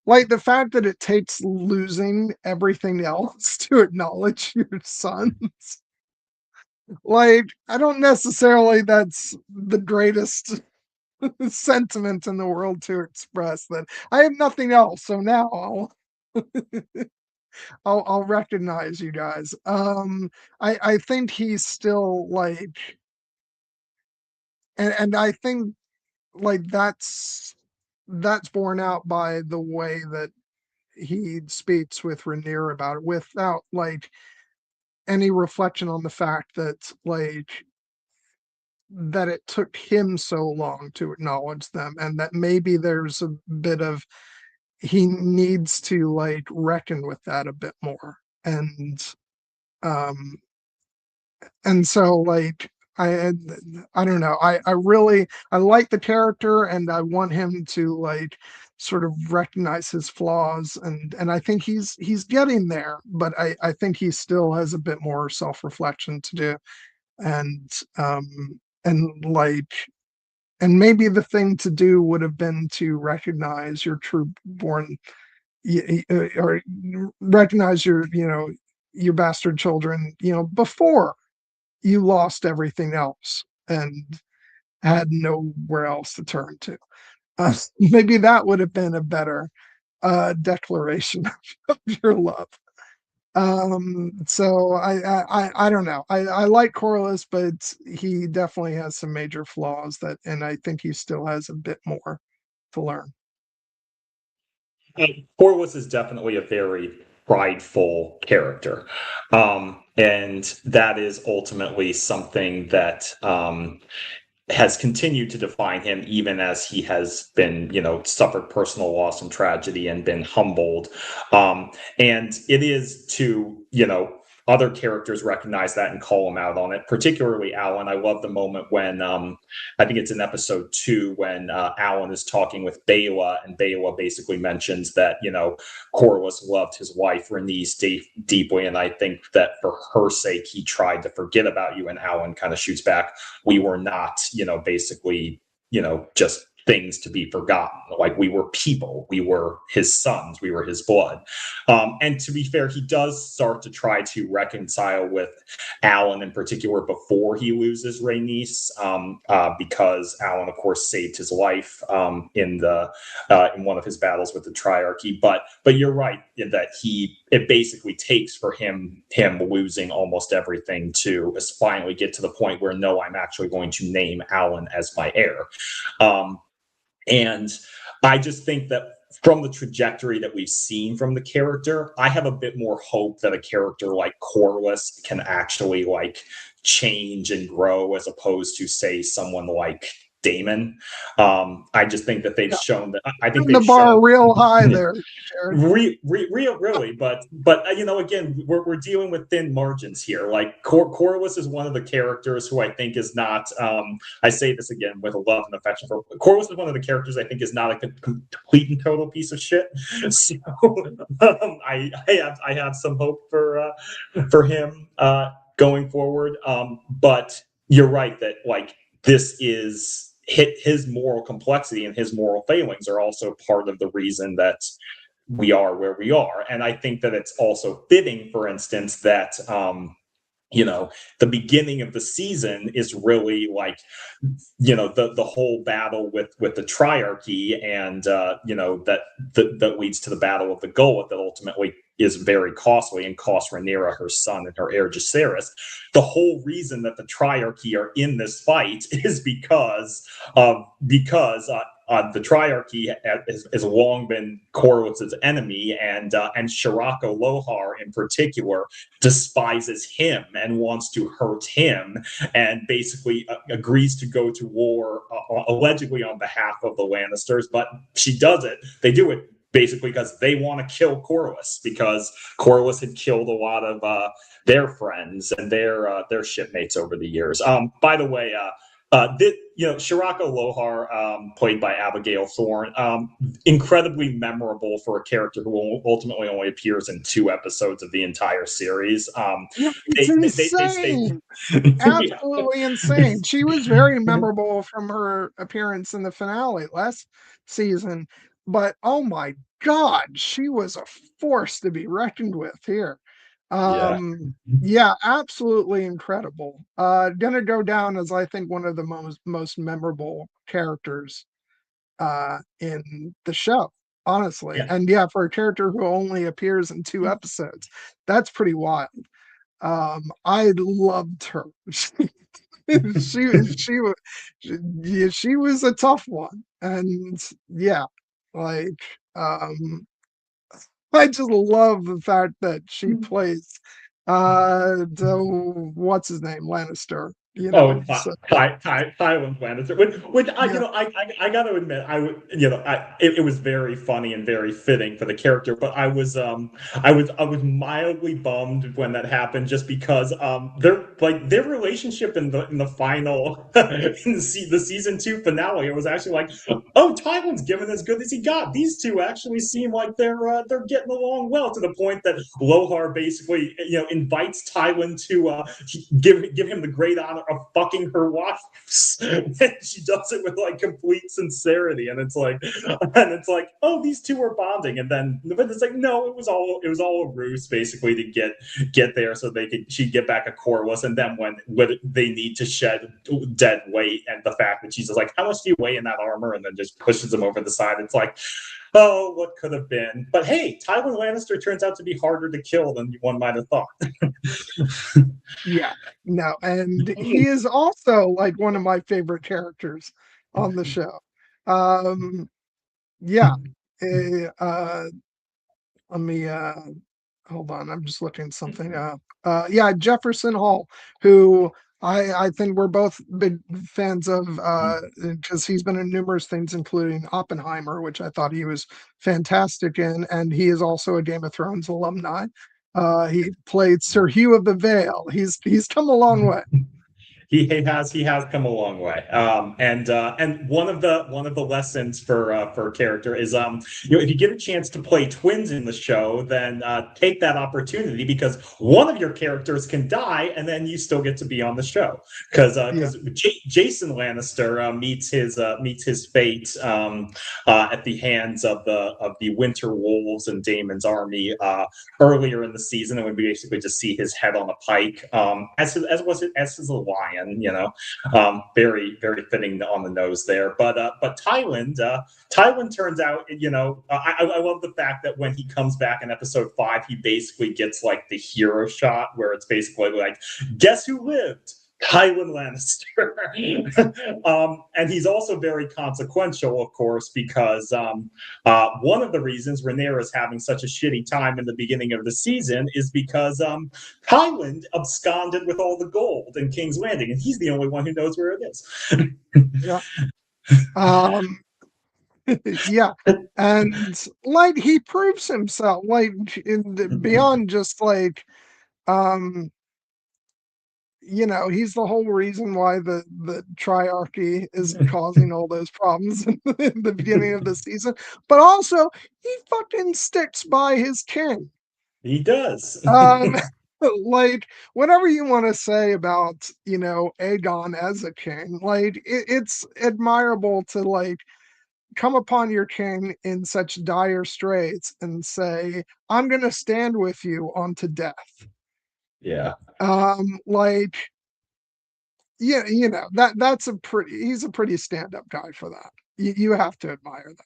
like the fact that it takes losing everything else to acknowledge your sons. Like, I don't necessarily that's the greatest sentiment in the world to express that I have nothing else, so now I'll recognize you guys. I think he's still like, and I think like that's borne out by the way that he speaks with Rainier about it, without like any reflection on the fact that like that it took him so long to acknowledge them, and that maybe there's a bit of he needs to like reckon with that a bit more. Um and so like I don't know, I really I like the character, and I want him to like sort of recognize his flaws, and I think he's getting there, but I think he still has a bit more self-reflection to do. And and like and maybe the thing to do would have been to recognize your true born or recognize your, you know, your bastard children, you know, before you lost everything else and had nowhere else to turn to. Maybe that would have been a better declaration of your love. So I don't know. I like Corliss, but he definitely has some major flaws that, and I think he still has a bit more to learn. Corvus is definitely a very prideful character. And that is ultimately something that has continued to define him even as he has been, you know, suffered personal loss and tragedy and been humbled. And it is to, you know, other characters recognize that and call him out on it, particularly Alan. I love the moment when I think it's in episode 2 when Alan is talking with Bela, and Bela basically mentions that, you know, Corliss loved his wife Renice deeply, and I think that for her sake he tried to forget about you. And Alan kind of shoots back, we were not, you know, basically, you know, just things to be forgotten. Like, we were people, we were his sons, we were his blood. And to be fair, he does start to try to reconcile with Alan in particular before he loses Rhaenys, because Alan, of course, saved his life in one of his battles with the Triarchy. But you're right in that it basically takes for him losing almost everything to finally get to the point where, no, I'm actually going to name Alan as my heir. And I just think that from the trajectory that we've seen from the character, I have a bit more hope that a character like Corliss can actually like change and grow, as opposed to, say, someone like Damon. I just think that they've Yeah, shown that. I think putting the they've bar shown. real high there, Jared. Really, but you know, again, we're dealing with thin margins here. Like, Corliss is one of the characters who I think is not. I say this again with a love and affection for Corliss is one of the characters I think is not a complete and total piece of shit. So I have some hope for him going forward. But you're right that like this is his moral complexity and his moral failings are also part of the reason that we are where we are. And I think that it's also fitting, for instance, that you know, the beginning of the season is really like, you know, the whole battle with the Triarchy, and you know, that leads to the Battle of the Gullet that ultimately is very costly and costs Rhaenyra her son and her heir Jacaerys. The whole reason that the Triarchy are in this fight is because the Triarchy has long been Corliss's enemy, and Shirako Lohar in particular despises him and wants to hurt him, and basically agrees to go to war allegedly on behalf of the Lannisters. But she does it. They do it basically because they want to kill Corlys, because Corlys had killed a lot of their friends and their shipmates over the years. By the way, Shirako Lohar, played by Abigail Thorne, incredibly memorable for a character who ultimately only appears in 2 episodes of the entire series. Yeah, it's insane. Yeah. Absolutely insane. She was very memorable from her appearance in the finale last season, but oh my god, she was a force to be reckoned with here. Yeah. Yeah, absolutely incredible. Gonna go down as I think one of the most memorable characters in the show, honestly. Yeah. And yeah, for a character who only appears in 2 episodes, that's pretty wild. I loved her. She was yeah, she was a tough one, and yeah, like I just love the fact that she plays the what's his name Lannister, you Oh, know. So Tywin Lannister. Which yeah, I got to admit, it was very funny and very fitting for the character. But I was mildly bummed when that happened, just because their relationship in the final in the season 2 finale, it was actually like, oh, Tywin's given as good as he got. These two actually seem like they're getting along well, to the point that Lohar basically invites Tywin to give him the great honor of fucking her wife. And she does it with like complete sincerity, and it's like, oh, these two are bonding, and then but it's like, no, it was all a ruse, basically, to get there so she'd get back a Corlys. And then when they need to shed dead weight, and the fact that she's just like, how much do you weigh in that armor, and then just pushes him over the side, it's like, oh, what could have been. But hey, Tywin Lannister turns out to be harder to kill than one might have thought. yeah, no, and he is also like one of my favorite characters on the show. Um, yeah, uh, let me hold on, I'm just looking something up. Yeah, Jefferson Hall, who I think we're both big fans of because he's been in numerous things, including Oppenheimer, which I thought he was fantastic in, and he is also a Game of Thrones alumni. He played Sir Hugh of the Vale. He's come a long way. He has come a long way. And one of the lessons for a character is if you get a chance to play twins in the show, then take that opportunity, because one of your characters can die and then you still get to be on the show, because Yeah, Jason Lannister meets his fate at the hands of the Winter Wolves and Daemon's army earlier in the season, and we basically just see his head on a pike, as his lion, very very fitting on the nose there. But Tywin turns out, I love the fact that when he comes back in episode 5, he basically gets like the hero shot, where it's basically like, guess who lived? Tywin Lannister. And he's also very consequential, of course, because one of the reasons Rhaenyra is having such a shitty time in the beginning of the season is because Tywin absconded with all the gold in King's Landing, and he's the only one who knows where it is. yeah. Um, yeah, and like he proves himself, like beyond just like um he's the whole reason why the triarchy is causing all those problems in the beginning of the season. But also, he fucking sticks by his king. He does. Um, like whatever you want to say about Aegon as a king, like it's admirable to like come upon your king in such dire straits and say, "I'm gonna stand with you on to death." Yeah. Like yeah, that's he's a pretty stand-up guy for that. You have to admire that.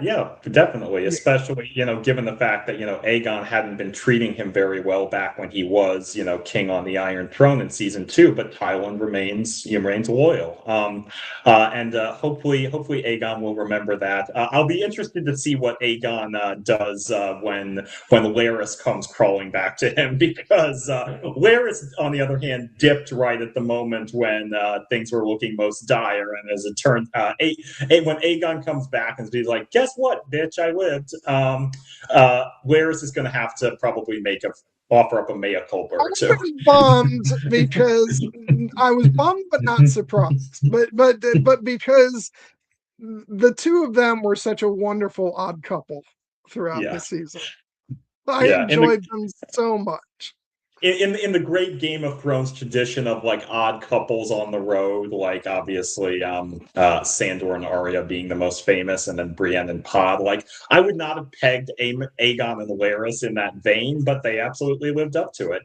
Yeah, definitely. Yeah, Especially, given the fact that, Aegon hadn't been treating him very well back when he was, king on the Iron Throne in season 2, but Tywin remains loyal. And hopefully Aegon will remember that. I'll be interested to see what Aegon does when Larys comes crawling back to him, because Larys, on the other hand, dipped right at the moment when things were looking most dire, and as it turned, when Aegon comes back and he's like, like, guess what, bitch, I lived. Laris is going to have to probably offer up a mea culpa I or two. was bummed because I was bummed but not surprised. But because the two of them were such a wonderful odd couple throughout the Yeah, season. I yeah. enjoyed them so much. In the great Game of Thrones tradition of like odd couples on the road, like obviously Sandor and Arya being the most famous, and then Brienne and Pod. Like I would not have pegged Aegon and Laris in that vein, but they absolutely lived up to it.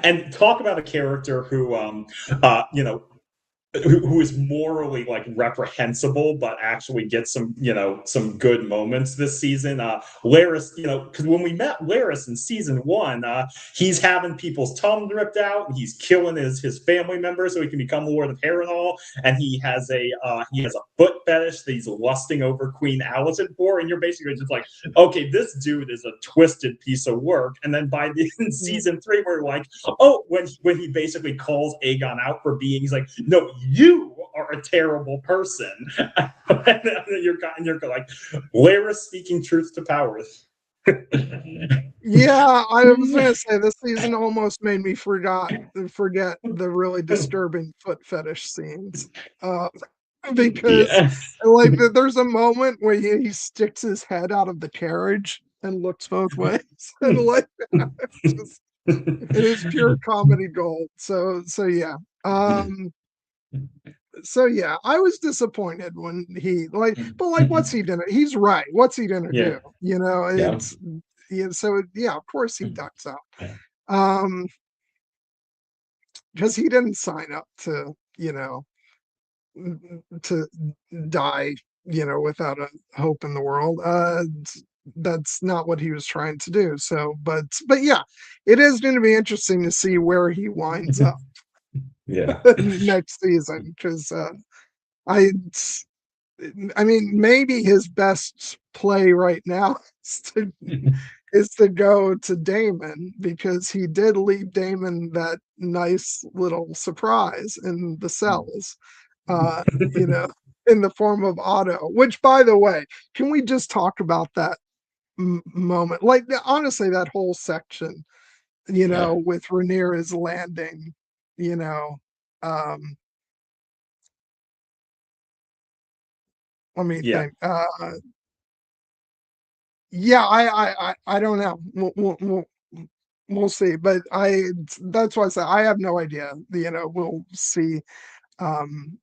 And talk about a character who, you know, who is morally like reprehensible, but actually gets some good moments this season. Laris, because when we met Laris in season one, he's having people's tongue ripped out, and he's killing his family members so he can become Lord of Harrenhal, and he has a foot fetish that he's lusting over Queen Alicent for, and you're basically just like, okay, this dude is a twisted piece of work. And then by the in season three, we're like, oh, when he basically calls Aegon out for being, he's like, no, you are a terrible person. and you're like, Laris speaking truth to power. Yeah, I was gonna say this season almost made me forget the really disturbing foot fetish scenes. Uh, because Yeah. like there's a moment where he sticks his head out of the carriage and looks both ways, and like it's just it is pure comedy gold. So yeah. Um so yeah, I was disappointed when he like, but like, what's he gonna? He's right. What's he gonna Yeah. do? You know, Yeah. it's yeah. So yeah, of course he ducks out, um, because he didn't sign up to to die, without a hope in the world. That's not what he was trying to do. So, but yeah, it is going to be interesting to see where he winds up Yeah. next season because I I mean, maybe his best play right now is to go to Damon because he did leave Damon that nice little surprise in the cells, uh, you know, in the form of Otto. Which, by the way, can we just talk about that moment? Like, honestly, that whole section, Yeah. with Rhaenyra's landing, you know, um, let me Yeah. think. Yeah, I don't know. We'll see. But that's why I say I have no idea. We'll see. Um,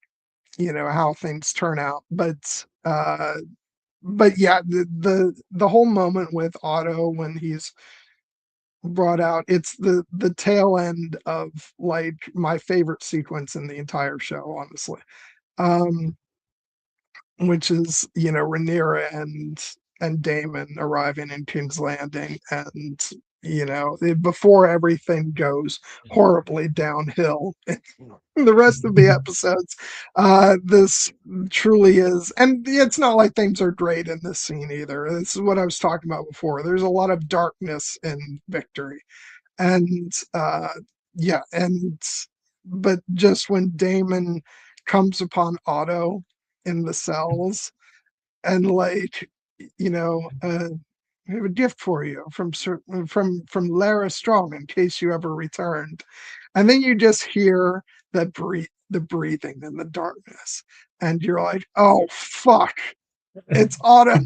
how things turn out. But yeah, the whole moment with Otto when he's brought out, it's the tail end of like my favorite sequence in the entire show, honestly. Um, which is Rhaenyra and Damon arriving in King's Landing, and before everything goes horribly downhill. The rest of the episodes, this truly is, and it's not like things are great in this scene either. This is what I was talking about before. There's a lot of darkness in Victory, and yeah, and but just when Damon comes upon Otto in the cells and like, we have a gift for you from Lara Strong in case you ever returned, and then you just hear the breathing in the darkness, and you're like, oh fuck, it's Otto.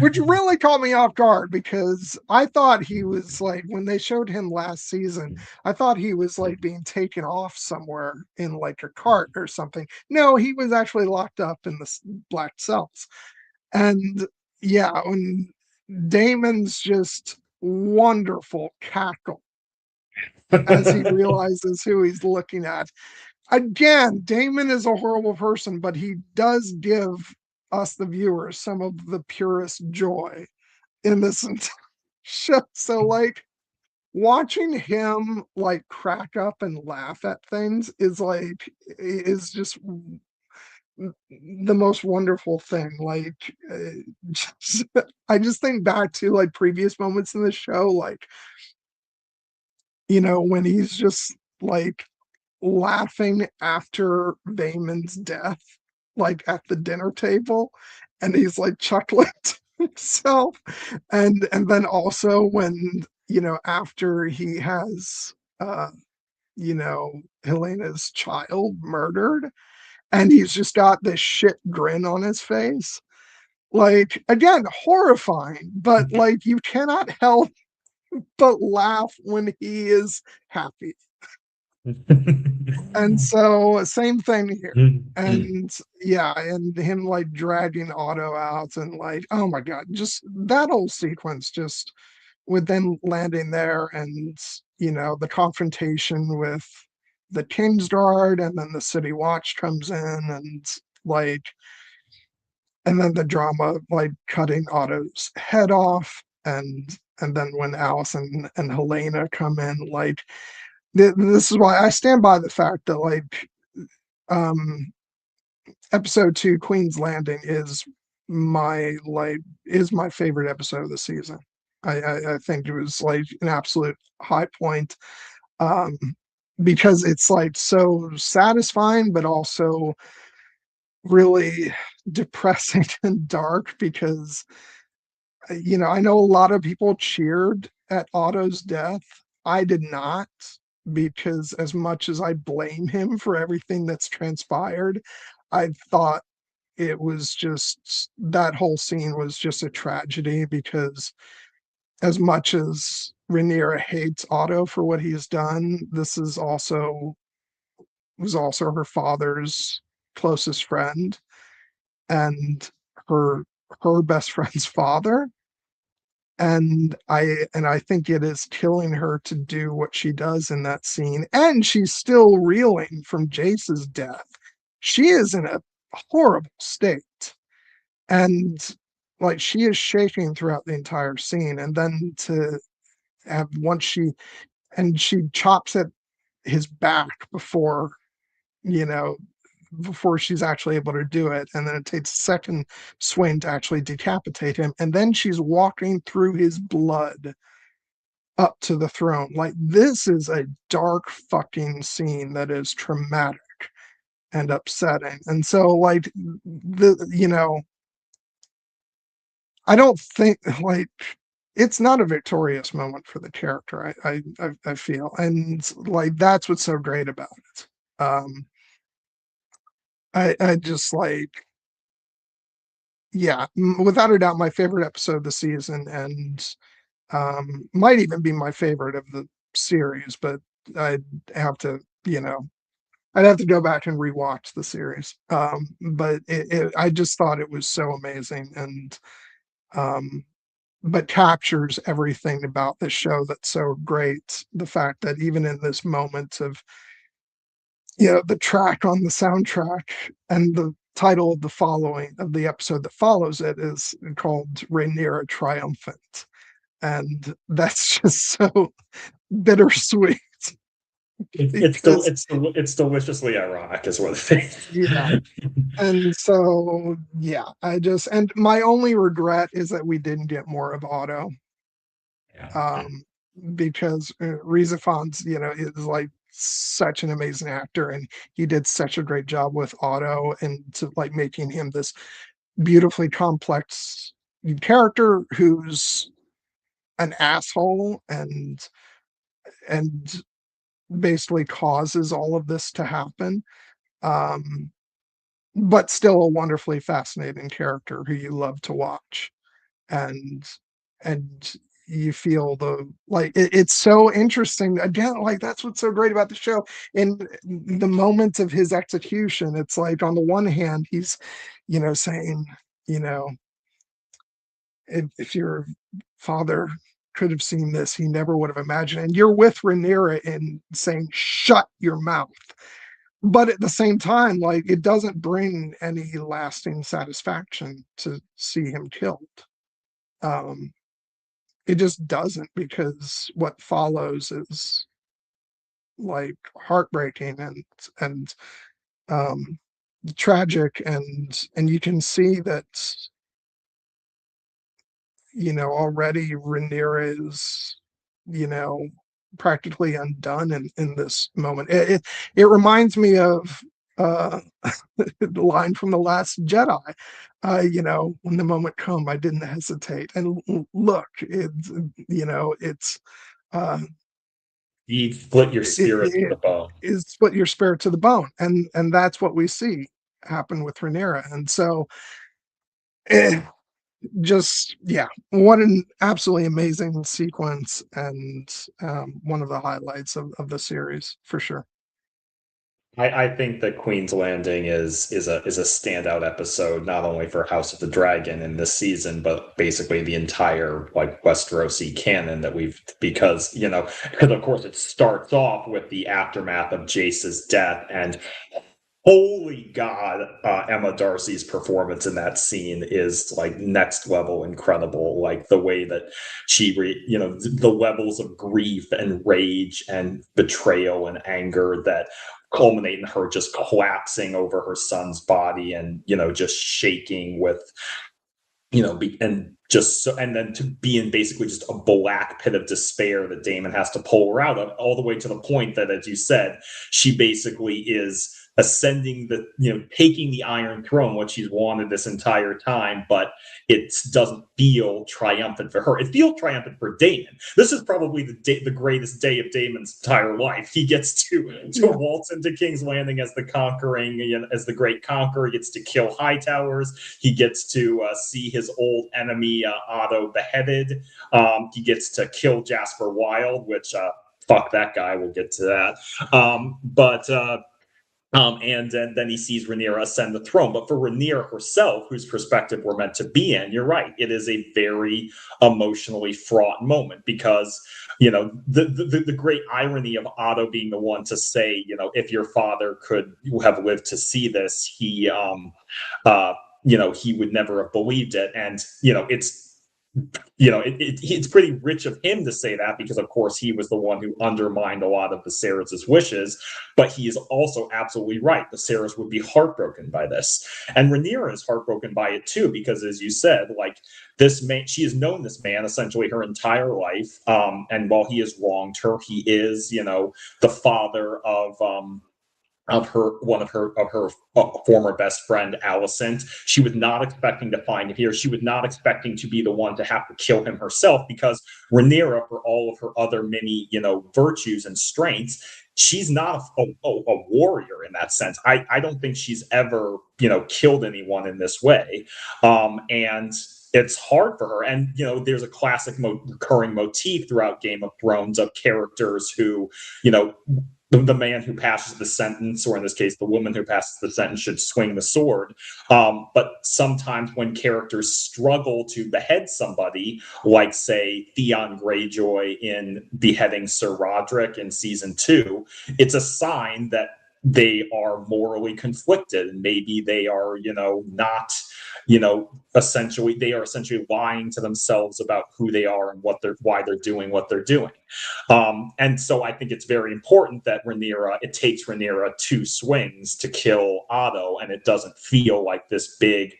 Which really caught me off guard because I thought he was like, when they showed him last season, I thought he was like being taken off somewhere in like a cart or something. No, he was actually locked up in the black cells. And yeah, when Damon's just wonderful cackle as he realizes who he's looking at. Again, Damon is a horrible person, but he does give us, the viewers, some of the purest joy in this entire show. So, like, watching him like crack up and laugh at things is just the most wonderful thing. Like, just, I just think back to like previous moments in the show, like when he's just like laughing after Damon's death. like at the dinner table, and he's like chuckling to himself. And then also when, after he has Helena's child murdered, and he's just got this shit grin on his face. Like, again, horrifying, but like you cannot help but laugh when he is happy. And so same thing here. And yeah, and him like dragging Otto out, and like, oh my god, just that whole sequence, just with them landing there, and the confrontation with the Kingsguard, and then the City Watch comes in, and like, and then the drama of like cutting Otto's head off, and then when Allison and Helena come in, like, this is why I stand by the fact that, like, um episode 2, Queen's Landing, is my favorite episode of the season. I think it was like an absolute high point, um because it's like so satisfying, but also really depressing and dark, because I know a lot of people cheered at Otto's death. I did not, because as much as I blame him for everything that's transpired, I thought it was just, that whole scene was just a tragedy, because as much as Rhaenyra hates Otto for what he's done, this is also was also her father's closest friend, and her her best friend's father. And I think it is killing her to do what she does in that scene. And she's still reeling from Jace's death. She is in a horrible state. And like, she is shaking throughout the entire scene. And then to have, once she chops at his back you know, before she's actually able to do it. And then it takes a second swing to actually decapitate him. And then she's walking through his blood up to the throne. Like, this is a dark fucking scene that is traumatic and upsetting. And so, like, I don't think, like, it's not a victorious moment for the character. I feel, and like, that's what's so great about it. I just like, yeah, without a doubt, my favorite episode of the season, and might even be my favorite of the series. But I'd have to, I'd have to go back and rewatch the series. But I just thought it was so amazing, and um, but captures everything about this show that's so great. The fact that even in this moment of, the track on the soundtrack, and the title of the episode that follows it is called Rhaenyra Triumphant. And that's just so bittersweet. Because It's deliciously ironic, is what it is. yeah. And so, yeah, and my only regret is that we didn't get more of Otto. Yeah. Um, because Reza Fons, is like such an amazing actor, and he did such a great job with Otto, and to like making him this beautifully complex character who's an asshole, and basically causes all of this to happen. Um, but still a wonderfully fascinating character who you love to watch. And and you feel it's so interesting. Again, like, that's what's so great about the show. In the moment of his execution, it's like, on the one hand, he's saying, you know if your father could have seen this, he never would have imagined. And you're with Rhaenyra in saying, shut your mouth. But at the same time, like, it doesn't bring any lasting satisfaction to see him killed. um it just doesn't, because what follows is like heartbreaking, and um tragic, and you can see that, already Rhaenyra is, you know practically undone in this moment. It reminds me of uh, the line from The Last Jedi. When the moment come, I didn't hesitate. And look, it's uh, You split your it, spirit to the it bone. is split your spirit to the bone, and that's what we see happen with Rhaenyra. And so, eh, just yeah, what an absolutely amazing sequence, and one of the highlights of the series for sure. I think that Queen's Landing is a standout episode, not only for House of the Dragon in this season, but basically the entire like Westerosi canon that we've because because of course it starts off with the aftermath of Jace's death, and holy God, Emma Darcy's performance in that scene is like next level incredible. Like the way that the levels of grief and rage and betrayal and anger that culminate in her just collapsing over her son's body and, just shaking with, and just so, and then to be in basically just a black pit of despair that Damon has to pull her out of, all the way to the point that, as you said, she basically is ascending taking the Iron Throne, what she's wanted this entire time, but it doesn't feel triumphant for her. It feels triumphant for Damon. This is probably the greatest day of Damon's entire life. He gets to waltz into King's Landing as as the great conqueror. He gets to kill Hightowers. He gets to see his old enemy Otto beheaded. He gets to kill Jasper Wild, which fuck that guy. We'll get to that. And then he sees Rhaenyra ascend the throne. But for Rhaenyra herself, whose perspective we're meant to be in, you're right. It is a very emotionally fraught moment because, the great irony of Otto being the one to say, if your father could have lived to see this, he would never have believed it. And, it's pretty rich of him to say that because, of course, he was the one who undermined a lot of Viserys' wishes. But he is also absolutely right. Viserys would be heartbroken by this, and Rhaenyra is heartbroken by it too because, as you said, like this man, she has known this man essentially her entire life. And while he has wronged her, he is, the father of her former best friend Alicent. She was not expecting to find him here. She was not expecting to be the one to have to kill him herself because Rhaenyra, for all of her other many virtues and strengths, she's not a warrior in that sense. I don't think she's ever killed anyone in this way, and it's hard for her. And there's a classic recurring motif throughout Game of Thrones of characters who the man who passes the sentence, or in this case, the woman who passes the sentence, should swing the sword. But sometimes when characters struggle to behead somebody, like, say, Theon Greyjoy in beheading Sir Roderick in season 2, it's a sign that they are morally conflicted. And maybe they are, not, essentially, they are essentially lying to themselves about who they are and why they're doing what they're doing. And so I think it's very important that it takes Rhaenyra 2 swings to kill Otto, and it doesn't feel like this big,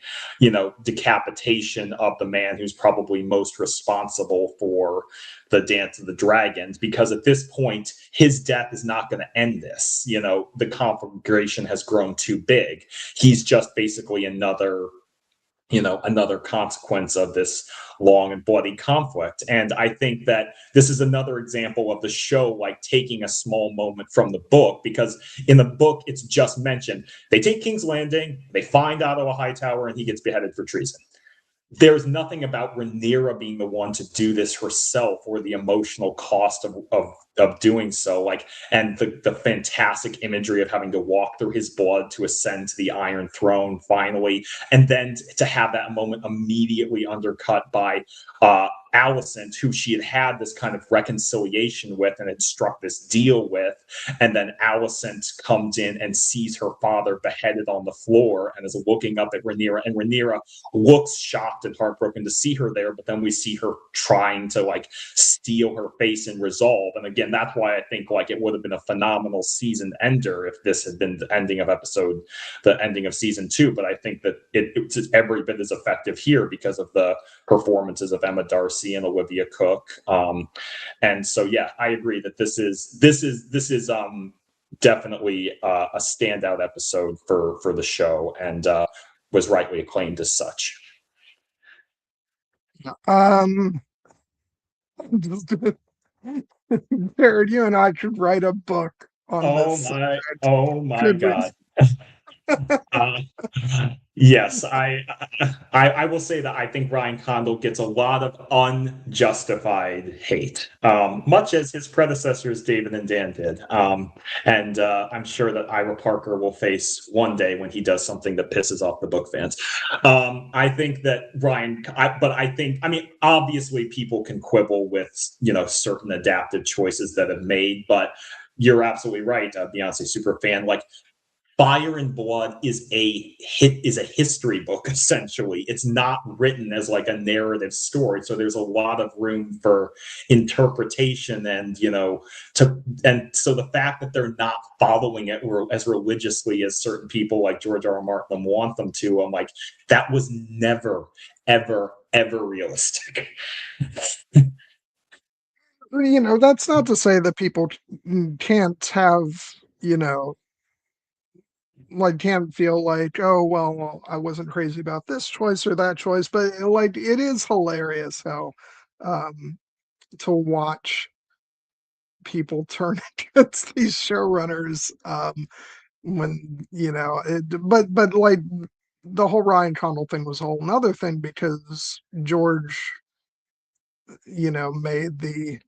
decapitation of the man who's probably most responsible for the Dance of the Dragons, because at this point, his death is not going to end this. The conflagration has grown too big. He's just basically another consequence of this long and bloody conflict. And I think that this is another example of the show like taking a small moment from the book, because in the book it's just mentioned they take King's Landing, they find Otto Hightower, and he gets beheaded for treason. There's nothing about Rhaenyra being the one to do this herself, or the emotional cost of doing so. Like, and the fantastic imagery of having to walk through his blood to ascend to the Iron Throne finally, and then to have that moment immediately undercut by Alicent, who she had this kind of reconciliation with and had struck this deal with. And then Alicent comes in and sees her father beheaded on the floor and is looking up at Rhaenyra, and Rhaenyra looks shocked and heartbroken to see her there, but then we see her trying to like steel her face in resolve. And again, that's why I think like it would have been a phenomenal season ender if this had been the ending of season 2. But I think that it's every bit as effective here because of the performances of Emma Darcy and Olivia Cook. And so, yeah, I agree that this is definitely a standout episode for the show, and was rightly acclaimed as such. Jared, you and I should write a book on Oh this my! subject. Oh my Could we? God! Uh, yes, I will say that I think Ryan Condal gets a lot of unjustified hate, much as his predecessors David and Dan did. And I'm sure that Ira Parker will face one day when he does something that pisses off the book fans. I think that but I think, I mean, obviously people can quibble with, certain adaptive choices that have made, but you're absolutely right, Beyonce super fan. Like, Fire and Blood is a history book essentially. It's not written as like a narrative story, so there's a lot of room for interpretation, and so the fact that they're not following it as religiously as certain people like George R. R. Martin want them to, I'm like, that was never, ever, ever realistic. That's not to say that people can't have, like, can't feel like, oh, well, I wasn't crazy about this choice or that choice, but like, it is hilarious how to watch people turn against these showrunners, when but like, the whole Ryan Condal thing was a whole another thing, because George, made the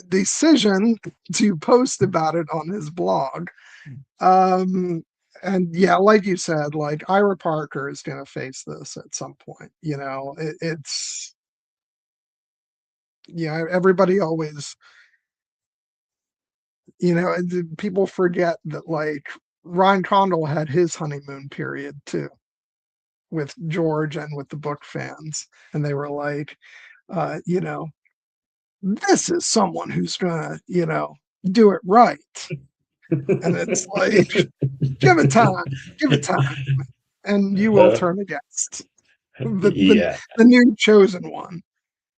decision to post about it on his blog. Um, and yeah, like you said, like, Ira Parker is going to face this at some point. It's, everybody always, people forget that, like, Ryan Condal had his honeymoon period too with George and with the book fans, and they were like, uh, you know, this is someone who's gonna, do it right. And it's like, give it time, give it time, and you will turn against Yeah. the new chosen one.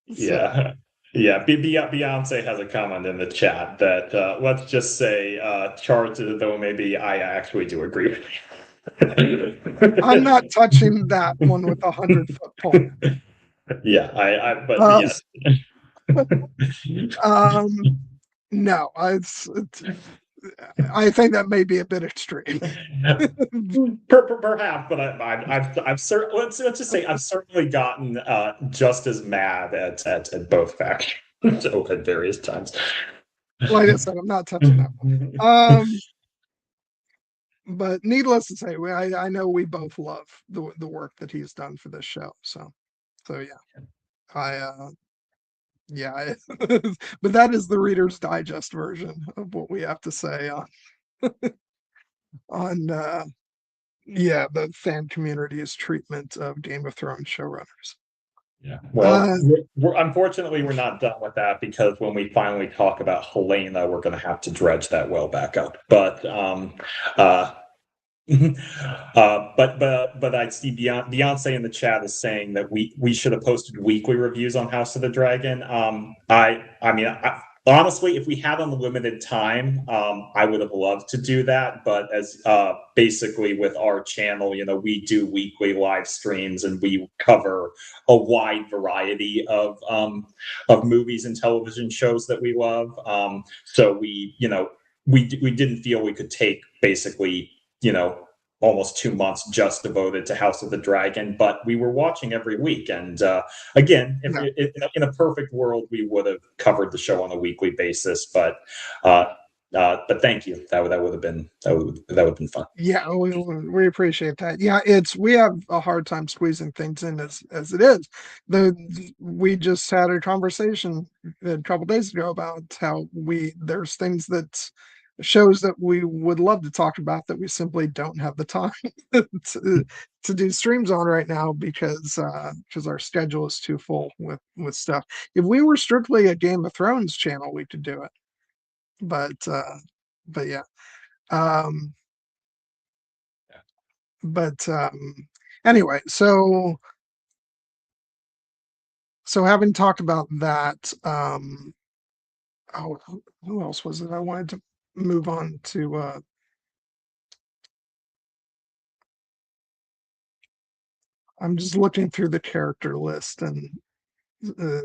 So Yeah. Yeah, Beyonce has a comment in the chat that let's just say, charged though maybe I actually do agree with I'm you. not touching that one with 100-foot pole. Yeah, but Uh, yes. um, no, I think that may be a bit extreme. Perhaps, but let's just say I've certainly gotten just as mad at both factions at various times. Like I said, I'm not touching that one. But needless to say, I know we both love the work that he's done for this show. So yeah, I yeah, but that is the Reader's Digest version of what we have to say on yeah, the fan community's treatment of Game of Thrones showrunners. Yeah. Well, Uh, unfortunately, we're not done with that, because when we finally talk about Helena, we're going to have to dredge that well back up. But uh, but I see Beyonce in the chat is saying that we should have posted weekly reviews on House of the Dragon. I mean, honestly, if we had unlimited time, I would have loved to do that. But as basically with our channel, we do weekly live streams, and we cover a wide variety of movies and television shows that we love. So we didn't feel we could take basically, almost 2 months just devoted to House of the Dragon, but we were watching every week. And again, yeah, in a perfect world, we would have covered the show on a weekly basis. But thank you. That would have been fun. yeah, we appreciate that. Yeah, we have a hard time squeezing things in as it is. We just had a conversation a couple days ago about how there's things that shows that we would love to talk about that we simply don't have the time to do streams on right now, because our schedule is too full with stuff. If we were strictly a Game of Thrones channel, we could do it. But yeah. Um but anyway, so having talked about that, oh, who else was it I wanted to move on to I'm just looking through the character list and uh,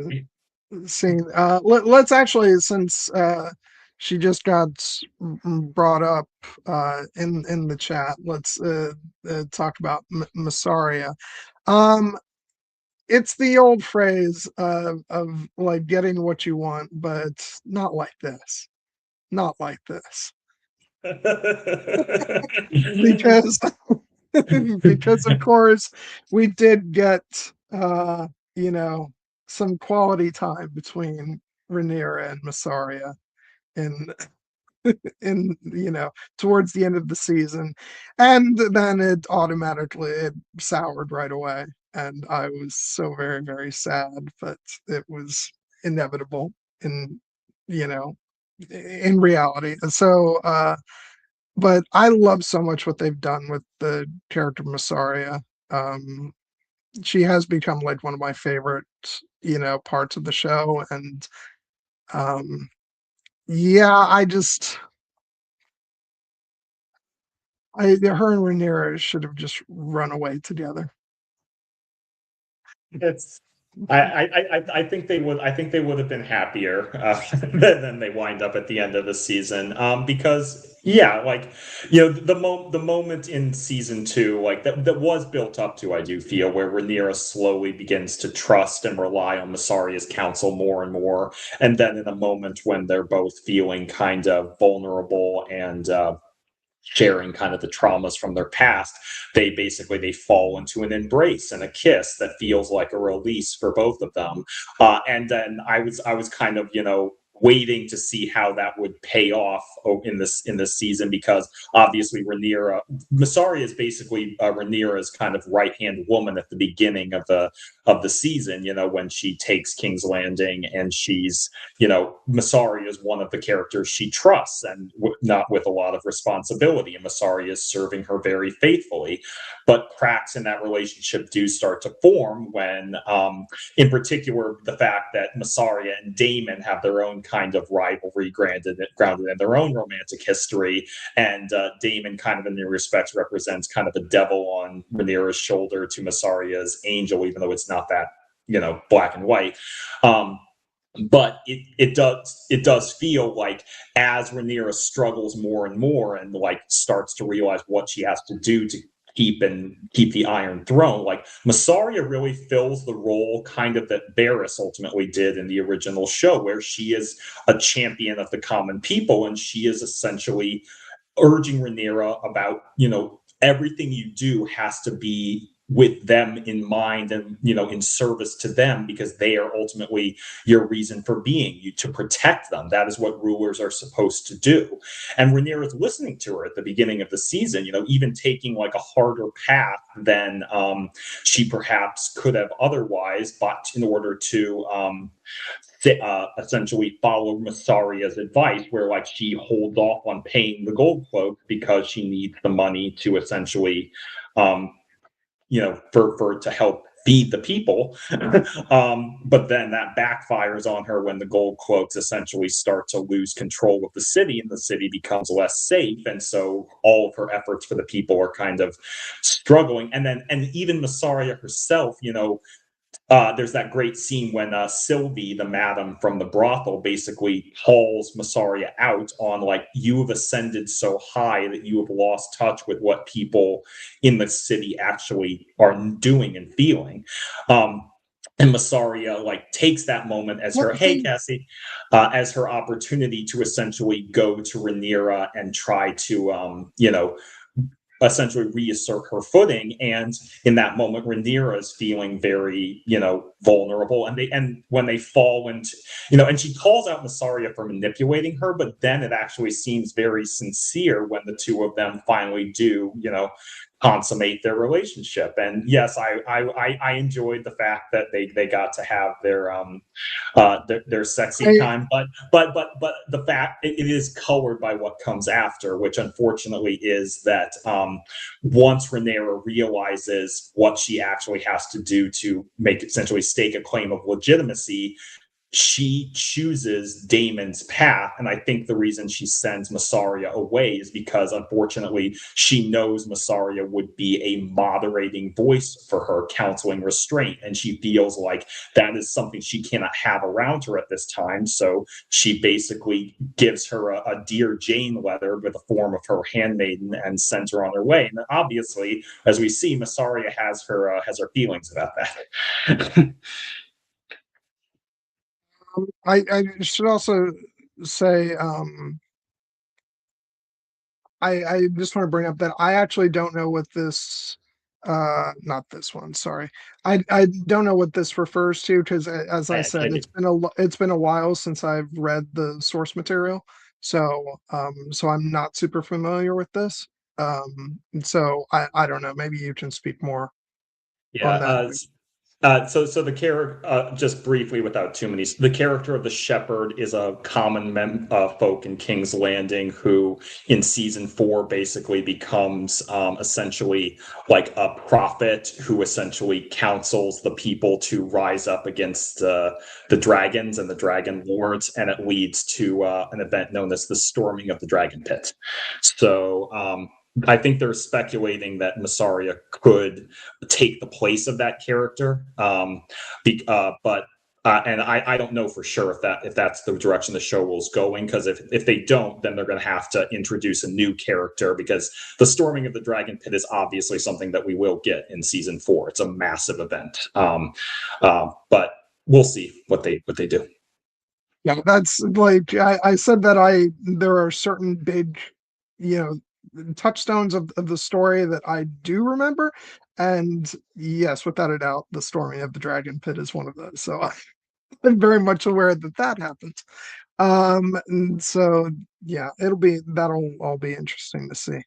seeing. Let's actually, since she just got brought up in the chat, let's talk about Massaria. Um, it's the old phrase of like getting what you want, but not like this. Not like this. Because because of course we did get you know some quality time between Rhaenyra and Massaria in towards the end of the season, and then it soured right away, and I was so very very sad, but it was inevitable in you know in reality. So but I love so much what they've done with the character Massaria. Um, she has become like one of my favorite, parts of the show, and um, yeah, her and Rhaenyra should have just run away together. It's I think they would. I think they would have been happier than they wind up at the end of the season. Because yeah, like the moment in season two, like that was built up to. I do feel where Rhaenyra slowly begins to trust and rely on Massaria's counsel more and more, and then in a moment when they're both feeling kind of vulnerable and sharing kind of the traumas from their past, they fall into an embrace and a kiss that feels like a release for both of them. And then I was kind of waiting to see how that would pay off in this season, because obviously Rhaenyra Massaria is basically Rhaenyra's kind of right hand woman at the beginning of the season. When she takes King's Landing, and she's Massaria is one of the characters she trusts, and not with a lot of responsibility. And Massaria is serving her very faithfully. But cracks in that relationship do start to form when, in particular, the fact that Massaria and Daemon have their own kind of rivalry grounded in their own romantic history. And Daemon, kind of in many respects, represents kind of the devil on Rhaenyra's shoulder to Massaria's angel, even though it's not that black and white. But it does feel like, as Rhaenyra struggles more and more, and like starts to realize what she has to do to keep the Iron Throne, like Massaria really fills the role kind of that Barriss ultimately did in the original show, where she is a champion of the common people, and she is essentially urging Rhaenyra about, everything you do has to be with them in mind, and in service to them, because they are ultimately your reason for being, you to protect them. That is what rulers are supposed to do. And Rhaenyra is listening to her at the beginning of the season, even taking like a harder path than she perhaps could have otherwise, but in order to essentially follow Massaria's advice, where like she holds off on paying the gold cloak because she needs the money to essentially, for to help feed the people. But then that backfires on her when the gold cloaks essentially start to lose control of the city, and the city becomes less safe. And so all of her efforts for the people are kind of struggling. And even Massaria herself, there's that great scene when Sylvie, the madam from the brothel, basically calls Massaria out on, like, you have ascended so high that you have lost touch with what people in the city actually are doing and feeling. And Massaria like takes that moment as her, hey Cassie, as her opportunity to essentially go to Rhaenyra and try to essentially reassert her footing. And in that moment, Rhaenyra is feeling very, vulnerable. And when they fall into, and she calls out Massaria for manipulating her, but then it actually seems very sincere when the two of them finally do, consummate their relationship. And yes, I enjoyed the fact that they got to have their sexy I, time, but the fact it is colored by what comes after, which unfortunately is that once Rhaenyra realizes what she actually has to do to make essentially stake a claim of legitimacy, she chooses Damon's path. And I think the reason she sends Massaria away is because, unfortunately, she knows Massaria would be a moderating voice for her, counseling restraint. And she feels like that is something she cannot have around her at this time. So she basically gives her a Dear Jane letter with the form of her handmaiden and sends her on her way. And obviously, as we see, Massaria has her feelings about that. I should also say, I just want to bring up that I actually don't know what this, not this one, sorry. I don't know what this refers to because, as I said, I, it's been a while since I've read the source material, so so I'm not super familiar with this. And so I don't know. Maybe you can speak more yeah. on that. So the character, just briefly, without too many, the character of the shepherd is a common folk in King's Landing who, in season 4, basically becomes essentially like a prophet who essentially counsels the people to rise up against the dragons and the dragon lords, and it leads to an event known as the storming of the dragon pit. So I think they're speculating that Massaria could take the place of that character. But and I don't know for sure if that's the direction the show was going, because if they don't, then they're going to have to introduce a new character, because the storming of the dragon pit is obviously something that we will get in season 4. It's a massive event, but we'll see what they do. Yeah, that's like I said that there are certain big, you know, touchstones of the story that I do remember. And yes, without a doubt, the storming of the dragon pit is one of those. So I'm very much aware that that happened. And so yeah, that'll all be interesting to see.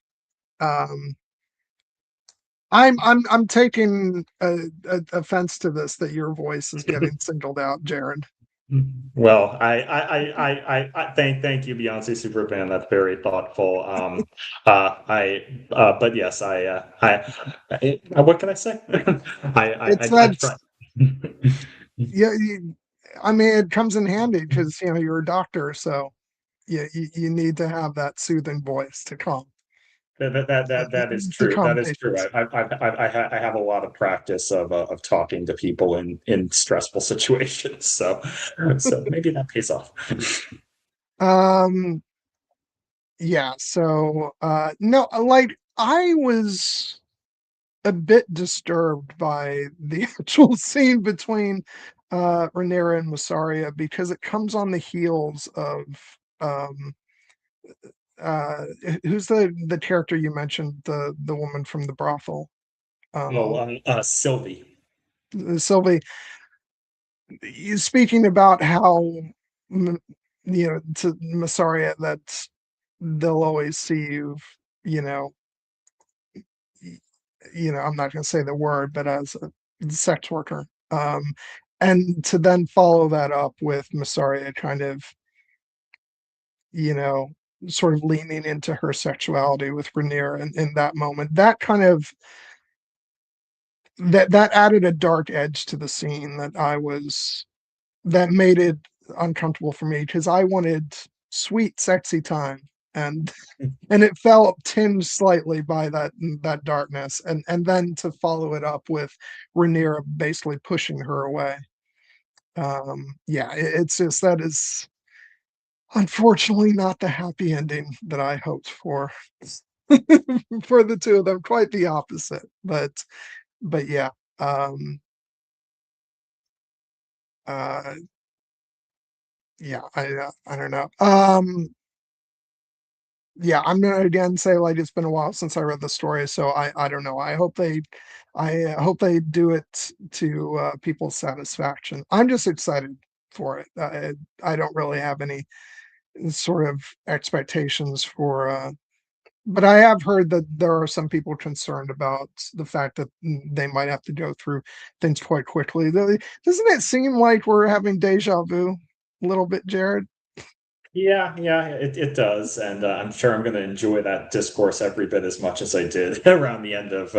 Um, I'm taking offense to this that your voice is getting singled out, Jared. Well, I thank you, Beyonce Superband. That's very thoughtful. But yes, what can I say? It's I that try. yeah, I mean, it comes in handy because you know you're a doctor, so yeah, you need to have that soothing voice That is to true. calm That is true. patients. I have a lot of practice of talking to people in stressful situations. So maybe that pays off. Um, yeah. So, no, like I was a bit disturbed by the actual scene between Rhaenyra and Massaria because it comes on the heels of um who's the character you mentioned, the woman from the brothel, Oh, um Sylvie. Sylvie, you speaking about how you know, to Massaria, that they'll always see you, you know, you know, I'm not going to say the word, but as a sex worker. And to then follow that up with Massaria kind of, you know, sort of leaning into her sexuality with Rhaenyra in that moment, that kind of that added a dark edge to the scene that made it uncomfortable for me because I wanted sweet, sexy time, and it felt tinged slightly by that darkness, and then to follow it up with Rhaenyra basically pushing her away. Yeah, it's just that is unfortunately not the happy ending that I hoped for for the two of them. Quite the opposite, but yeah. Um, uh, yeah, I don't know. Yeah, I'm gonna again say like it's been a while since I read the story, so I don't know. I hope they do it to people's satisfaction. I'm just excited for it. I don't really have any sort of expectations for but I have heard that there are some people concerned about the fact that they might have to go through things quite quickly. Doesn't it seem like we're having deja vu a little bit, Jared? Yeah, it does, and I'm sure I'm going to enjoy that discourse every bit as much as I did around the end of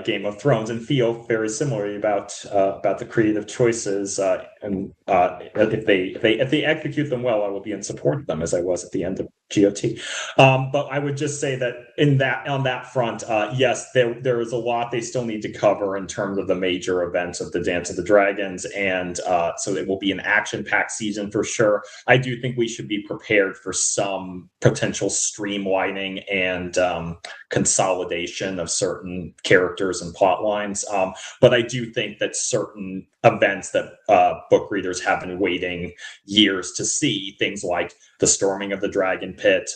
Game of Thrones, and feel very similarly about the creative choices and if they execute them well, I will be in support of them as I was at the end of GOT. But I would just say that on that front, yes, there is a lot they still need to cover in terms of the major events of the Dance of the Dragons, and so it will be an action-packed season for sure. I do think we should be prepared for some potential streamlining and consolidation of certain characters and plot lines. But I do think that certain events that book readers have been waiting years to see, things like the storming of the Dragon Pit,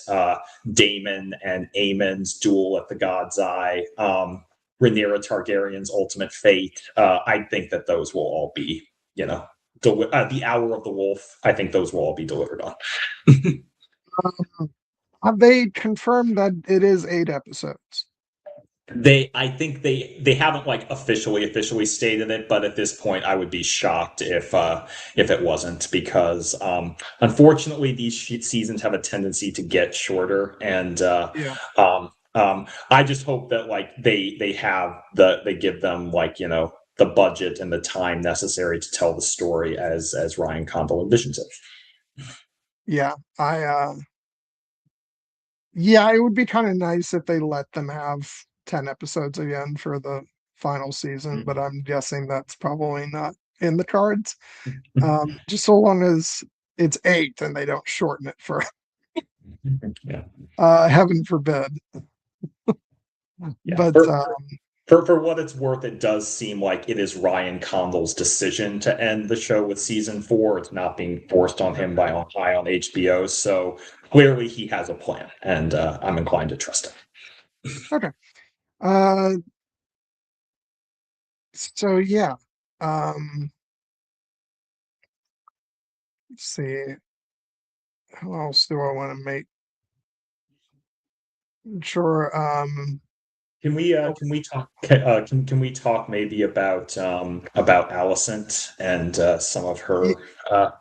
Daemon and Aemon's duel at the God's Eye, Rhaenyra Targaryen's ultimate fate. I think that those will all be, the Hour of the Wolf. I think those will all be delivered on. Have they confirmed that it is 8 episodes? I think they haven't like officially stated it, but at this point I would be shocked if it wasn't, because unfortunately these seasons have a tendency to get shorter, and Yeah. I just hope that like they give them, like, the budget and the time necessary to tell the story as Ryan Condal envisions it. Yeah. Yeah, it would be kind of nice if they let them have 10 episodes again for the final season, but I'm guessing that's probably not in the cards. Just so long as it's 8 and they don't shorten it for Yeah. heaven forbid. Yeah. But For what it's worth, it does seem like it is Ryan Condal's decision to end the show with season 4. It's not being forced on him by on HBO. So clearly he has a plan, and I'm inclined to trust him. okay. So yeah. Let's see. Who else do I want to make sure? Can we talk? Can we talk maybe about Alicent and some of her Yeah,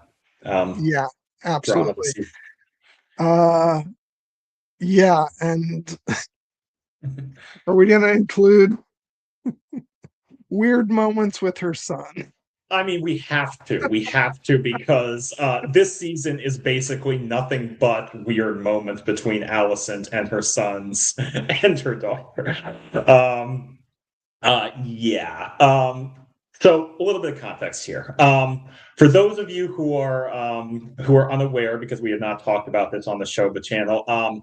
drama this absolutely. season? Yeah, and are we going to include weird moments with her son? I mean, we have to. We have to, because this season is basically nothing but weird moments between Alicent and her sons and her daughter. Yeah. So a little bit of context here. For those of you who are unaware, because we have not talked about this on the show, the channel,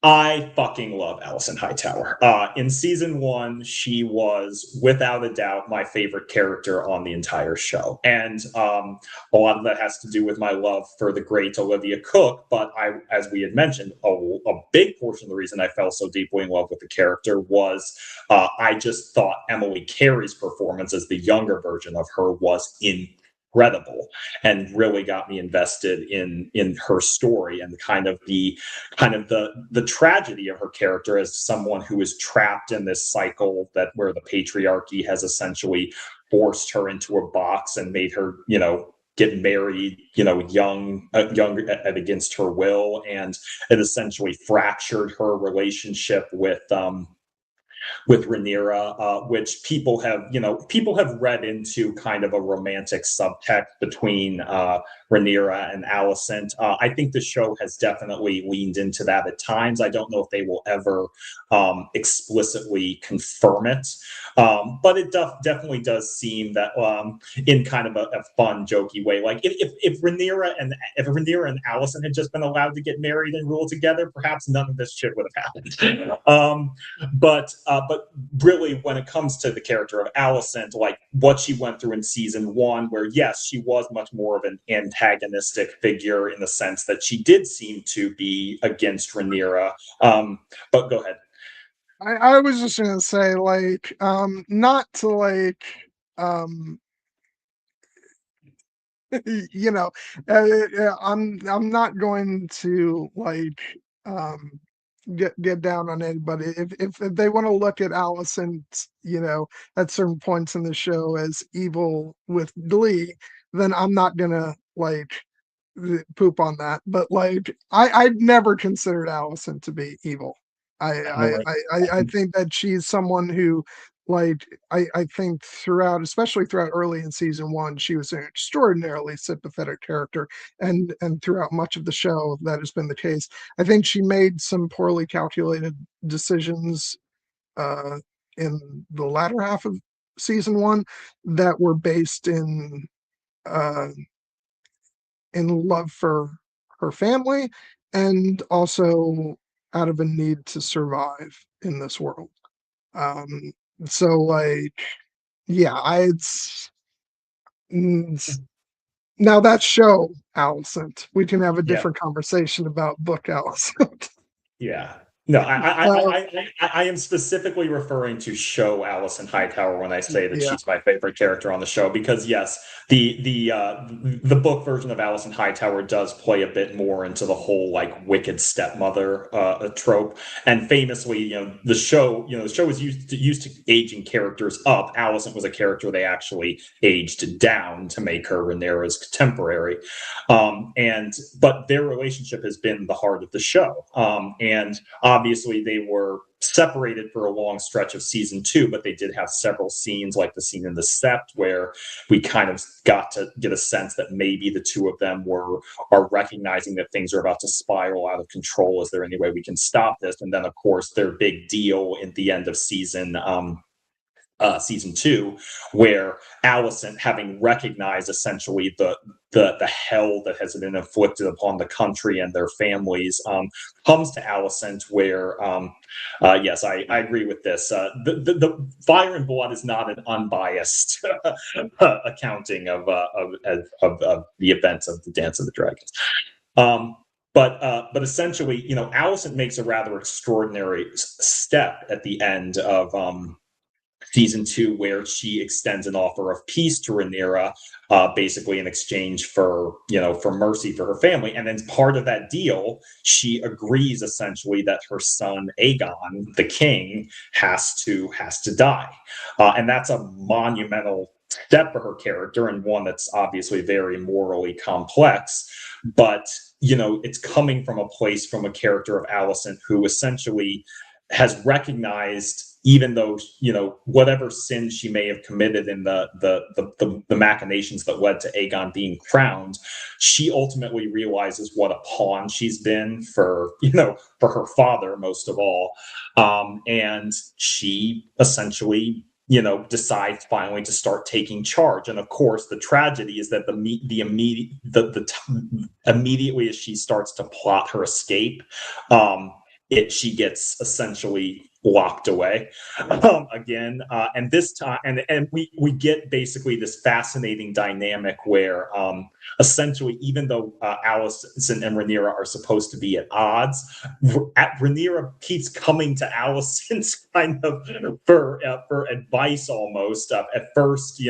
I fucking love Alicent Hightower. In season 1, she was without a doubt my favorite character on the entire show, and a lot of that has to do with my love for the great Olivia Cooke. But as we had mentioned, a big portion of the reason I fell so deeply in love with the character was I just thought Emily Carey's performance as the younger version of her was incredible, and really got me invested in her story, and the tragedy of her character as someone who is trapped in this cycle where the patriarchy has essentially forced her into a box and made her, get married, young and against her will, and it essentially fractured her relationship with Rhaenyra, which people have read into kind of a romantic subtext between Rhaenyra and Alicent. I think the show has definitely leaned into that at times. I don't know if they will ever explicitly confirm it, but it definitely does seem that in kind of a fun, jokey way. Like if Rhaenyra and Alicent had just been allowed to get married and rule together, perhaps none of this shit would have happened. But really, when it comes to the character of Alicent, like what she went through in season 1, where yes, she was much more of an antagonistic figure in the sense that she did seem to be against Rhaenyra. But go ahead. I was just gonna say, like, not to like, you know, I'm not going to like, get down on anybody. If they want to look at Allison, at certain points in the show as evil with Glee, then I'm not gonna like poop on that. But like, I never considered Allison to be evil. I I'm right. I think that she's someone who like I think throughout, especially throughout early in season one, she was an extraordinarily sympathetic character, and throughout much of the show, that has been the case. I think she made some poorly calculated decisions uh, in the latter half of season one that were based uh, in love for her family and also out of a need to survive in this world. Um, so like, yeah, it's now that show, Allison. We can have a Yeah. different conversation about book Allison. Yeah. No, uh, I am specifically referring to show Allison Hightower when I say that yeah, she's my favorite character on the show because yes, the book version of Allison Hightower does play a bit more into the whole like wicked stepmother trope, and famously, the show was used to aging characters up. Allison was a character they actually aged down to make her Rhaenyra's contemporary, and but their relationship has been the heart of the show, and obviously, they were separated for a long stretch of season two, but they did have several scenes, like the scene in the Sept, where we kind of got to get a sense that maybe the two of them are recognizing that things are about to spiral out of control. Is there any way we can stop this? And then, of course, their big deal at the end of season two, where Allison, having recognized essentially the hell that has been inflicted upon the country and their families, comes to Allison, where yes, I agree with this. The Fire and Blood is not an unbiased accounting of the events of the Dance of the Dragons. Um, but essentially, Allison makes a rather extraordinary step at the end of season two, where she extends an offer of peace to Rhaenyra, basically in exchange for for mercy for her family. And then part of that deal, she agrees essentially that her son Aegon, the king, has to die, and that's a monumental step for her character and one that's obviously very morally complex. But it's coming from a place from a character of Allison who essentially has recognized, even though whatever sins she may have committed in the machinations that led to Aegon being crowned, she ultimately realizes what a pawn she's been for for her father most of all, and she essentially decides finally to start taking charge. And of course, the tragedy is that immediately as she starts to plot her escape, she gets essentially locked away again, and this time, and we get basically this fascinating dynamic where essentially, even though Allison and Rhaenyra are supposed to be at odds, Rhaenyra keeps coming to Allison's kind of for advice almost. At first,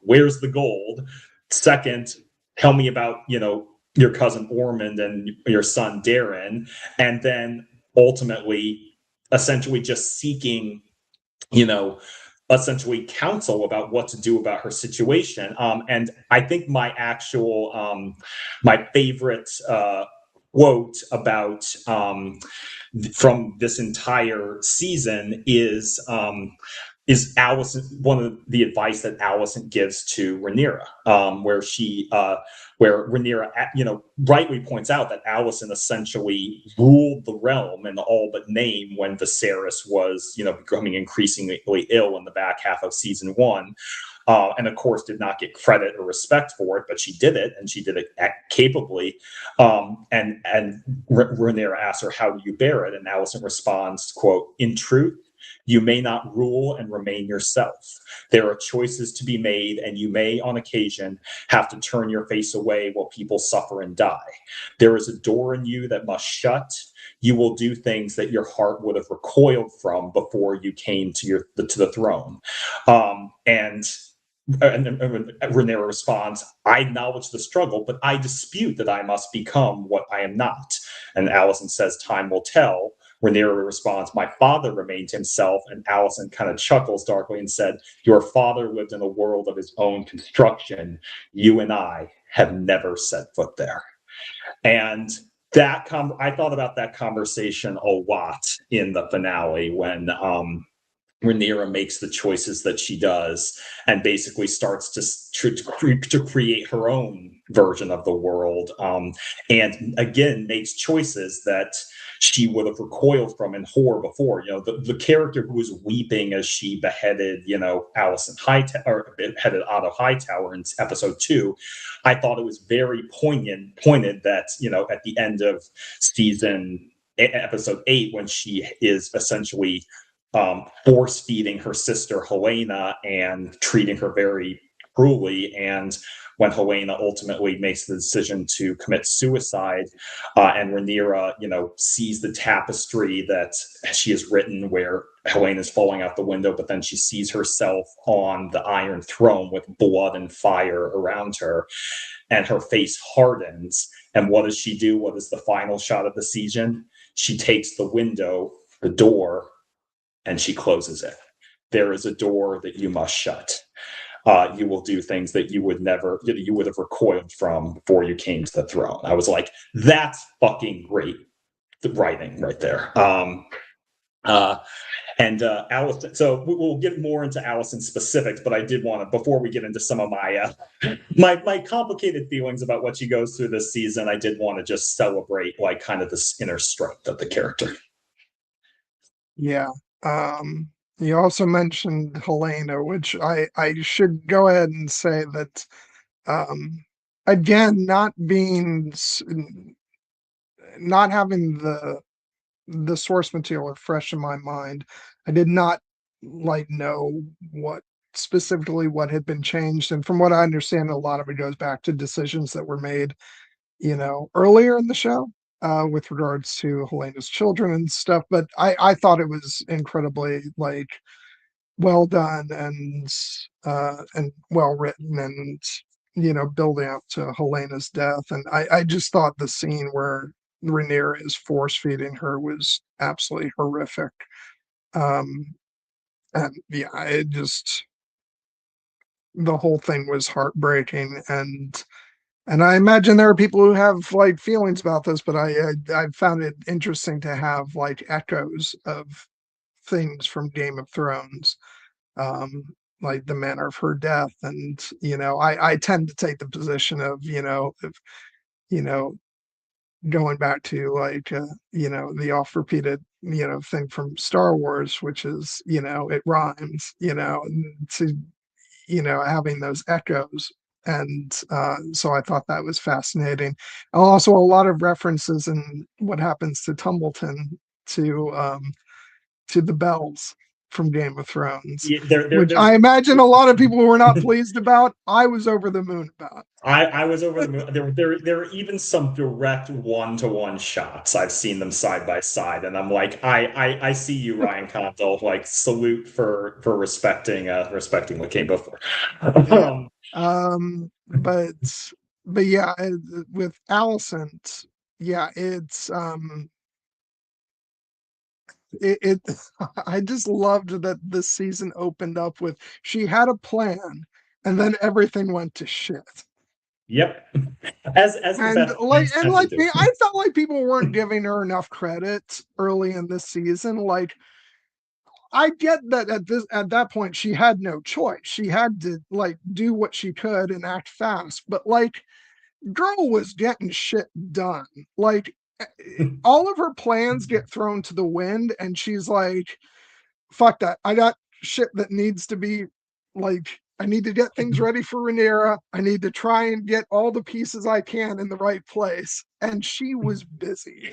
where's the gold? Second, tell me about your cousin Ormond and your son Darren, and then ultimately essentially just seeking, essentially counsel about what to do about her situation. And I think my favorite quote about from this entire season is Allison, one of the advice that Allison gives to Rhaenyra, where Rhaenyra, rightly points out that Allison essentially ruled the realm in all but name when Viserys was, becoming increasingly ill in the back half of season one. And of course, did not get credit or respect for it, but she did it, and she did it capably. And Rhaenyra asks her, "How do you bear it?" And Allison responds, "Quote: In truth, you may not rule and remain yourself. There are choices to be made, and you may, on occasion, have to turn your face away while people suffer and die. There is a door in you that must shut. You will do things that your heart would have recoiled from before you came to the throne." And Rhaenyra responds, "I acknowledge the struggle, but I dispute that I must become what I am not." And Allison says, "Time will tell." Rhaenyra responds, "My father remained himself." And Allison kind of chuckles darkly and said, "Your father lived in a world of his own construction. You and I have never set foot there." And I thought about that conversation a lot in the finale when Rhaenyra makes the choices that she does and basically starts to create her own version of the world, and again makes choices that she would have recoiled from in horror before. The character who was weeping as she beheaded, Allison Hightower, or beheaded Otto Hightower in episode 2, I thought it was very pointed that, at the end of episode 8, when she is essentially force feeding her sister Helena and treating her very cruelly. And when Helena ultimately makes the decision to commit suicide, and Rhaenyra, sees the tapestry that she has written where Helena is falling out the window, but then she sees herself on the Iron Throne with blood and fire around her, and her face hardens. And what does she do? What is the final shot of the season? She takes the door, and she closes it. There is a door that you must shut. You will do things that you would have recoiled from before you came to the throne. I was like, that's fucking great writing right there. And Allison, so we'll get more into Allison's specifics, but I did want to, before we get into some of my complicated feelings about what she goes through this season, I did want to just celebrate like kind of this inner strength of the character. Yeah. You also mentioned Helena, which I should go ahead and say that, again, not having the source material fresh in my mind, I did not know what had been changed. And from what I understand, a lot of it goes back to decisions that were made, earlier in the show, with regards to Helena's children and stuff. But I thought it was incredibly well done and well written, and building up to Helena's death. And I just thought the scene where Rhaenyra is force feeding her was absolutely horrific. And yeah, the whole thing was heartbreaking. And I imagine there are people who have feelings about this, but I found it interesting to have echoes of things from Game of Thrones, um, like the manner of her death. And I tend to take the position of if, you know going back to the oft repeated thing from Star Wars, which is it rhymes, to having those echoes. And so I thought that was fascinating. Also, a lot of references in what happens to Tumbleton to the bells from Game of Thrones, Yeah, which I imagine a lot of people were not pleased about. I was over the moon about. I was over the moon. There are even some direct one-to-one shots. I've seen them side by side, and I'm like, I see you, Ryan Condal. Like, salute for respecting what came before. Yeah. But yeah, with Allison, yeah, it I just loved that this season opened up with she had a plan, and then everything went to shit. Yep, as the And best plans tend to do. me, I felt like people weren't giving her enough credit early in this season. I get that at that point she had no choice. She had to do what she could and act fast. But girl was getting shit done. All of her plans get thrown to the wind, and she's like, fuck that. I got shit that needs to be I need to get things ready for Rhaenyra. I need to try and get all the pieces I can in the right place. And she was busy.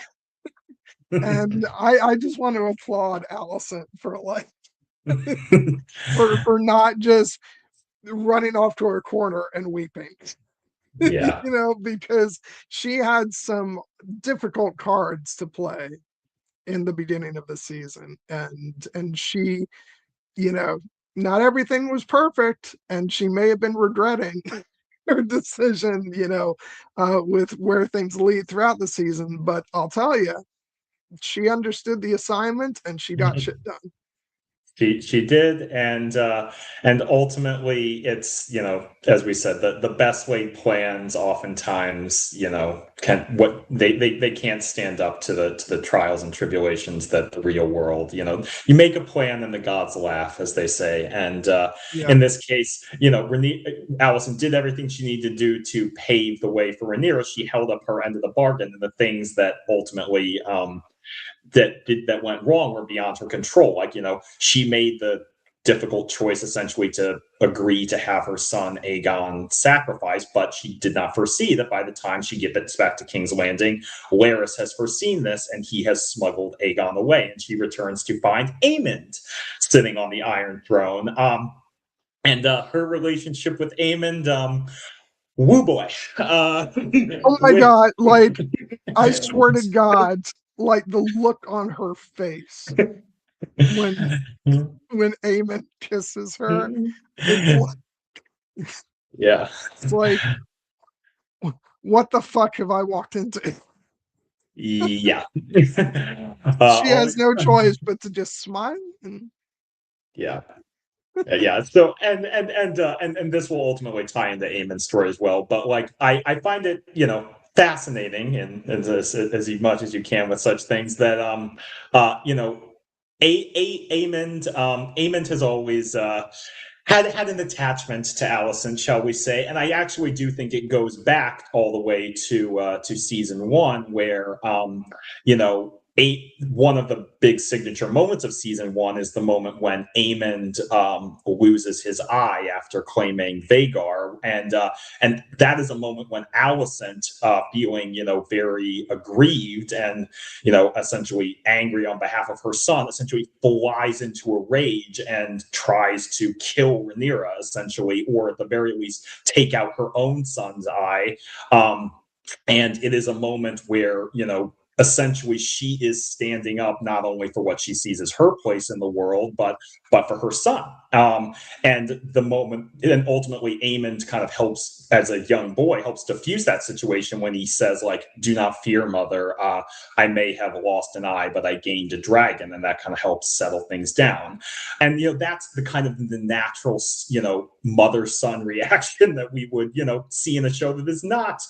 And I just want to applaud Allison for for not just running off to her corner and weeping. Yeah. Because she had some difficult cards to play in the beginning of the season. And she, not everything was perfect, and she may have been regretting her decision, with where things lead throughout the season. But I'll tell you, she understood the assignment and she got shit done. She did, and ultimately, it's, as we said, the best laid plans oftentimes, can what they can't stand up to the trials and tribulations that the real world, you make a plan and the gods laugh, as they say, and Yeah. in this case, Allison did everything she needed to do to pave the way for Rhaenyra. She held up her end of the bargain, and the things that ultimately that went wrong were beyond her control. Like, she made the difficult choice essentially to agree to have her son Aegon sacrificed, but she did not foresee that by the time she gets back to King's Landing, Larys has foreseen this and he has smuggled Aegon away, and she returns to find Aemond sitting on the Iron Throne. And her relationship with Aemond, woo boy. Oh my God! Like, I swear to God, like the look on her face when Aemon kisses her, it's yeah. like, what the fuck have I walked into? Yeah. She has no choice but to just smile and yeah. Yeah. So and this will ultimately tie into Eamon's story as well. But like I find it, fascinating and as much as you can with such things that Aemond has always had an attachment to Allison, shall we say? And I actually do think it goes back all the way to season one, where one of the big signature moments of season one is the moment when Aemond loses his eye after claiming Vhagar, and that is a moment when Alicent, feeling very aggrieved and essentially angry on behalf of her son, essentially flies into a rage and tries to kill Rhaenyra, essentially, or at the very least take out her own son's eye. And it is a moment where, essentially she is standing up not only for what she sees as her place in the world, but for her son. And the moment, and ultimately Aemond kind of helps, as a young boy, helps diffuse that situation when he says, like, do not fear, mother. I may have lost an eye, but I gained a dragon. And that kind of helps settle things down. And, that's the kind of the natural, mother-son reaction that we would, see in a show that is not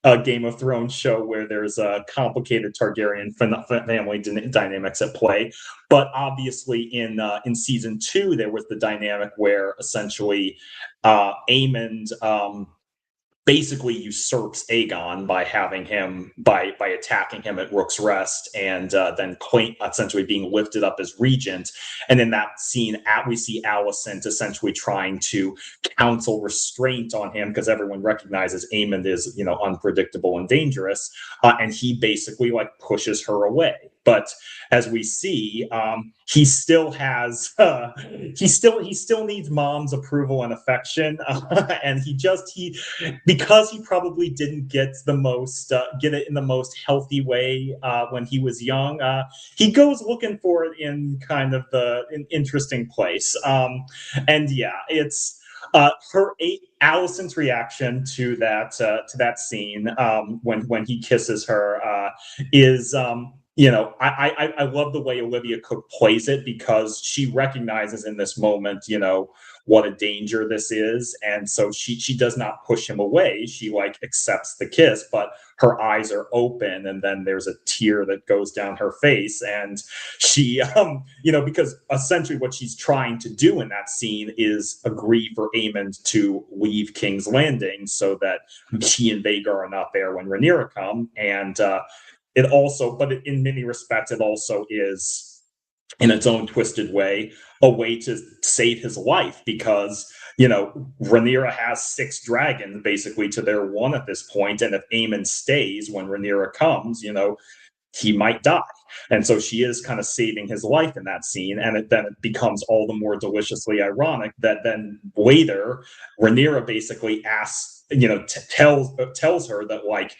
a Game of Thrones show where there's a complicated Targaryen family dynamics at play. But obviously, in season two, there was the dynamic where essentially Aemond basically usurps Aegon by having him by attacking him at Rook's Rest, and then essentially being lifted up as regent. And in that scene, we see Alicent essentially trying to counsel restraint on him because everyone recognizes Aemond is unpredictable and dangerous, and he basically like pushes her away. But as we see, he still has he still needs mom's approval and affection, and he because he probably didn't get it in the most healthy way when he was young. He goes looking for it in kind of an interesting place, and yeah, it's Alicent's reaction to that scene when he kisses her is. I love the way Olivia Cook plays it because she recognizes in this moment, what a danger this is, and so she does not push him away. She like accepts the kiss, but her eyes are open, and then there's a tear that goes down her face, and she, because essentially what she's trying to do in that scene is agree for Aemond to leave King's Landing so that he and Vhagar are not there when Rhaenyra come, and it also, but in many respects, it also is, in its own twisted way, a way to save his life because, Rhaenyra has 6 dragons basically to their 1 at this point, and if Aemond stays when Rhaenyra comes, he might die. And so she is kind of saving his life in that scene, and then it becomes all the more deliciously ironic that then later Rhaenyra basically asks, tells her that like,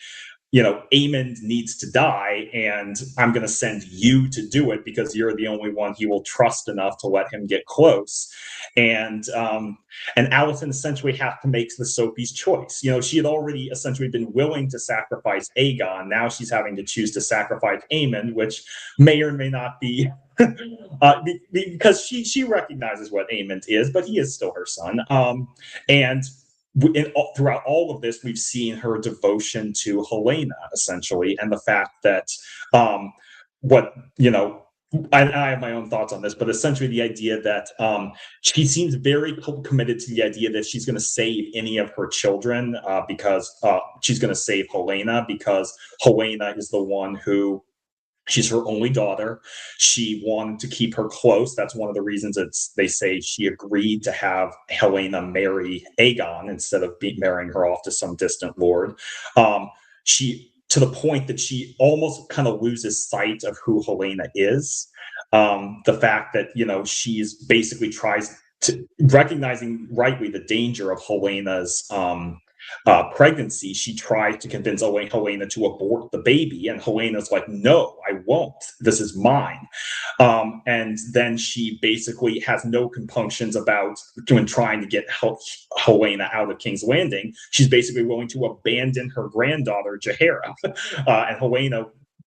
Aemond needs to die, and I'm going to send you to do it because you're the only one he will trust enough to let him get close. And Alicent essentially has to make the Sophie's choice. She had already essentially been willing to sacrifice Aegon. Now she's having to choose to sacrifice Aemond, which may or may not be because she recognizes what Aemond is, but he is still her son. And throughout all of this, we've seen her devotion to Helena, essentially, and the fact that what I have my own thoughts on this, but essentially the idea that she seems very committed to the idea that she's going to save any of her children because she's going to save Helena, because Helena is the one who she's her only daughter. She wanted to keep her close. That's one of the reasons they say she agreed to have Helena marry Aegon instead of marrying her off to some distant lord. She, to the point that she almost kind of loses sight of who Helena is. The fact that she's basically tries to, recognizing rightly the danger of Helena's pregnancy, she tries to convince Helena to abort the baby, and Helena's like, no, I won't, this is mine. And then she basically has no compunctions about when trying to get Helena out of King's Landing. She's basically willing to abandon her granddaughter Jaehaera, and Helena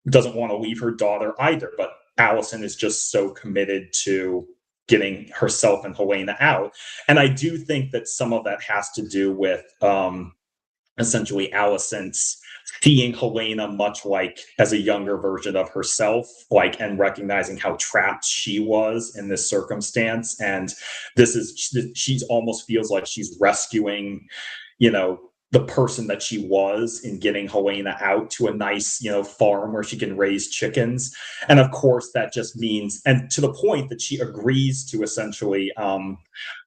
doesn't want to leave her daughter either, but Alicent is just so committed to getting herself and Helena out. And I do think that some of that has to do with essentially Alicent's seeing Helena much like as a younger version of herself, like, and recognizing how trapped she was in this circumstance. And she's almost feels like she's rescuing, the person that she was in getting Helena out to a nice, farm where she can raise chickens. And of course, that just means, and to the point that she agrees to essentially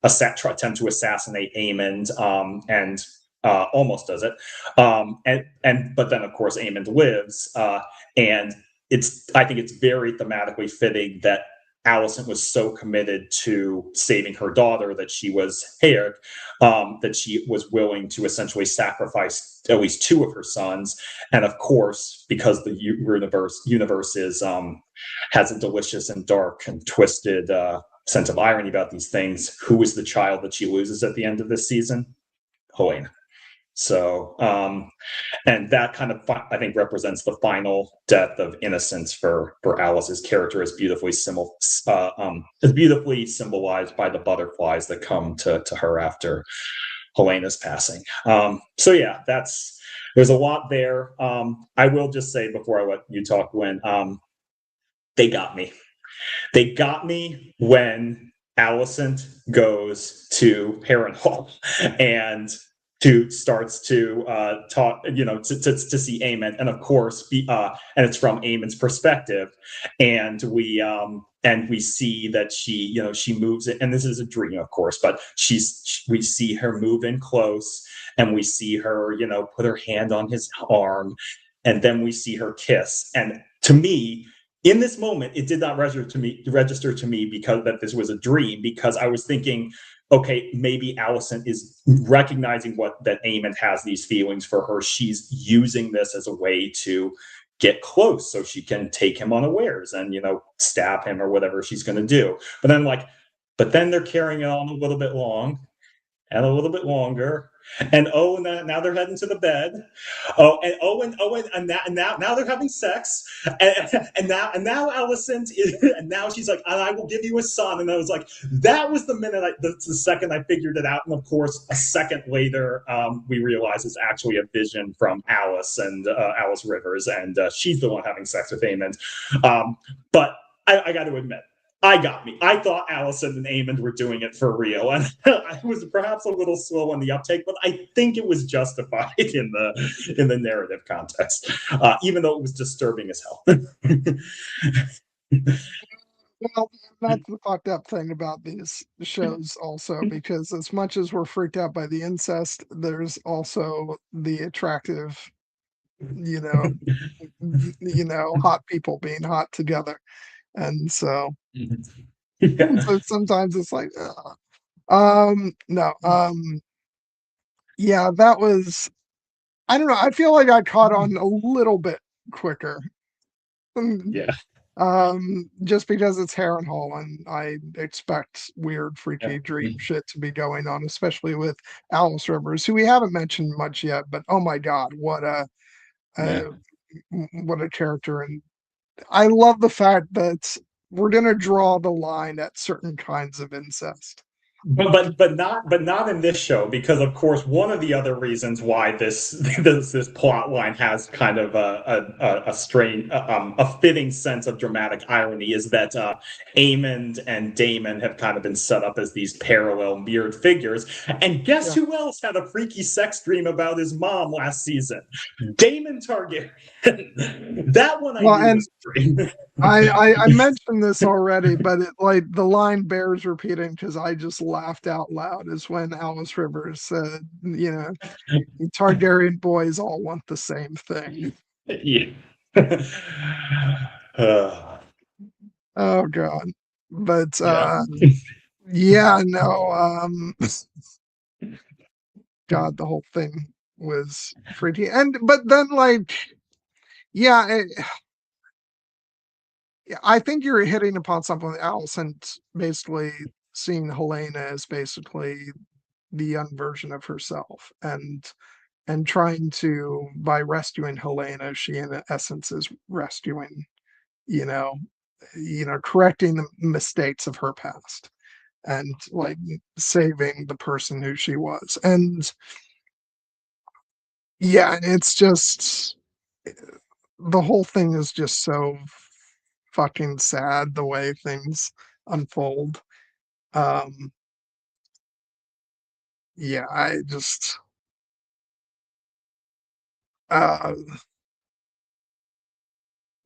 attempt to assassinate Aemond, and almost does it. But then of course Aemond lives, and I think it's very thematically fitting that Alicent was so committed to saving her daughter that she was that she was willing to essentially sacrifice at least two of her sons. And of course, because the universe is has a delicious and dark and twisted sense of irony about these things, who is the child that she loses at the end of this season? Helena. So, and that kind of, I think, represents the final death of innocence for Alice's character, is beautifully symbolized by the butterflies that come to her after Helena's passing. So yeah, there's a lot there. I will just say before I let you talk, Gwen, they got me. They got me when Alicent goes to Harrenhal and starts to talk, to see Aemond, and of course, and it's from Aemond's perspective, and we see that she moves it, and this is a dream, of course, but we see her move in close, and we see her, put her hand on his arm, and then we see her kiss, and to me, in this moment, it did not register to me because that this was a dream, because I was thinking, okay, maybe Alicent is recognizing that Aemond has these feelings for her. She's using this as a way to get close so she can take him unawares and, stab him or whatever she's going to do. But then they're carrying it on a little bit long and a little bit longer. And now they're heading to the bed. Now they're having sex. And now Alicent and now she's like, and I will give you a son. And I was like, that was the minute, the second I figured it out. And of course, a second later, we realize it's actually a vision from Alice and Alice Rivers, and she's the one having sex with Aemond. But I got to admit, got me. I thought Alicent and Aemond were doing it for real, and I was perhaps a little slow on the uptake, but I think it was justified in the narrative context, even though it was disturbing as hell. Well, that's the fucked up thing about these shows also, because as much as we're freaked out by the incest, there's also the attractive, hot people being hot together. And so, so sometimes it's like, no, yeah, that was, I don't know. I feel like I caught on a little bit quicker. Yeah. Just because it's Harrenhal and I expect weird, freaky dream shit to be going on, especially with Alice Rivers, who we haven't mentioned much yet, but oh my God, what a character. And I love the fact that we're gonna draw the line at certain kinds of incest. But not in this show, because of course one of the other reasons why this plot line has kind of a fitting sense of dramatic irony is that Aemond and Daemon have kind of been set up as these parallel mirrored figures, and guess Yeah. who else had a freaky sex dream about his mom last season? Daemon Targaryen. That one I Well, knew and was a dream. I mentioned this already, but like the line bears repeating because I just laughed out loud is when Alice Rivers said, Targaryen boys all want the same thing. Yeah. uh, Oh God. But yeah. yeah, no, God, the whole thing was freaky. And but then like yeah, I think you're hitting upon something else and basically seeing Helena as basically the young version of herself and trying to by rescuing Helena, she in essence is rescuing, you know, correcting the mistakes of her past and like saving the person who she was. And yeah, it's just the whole thing is just so fucking sad the way things unfold. Um yeah, I just uh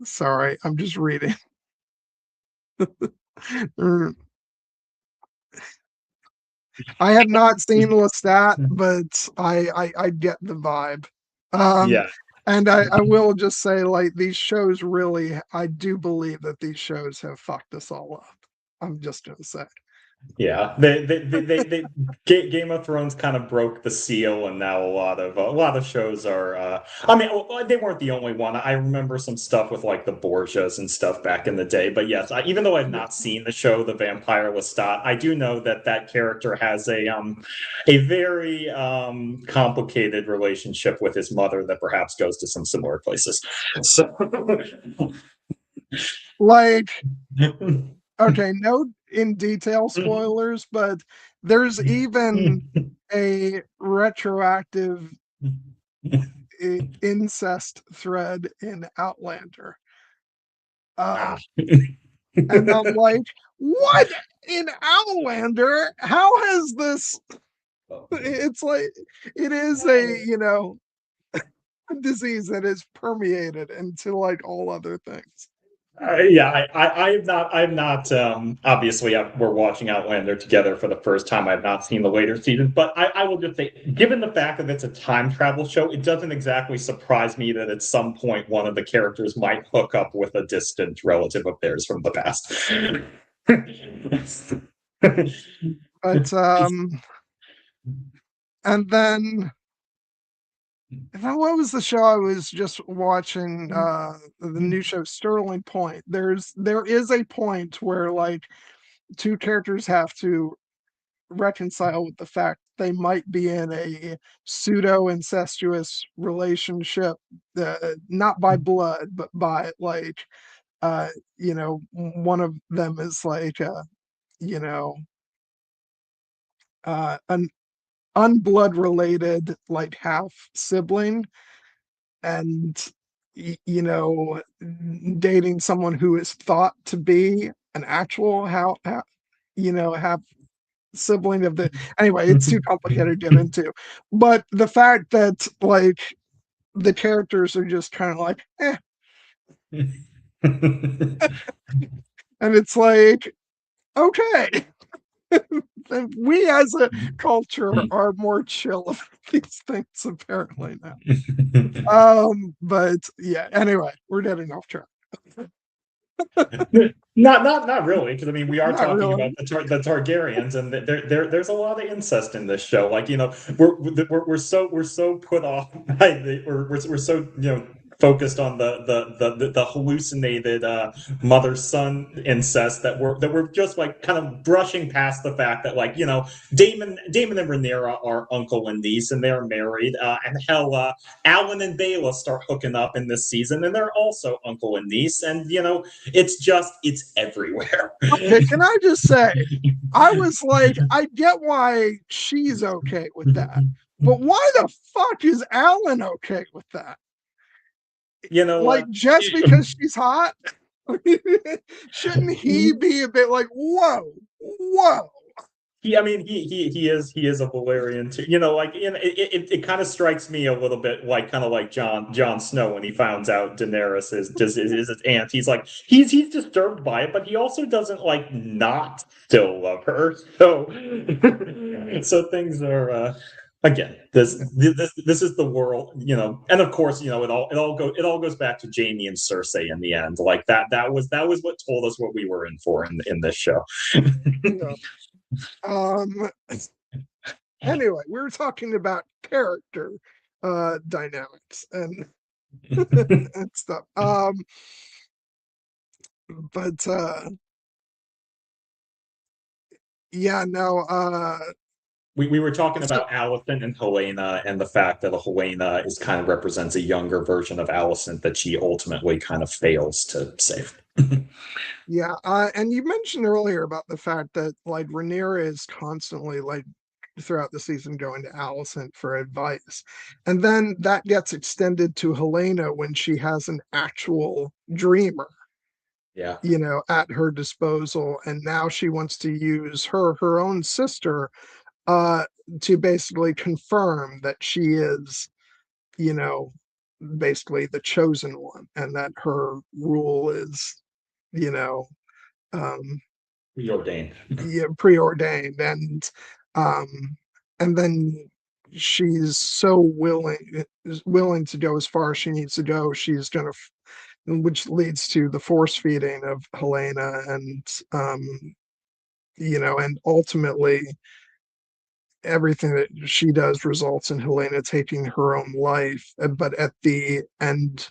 sorry, I'm just reading. Mm, I have not seen Lestat, but I get the vibe. Um, Yeah. and I will just say, like, these shows really, I do believe that these shows have fucked us all up. I'm just gonna say. Yeah, Game of Thrones kind of broke the seal, and now a lot of shows are. I mean, they weren't the only one. I remember some stuff with like the Borgias and stuff back in the day. But yes, even though I've Yeah. not seen the show, The Vampire Lestat, I do know that character has a very complicated relationship with his mother that perhaps goes to some similar places. So. Like, okay, no in detail spoilers, but there's even a retroactive incest thread in Outlander. Ah. And I'm like, what in Outlander? How has this? It's like it is a disease that is permeated into like all other things. Yeah, I'm not. Obviously, we're watching Outlander together for the first time. I've not seen the later seasons, but I will just say, given the fact that it's a time travel show, it doesn't exactly surprise me that at some point one of the characters might hook up with a distant relative of theirs from the past. But and then what was the show I was just watching? The new show Sterling Point. There is a point where like two characters have to reconcile with the fact they might be in a pseudo incestuous relationship, not by blood, but by like, one of them is like, you know, an unblood related like half sibling, and dating someone who is thought to be an actual half sibling of the anyway, it's too complicated to get into. But the fact that like the characters are just kind of like and it's like okay. And we as a culture are more chill about these things apparently now. But yeah, anyway, we're getting off track. Not really, because I mean we are Not talking about really. the Targaryens, and there's a lot of incest in this show. Like we're so put off by we're so focused on the hallucinated mother son incest that we're just like kind of brushing past the fact that, like, Damon and Rhaenyra are uncle and niece, and they're married, and hell, Alan and Bela start hooking up in this season, and they're also uncle and niece, and it's everywhere. Okay, can I just say, I was like, I get why she's okay with that, but why the fuck is Alan okay with that? You know, Like, just because she's hot? Shouldn't he be a bit like, whoa, whoa? I mean, he is a Valerian too. It kind of strikes me a little bit like kind of like Jon Snow when he finds out Daenerys is his aunt. He's like he's disturbed by it, but he also doesn't like not still love her. So so things are. Again, this is the world, and of course, it all goes back to Jaime and Cersei in the end. Like that was what told us what we were in for in this show. No. Anyway, we were talking about character dynamics and and stuff. But yeah, no, we were talking so, about Alicent and Helena, and the fact that Helena is kind of represents a younger version of Alicent that she ultimately kind of fails to save. yeah, and you mentioned earlier about the fact that like Rhaenyra is constantly like throughout the season going to Alicent for advice, and then that gets extended to Helena when she has an actual dreamer, Yeah, at her disposal, and now she wants to use her own sister uh to basically confirm that she is, you know, basically the chosen one, and that her rule is, you know, um, preordained. yeah, preordained, um, and then she's so willing to go as far as she needs to go. She's gonna, which leads to the force feeding of Helena, and and ultimately everything that she does results in Helena taking her own life. But at the end,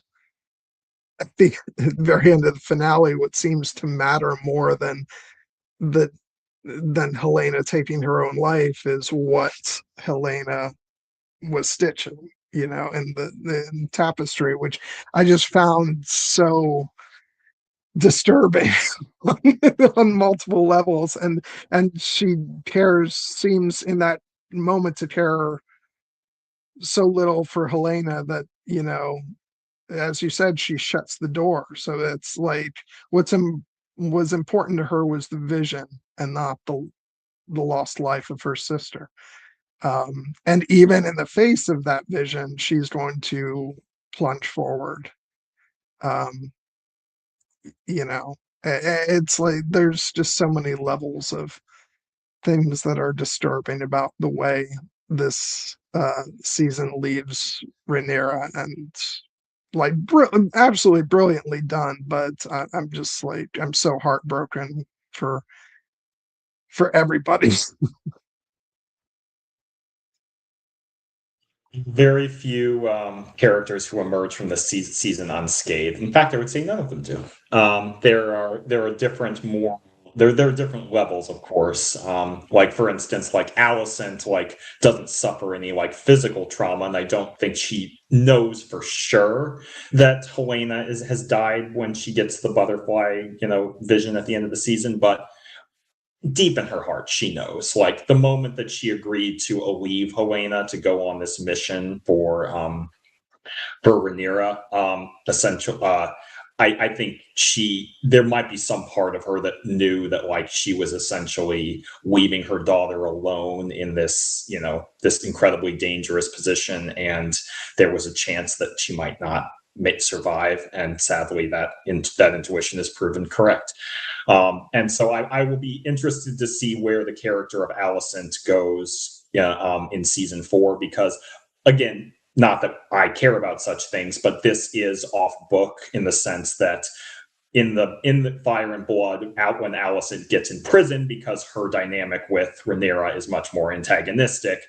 at the very end of the finale, what seems to matter more the than Helena taking her own life is what Helena was stitching, in the tapestry, which I just found so disturbing on multiple levels. And she seems in that moment to care so little for Helena that, as you said, she shuts the door. So it's like was important to her was the vision and not the lost life of her sister. And even in the face of that vision, she's going to plunge forward. Um, it's like there's just so many levels of things that are disturbing about the way this season leaves Rhaenyra, and like absolutely brilliantly done. But I'm just like I'm so heartbroken for everybody. Very few characters who emerge from the season unscathed. In fact, I would say none of them do. There are different more there are different levels, of course. Like for instance, like Alicent like doesn't suffer any like physical trauma, and I don't think she knows for sure that Helena has died when she gets the butterfly, vision at the end of the season. But deep in her heart, she knows. Like the moment that she agreed to leave Helena to go on this mission for Rhaenyra, essential. I think there might be some part of her that knew that like she was essentially leaving her daughter alone in this, this incredibly dangerous position, and there was a chance that she might not survive. And sadly, that intuition is proven correct. And so I will be interested to see where the character of Alicent goes, in season 4, because again, not that I care about such things, but this is off book in the sense that in the Fire and Blood, out when Alicent gets in prison because her dynamic with Rhaenyra is much more antagonistic.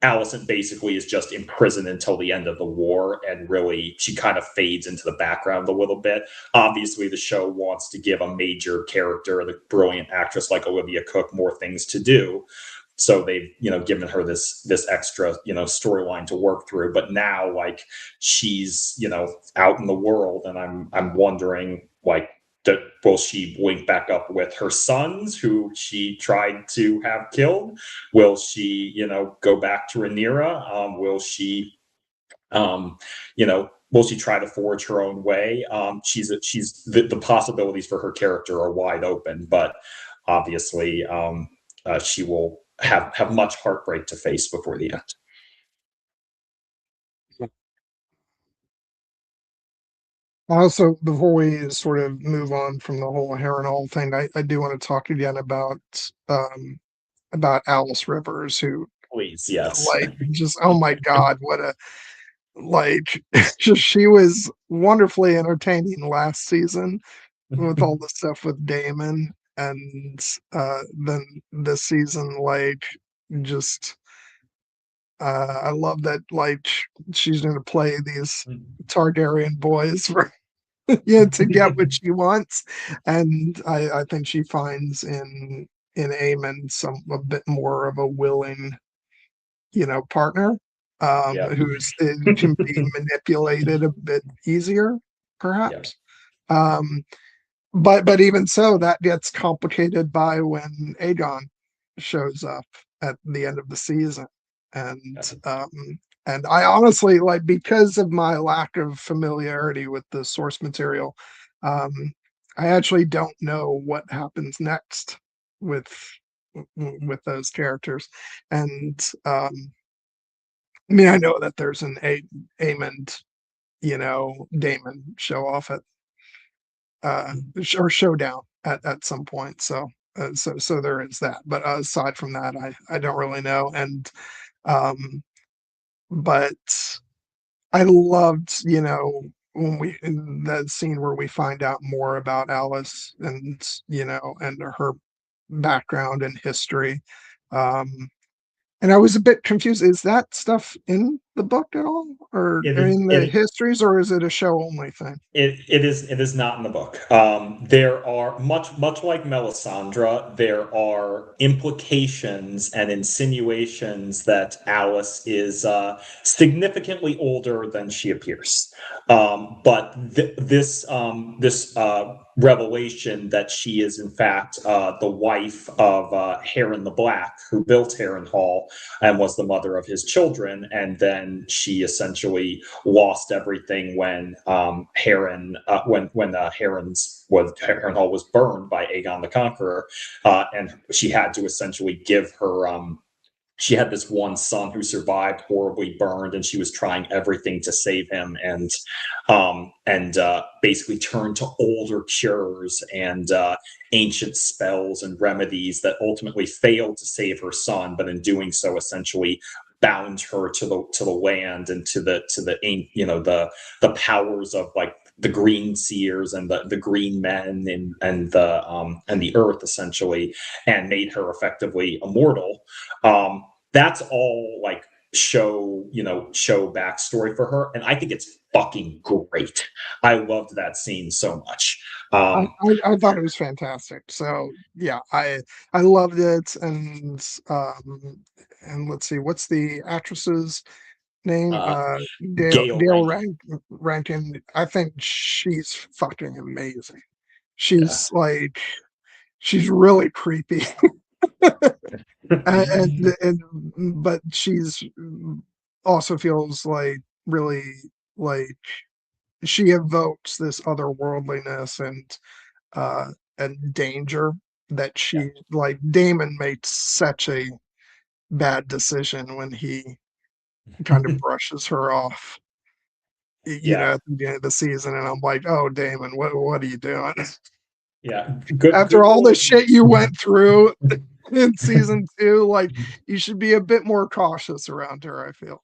Allison basically is just imprisoned until the end of the war, and really she kind of fades into the background a little bit. Obviously, the show wants to give a major character, the brilliant actress like Olivia Cooke, more things to do. So they've given her this extra storyline to work through. But now like she's out in the world, and I'm wondering like will she link back up with her sons who she tried to have killed? Will she, go back to Rhaenyra? Will she, will she try to forge her own way? The possibilities for her character are wide open, but obviously, she will have much heartbreak to face before the end. Also, before we sort of move on from the whole Harrenhal thing, I do want to talk again about Alice Rivers, who Please, yes. like just oh my god, what a like just she was wonderfully entertaining last season with all the stuff with Damon, and then this season like just I love that like she's going to play these Targaryen boys for to get what she wants, and I think she finds in Aemon a bit more of a willing partner, Yeah. who's can be manipulated a bit easier, perhaps. Um, but even so, that gets complicated by when Aegon shows up at the end of the season, and and I honestly like because of my lack of familiarity with the source material, um, I actually don't know what happens next with with those characters, and I mean I know that there's an Aemond, Damon show off at or showdown at some point. So there is that. But aside from that, I don't really know. And but I loved, when we in that scene where we find out more about Alice and and her background and history. Um, and I was a bit confused. Is that stuff in the book at all, or It is. in the histories, or is it a show only thing? It is not in the book. There are much like Melisandre. There are implications and insinuations that Alice is significantly older than she appears. But this revelation that she is in fact the wife of Harren the Black, who built Harrenhal and was the mother of his children, and then she essentially lost everything when Harrenhal was burned by Aegon the Conqueror, and she had to essentially give her. She had this one son who survived horribly burned, and she was trying everything to save him, and basically turned to older cures and ancient spells and remedies that ultimately failed to save her son, but in doing so, essentially bound her to the land and to the the powers of like the green seers and the green men and the earth essentially, and made her effectively immortal. That's all like show backstory for her, and I think it's fucking great. I loved that scene so much. I thought it was fantastic. So yeah, I loved it, and let's see, what's the actress's name? uh, Gale Dale Rankin. Rankin. I think she's fucking amazing. Yeah. She's like she's really creepy, and but she's also feels like really like she evokes this otherworldliness and danger that Yeah. she like Damon made such a bad decision when he kind of brushes her off, Yeah. at the beginning of the season, and I'm like, oh Damon, what are you doing? Yeah. Good After all the role. shit you went through in season two, like you should be a bit more cautious around her, I feel.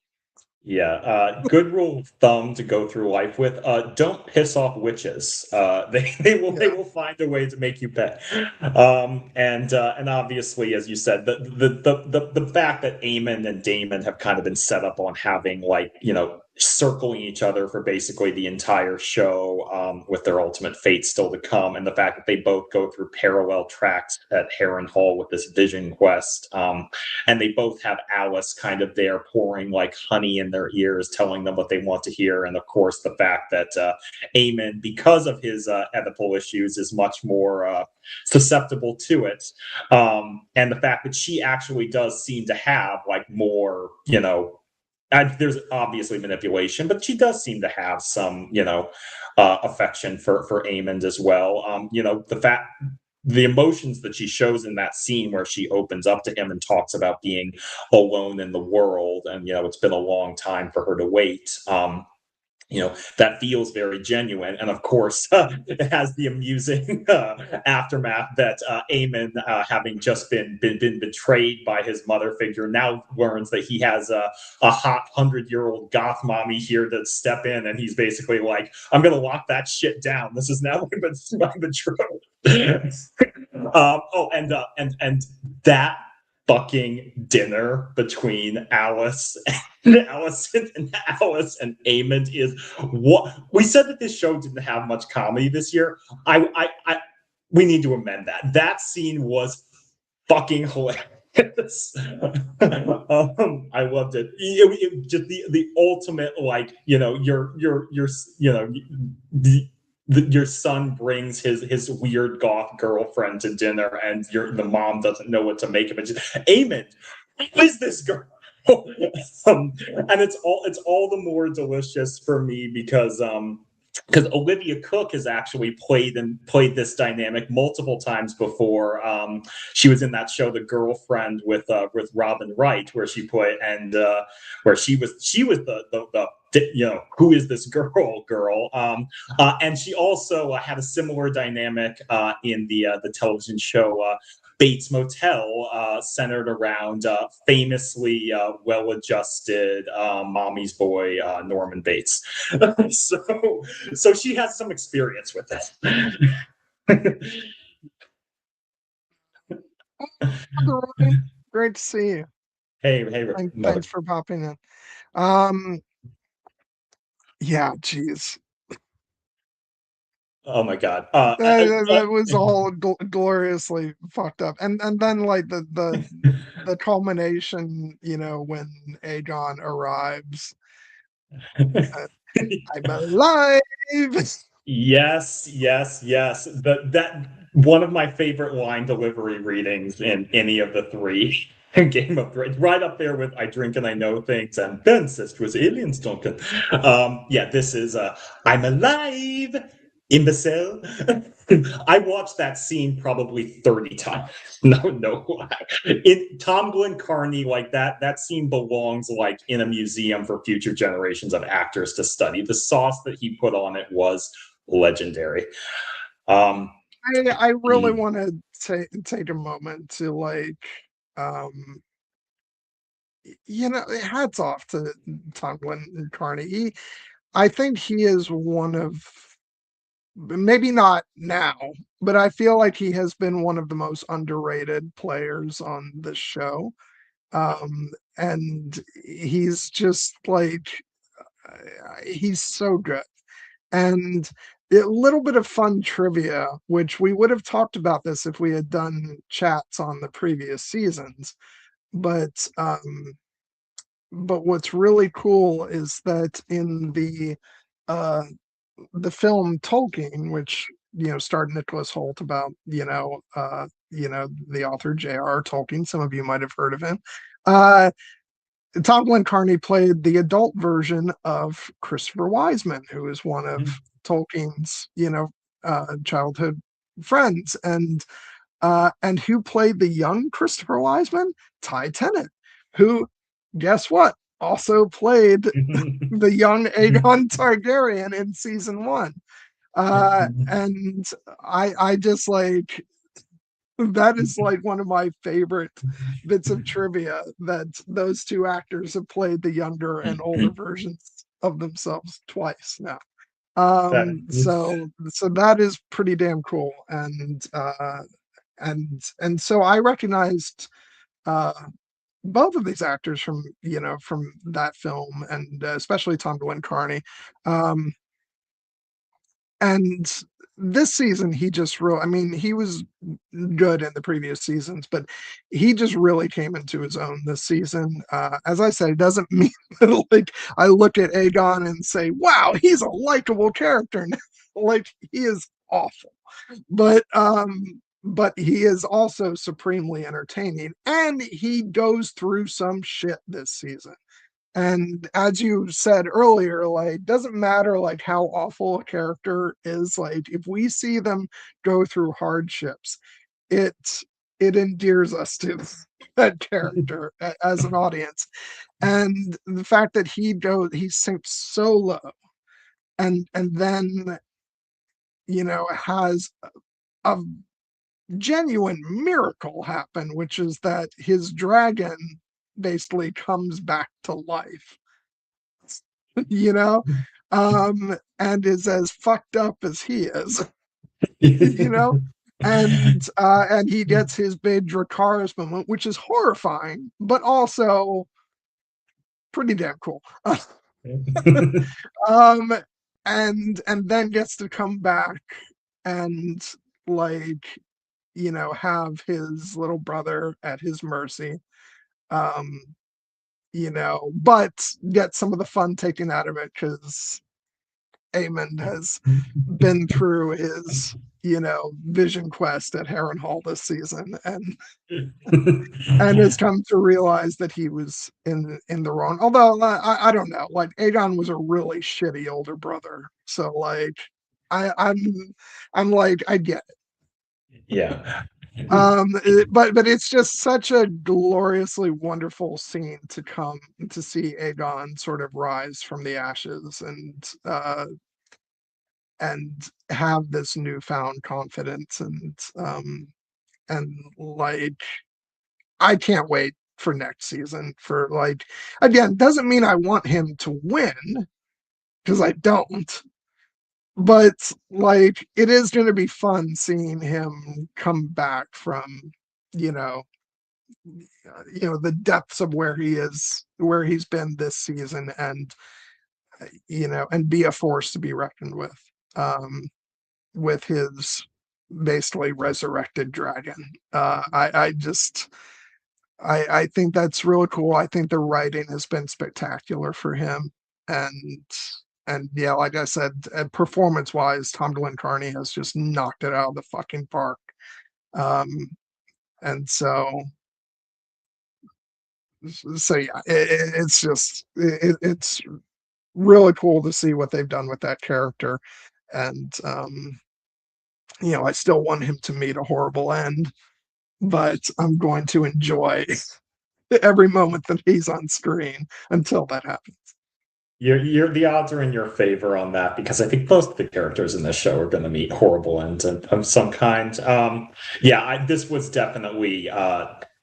Good rule of thumb to go through life with. Don't piss off witches. They will find a way to make you pay. And obviously, as you said, the fact that Eamon and Damon have kind of been set up on having, like, circling each other for basically the entire show, with their ultimate fate still to come, and the fact that they both go through parallel tracks at Harrenhal with this vision quest. And they both have Alice kind of there pouring like honey in their ears, telling them what they want to hear. And of course, the fact that Eamon, because of his Oedipal issues, is much more susceptible to it. And the fact that she actually does seem to have like more, there's obviously manipulation, but she does seem to have some, affection for Eamon as well. The emotions that she shows in that scene where she opens up to him and talks about being alone in the world, and it's been a long time for her to wait. That feels very genuine. And of course, it has the amusing aftermath that Eamon, having just been betrayed by his mother figure, now learns that he has a hot 100-year-old goth mommy here to step in, and he's basically like, I'm going to lock that shit down. This is now my betrothed. And that fucking dinner between Alice and Eamon is what we said. That this show didn't have much comedy this year. We need to amend that. That scene was fucking hilarious. I loved it. It just the ultimate, like, your son brings his weird goth girlfriend to dinner, and the mom doesn't know what to make of it. Eamon, who is this girl? And it's all the more delicious for me because Olivia Cooke has actually played this dynamic multiple times before. She was in that show, The Girlfriend, with Robin Wright, where she played, and where she was the who is this girl? And she also had a similar dynamic in the television show Bates Motel, centered around famously well-adjusted mommy's boy Norman Bates. So she has some experience with it. Great to see you. Hey, Thanks for popping in. Yeah, geez. Oh my god, that was all gloriously fucked up, and then like the culmination, when Aegon arrives. I'm alive. Yes. That one of my favorite line delivery readings in any of the three Game of Thrones, right up there with "I drink and I know things" and "Ben says to his aliens, Duncan." This is "I'm alive, imbecile." I watched that scene probably 30 times. No. In Tom Glenn Carney, like that scene belongs like in a museum for future generations of actors to study. The sauce that he put on it was legendary. I really want to take a moment to, like, hats off to Tom Glenn Carney. I think he is one of, maybe not now, but I feel like he has been one of the most underrated players on this show. And he's just like, he's so good. And a little bit of fun trivia, which we would have talked about this if we had done chats on the previous seasons. But what's really cool is that in the film Tolkien, which starred Nicholas Hoult, about the author J.R.R. Tolkien. Some of you might have heard of him. Tom Glenn Carney played the adult version of Christopher Wiseman, who is one of Tolkien's childhood friends, and who played the young Christopher Wiseman? Ty Tennant, who, guess what, also played the young Aegon Targaryen in season 1. And I just, like, That is like one of my favorite bits of trivia, that those two actors have played the younger and older versions of themselves twice now. That So that is pretty damn cool. And so I recognized uh both of these actors from, from that film, and especially Tom Glenn Carney. Um and this season he just really, I mean, he was good in the previous seasons, but he just really came into his own this season. As I said, it doesn't mean that like I look at Aegon and say, wow, he's a likable character now. Like, he is awful, but he is also supremely entertaining, and he goes through some shit this season. And as you said earlier, like, doesn't matter like how awful a character is, like if we see them go through hardships, it it endears us to that character as an audience. And the fact that he sinks so low, and then, has a genuine miracle happen, which is that his dragon basically comes back to life, you know, and is as fucked up as he is, you know, and he gets his big Dracarys moment, which is horrifying, but also pretty damn cool. um, and then gets to come back and, like, have his little brother at his mercy. Um, but get some of the fun taken out of it because Aemond has been through his, vision quest at Harrenhal this season, and has come to realize that he was in the wrong. Although I don't know, like Aegon was a really shitty older brother, so like I'm like, I get it. yeah. But it's just such a gloriously wonderful scene to come to see Aegon sort of rise from the ashes, and have this newfound confidence, and like, I can't wait for next season. For like, again, doesn't mean I want him to win, because I don't, but like, it is going to be fun seeing him come back from, you know the depths of where he is, where he's been this season, and be a force to be reckoned with his basically resurrected dragon. I think that's really cool. I think the writing has been spectacular for him, and yeah, like I said, performance wise, Tom Glenn Carney has just knocked it out of the fucking park. um and so yeah, it's just, it's really cool to see what they've done with that character. And I still want him to meet a horrible end, but I'm going to enjoy every moment that he's on screen until that happens. You're the odds are in your favor on that because I think most of the characters in this show are going to meet horrible ends of some kind. Yeah, this was definitely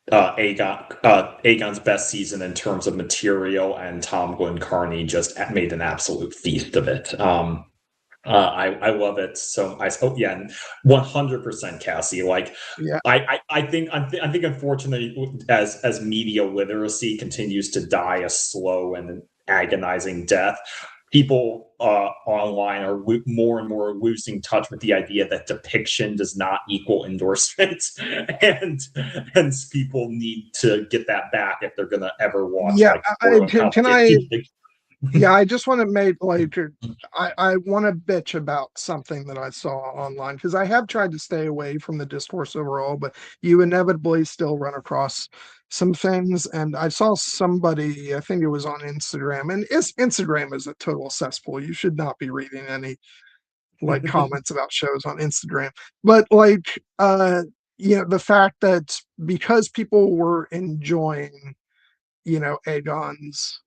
Aegon's best season in terms of material, and Tom Glenn Carney just made an absolute feast of it. I love it. So I hope, yeah, 100% Cassie. Like, Yeah. I think unfortunately, as media literacy continues to die a slow and agonizing death, people online are more and more losing touch with the idea that depiction does not equal endorsement, and hence people need to get that back if they're gonna ever watch Yeah. like spoiler Can I? Yeah, I just want to make like, I want to bitch about something that I saw online, because I have tried to stay away from the discourse overall, but you inevitably still run across some things. And I saw somebody, I think it was on Instagram, and Instagram is a total cesspool. You should not be reading any like comments about shows on Instagram. But like, the fact that because people were enjoying, Aegon's,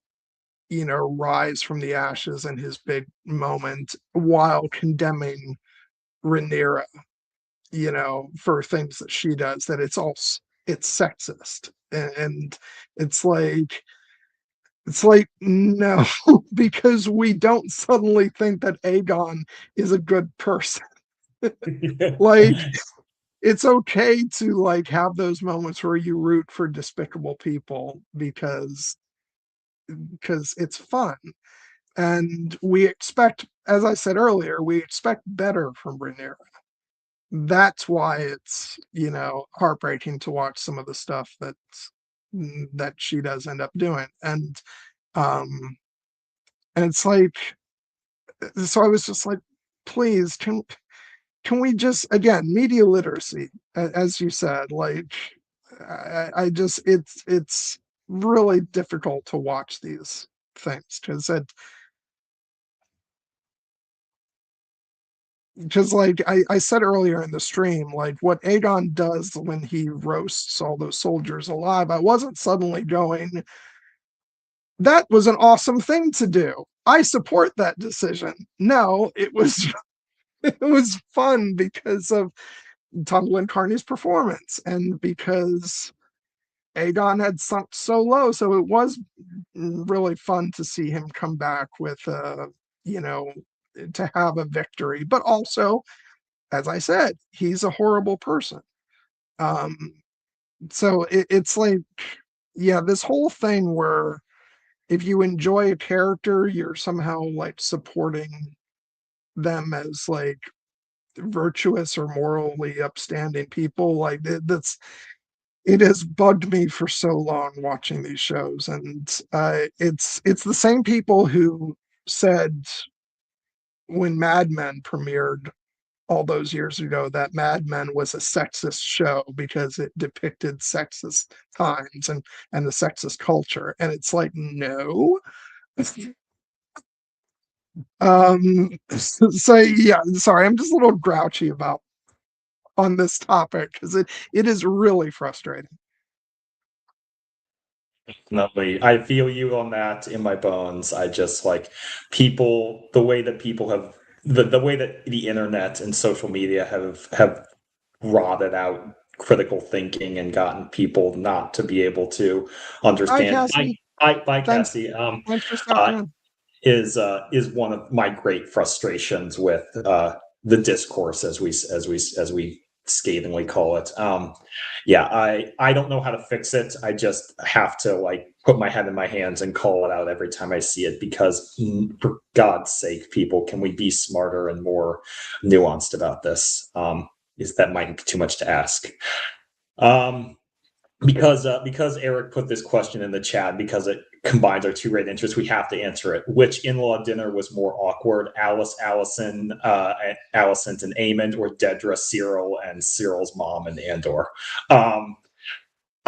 rise from the ashes and his big moment, while condemning Rhaenyra for things that she does, that it's sexist. And it's like, no, because we don't suddenly think that Aegon is a good person. Like, it's okay to like have those moments where you root for despicable people because it's fun. And we expect, as I said earlier, we expect better from Rhaenyra. That's why it's, heartbreaking to watch some of the stuff that she does end up doing. Um and it's like, so I was just like, please, can we just, again, media literacy, as you said, like, I just, it's really difficult to watch these things because like I said earlier in the stream, like what Aegon does when he roasts all those soldiers alive, I wasn't suddenly going, that was an awesome thing to do, I support that decision. No, it was it was fun because of Tumblin Carney's performance, and because Aegon had sunk so low. So it was really fun to see him come back with, you know, to have a victory. But also, as I said, he's a horrible person. Um, so it's like, yeah, this whole thing where if you enjoy a character, you're somehow like supporting them as like virtuous or morally upstanding people. Like that's, it has bugged me for so long watching these shows. And it's the same people who said when Mad Men premiered all those years ago that Mad Men was a sexist show because it depicted sexist times and the sexist culture. And it's like, no. So yeah, sorry, I'm just a little grouchy about on this topic because it is really frustrating. Definitely. I feel you on that in my bones. I just like people, the way that people have the way that the internet and social media have rotted out critical thinking and gotten people not to be able to Bye, understand. Cassie. Bye, Thanks. Cassie. Thanks for Uh, stopping in. is one of my great frustrations with the discourse, as we scathingly call it. Yeah, I don't know how to fix it. I just have to like put my head in my hands and call it out every time I see it because, for God's sake, people, can we be smarter and more nuanced about this? Is that might be too much to ask? Um, because Eric put this question in the chat, because it combines our two great interests, we have to answer it. Which in-law dinner was more awkward, Alicent and Aemond, or Dedra, Cyril, and Cyril's mom and Andor? Um,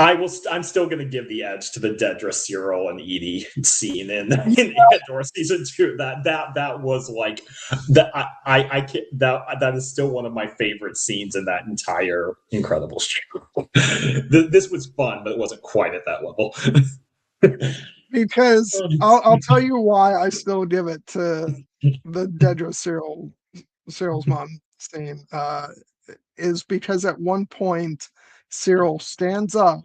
I'm still going to give the edge to the Dedra, Cyril, and Edie scene in Andor season 2. That was like that. I can, that is still one of my favorite scenes in that entire incredible show. This was fun, but it wasn't quite at that level. Because I'll tell you why I still give it to the Dedra Cyril's mom scene. Is because at one point Cyril stands up,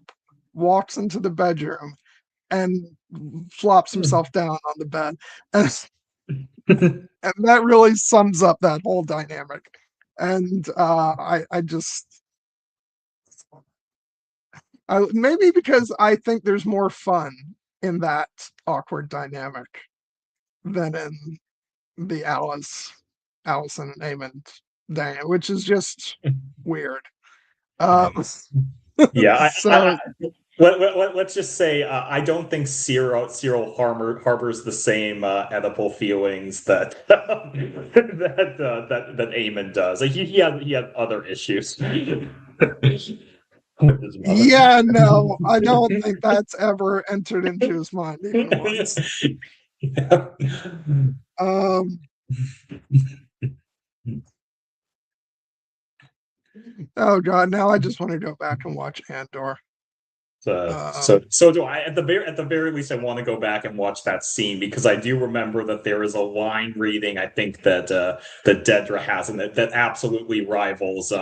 walks into the bedroom, and flops himself down on the bed. And that really sums up that whole dynamic. And I just, maybe because I think there's more fun in that awkward dynamic than in the Allison and Aemond dynamic, which is just weird. Yeah, So let's just say I don't think Cyril harbors the same Oedipal feelings that that Eamon does. Like he had other issues with his mother. yeah, no, I don't think that's ever entered into his mind even once. Yeah. Um, oh god, now I just want to go back and watch Andor. So do I. At the very least, I want to go back and watch that scene because I do remember that there is a line reading. I think that Dedra has in it that absolutely rivals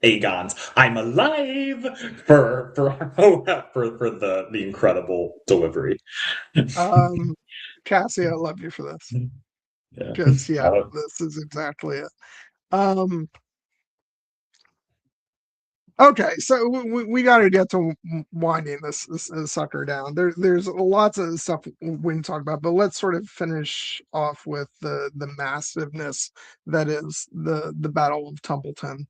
Aegon's "I'm alive" for the incredible delivery. Cassie, I love you for this Yeah. because yeah, this is exactly it. Um, okay, so we got to get to winding this sucker down. There's lots of stuff we can talk about, but let's sort of finish off with the massiveness that is the Battle of Tumbleton.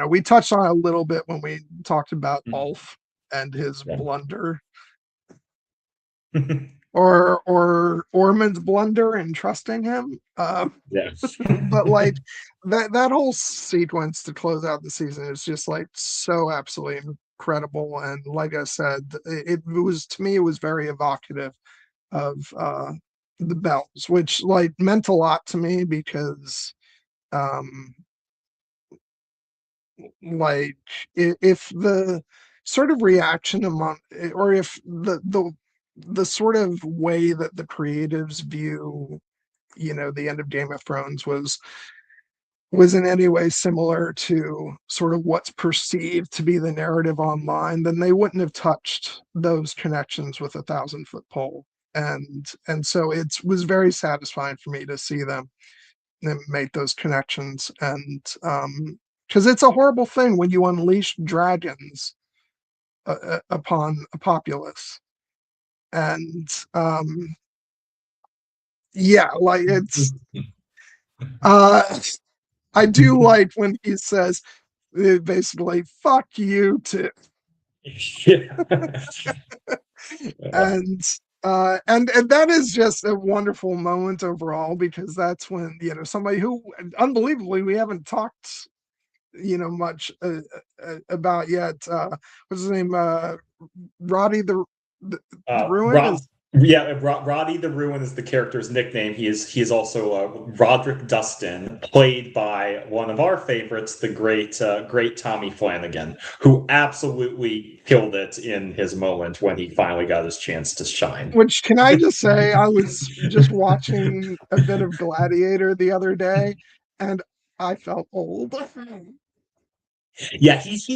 We touched on it a little bit when we talked about Ulf and his blunder, or Ormond's blunder in trusting him. Yeah. But like that whole sequence to close out the season is just like so absolutely incredible. And like I said, it was, to me, it was very evocative of the bells, which like meant a lot to me because um like if the sort of reaction among, or if the sort of way that the creatives view the end of Game of Thrones was in any way similar to sort of what's perceived to be the narrative online, then they wouldn't have touched those connections with a 1,000-foot pole. And so it was very satisfying for me to see them make those connections. And because it's a horrible thing when you unleash dragons upon a populace. And yeah, like it's I do like when he says basically "fuck you" too, and and that is just a wonderful moment overall, because that's when somebody who unbelievably we haven't talked much about yet. What's his name? Roddy the Ruin is. Roddy the Ruin is the character's nickname. He is also Roderick Dustin, played by one of our favorites, the great Tommy Flanagan, who absolutely killed it in his moment when he finally got his chance to shine. Which, can I just say, I was just watching a bit of Gladiator the other day, and I felt old. Yeah, he's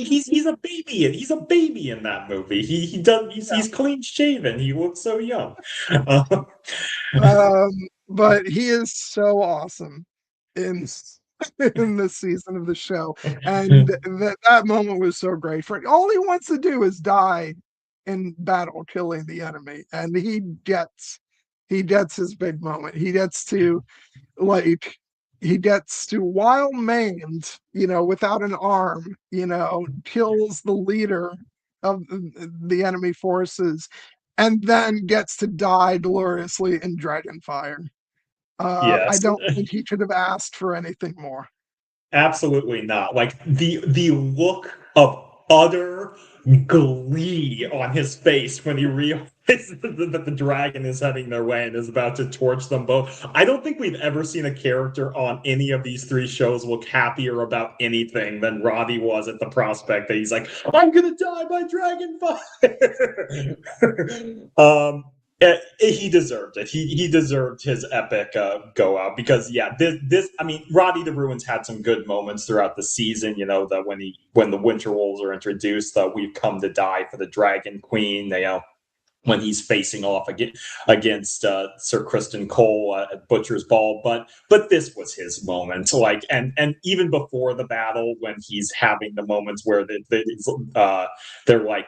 a baby. He's a baby in that movie. He's clean shaven. He looks so young. Um, but he is so awesome in in this season of the show, and that moment was so great. For all he wants to do is die in battle, killing the enemy, and he gets his big moment. Like he gets to, while maimed, without an arm, kills the leader of the enemy forces, and then gets to die gloriously in Dragonfire. I Yes. don't think he could have asked for anything more. Absolutely not. Like the look of utter glee on his face when he realizes that the dragon is heading their way and is about to torch them both. I don't think we've ever seen a character on any of these three shows look happier about anything than Roddy was at the prospect that he's like, I'm gonna die by dragon fire. He deserved it. He deserved his epic go out because this I mean, Roddy the Ruins had some good moments throughout the season. That when the Winter Wolves are introduced, we've come to die for the Dragon Queen. When he's facing off against Sir Kristen Cole at Butcher's Ball, but this was his moment. Like, and even before the battle, when he's having the moments where they're like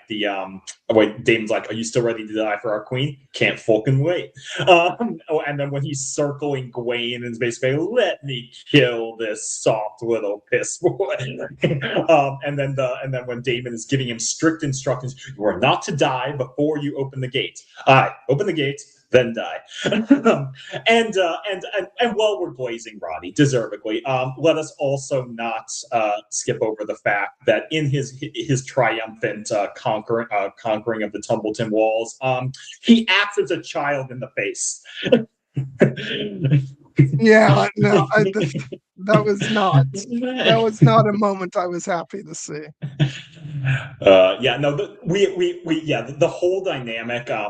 wait, Damon's like, "Are you still ready to die for our queen? Can't fucking wait." And then when he's circling Gwaine and is basically, "Let me kill this soft little piss boy," and then when Damon is giving him strict instructions, "You are not to die before you open the gate. Open the gate, then die." And while we're glazing Roddy deservedly, let us also not skip over the fact that in his triumphant conquering of the Tumbleton walls, he acts as a child in the face. Yeah, no, that was not a moment I was happy to see. Yeah, no, yeah, the whole dynamic. I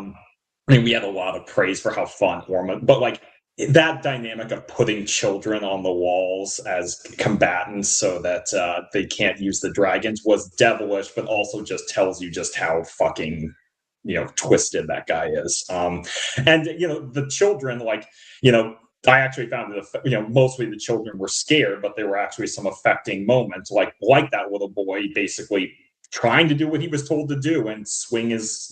mean, we had a lot of praise for how fun Ormond, but like that dynamic of putting children on the walls as combatants so that they can't use the dragons was devilish, but also just tells you just how fucking twisted that guy is. And the children, like I actually found that mostly the children were scared, but there were actually some affecting moments, like that little boy basically trying to do what he was told to do and swing his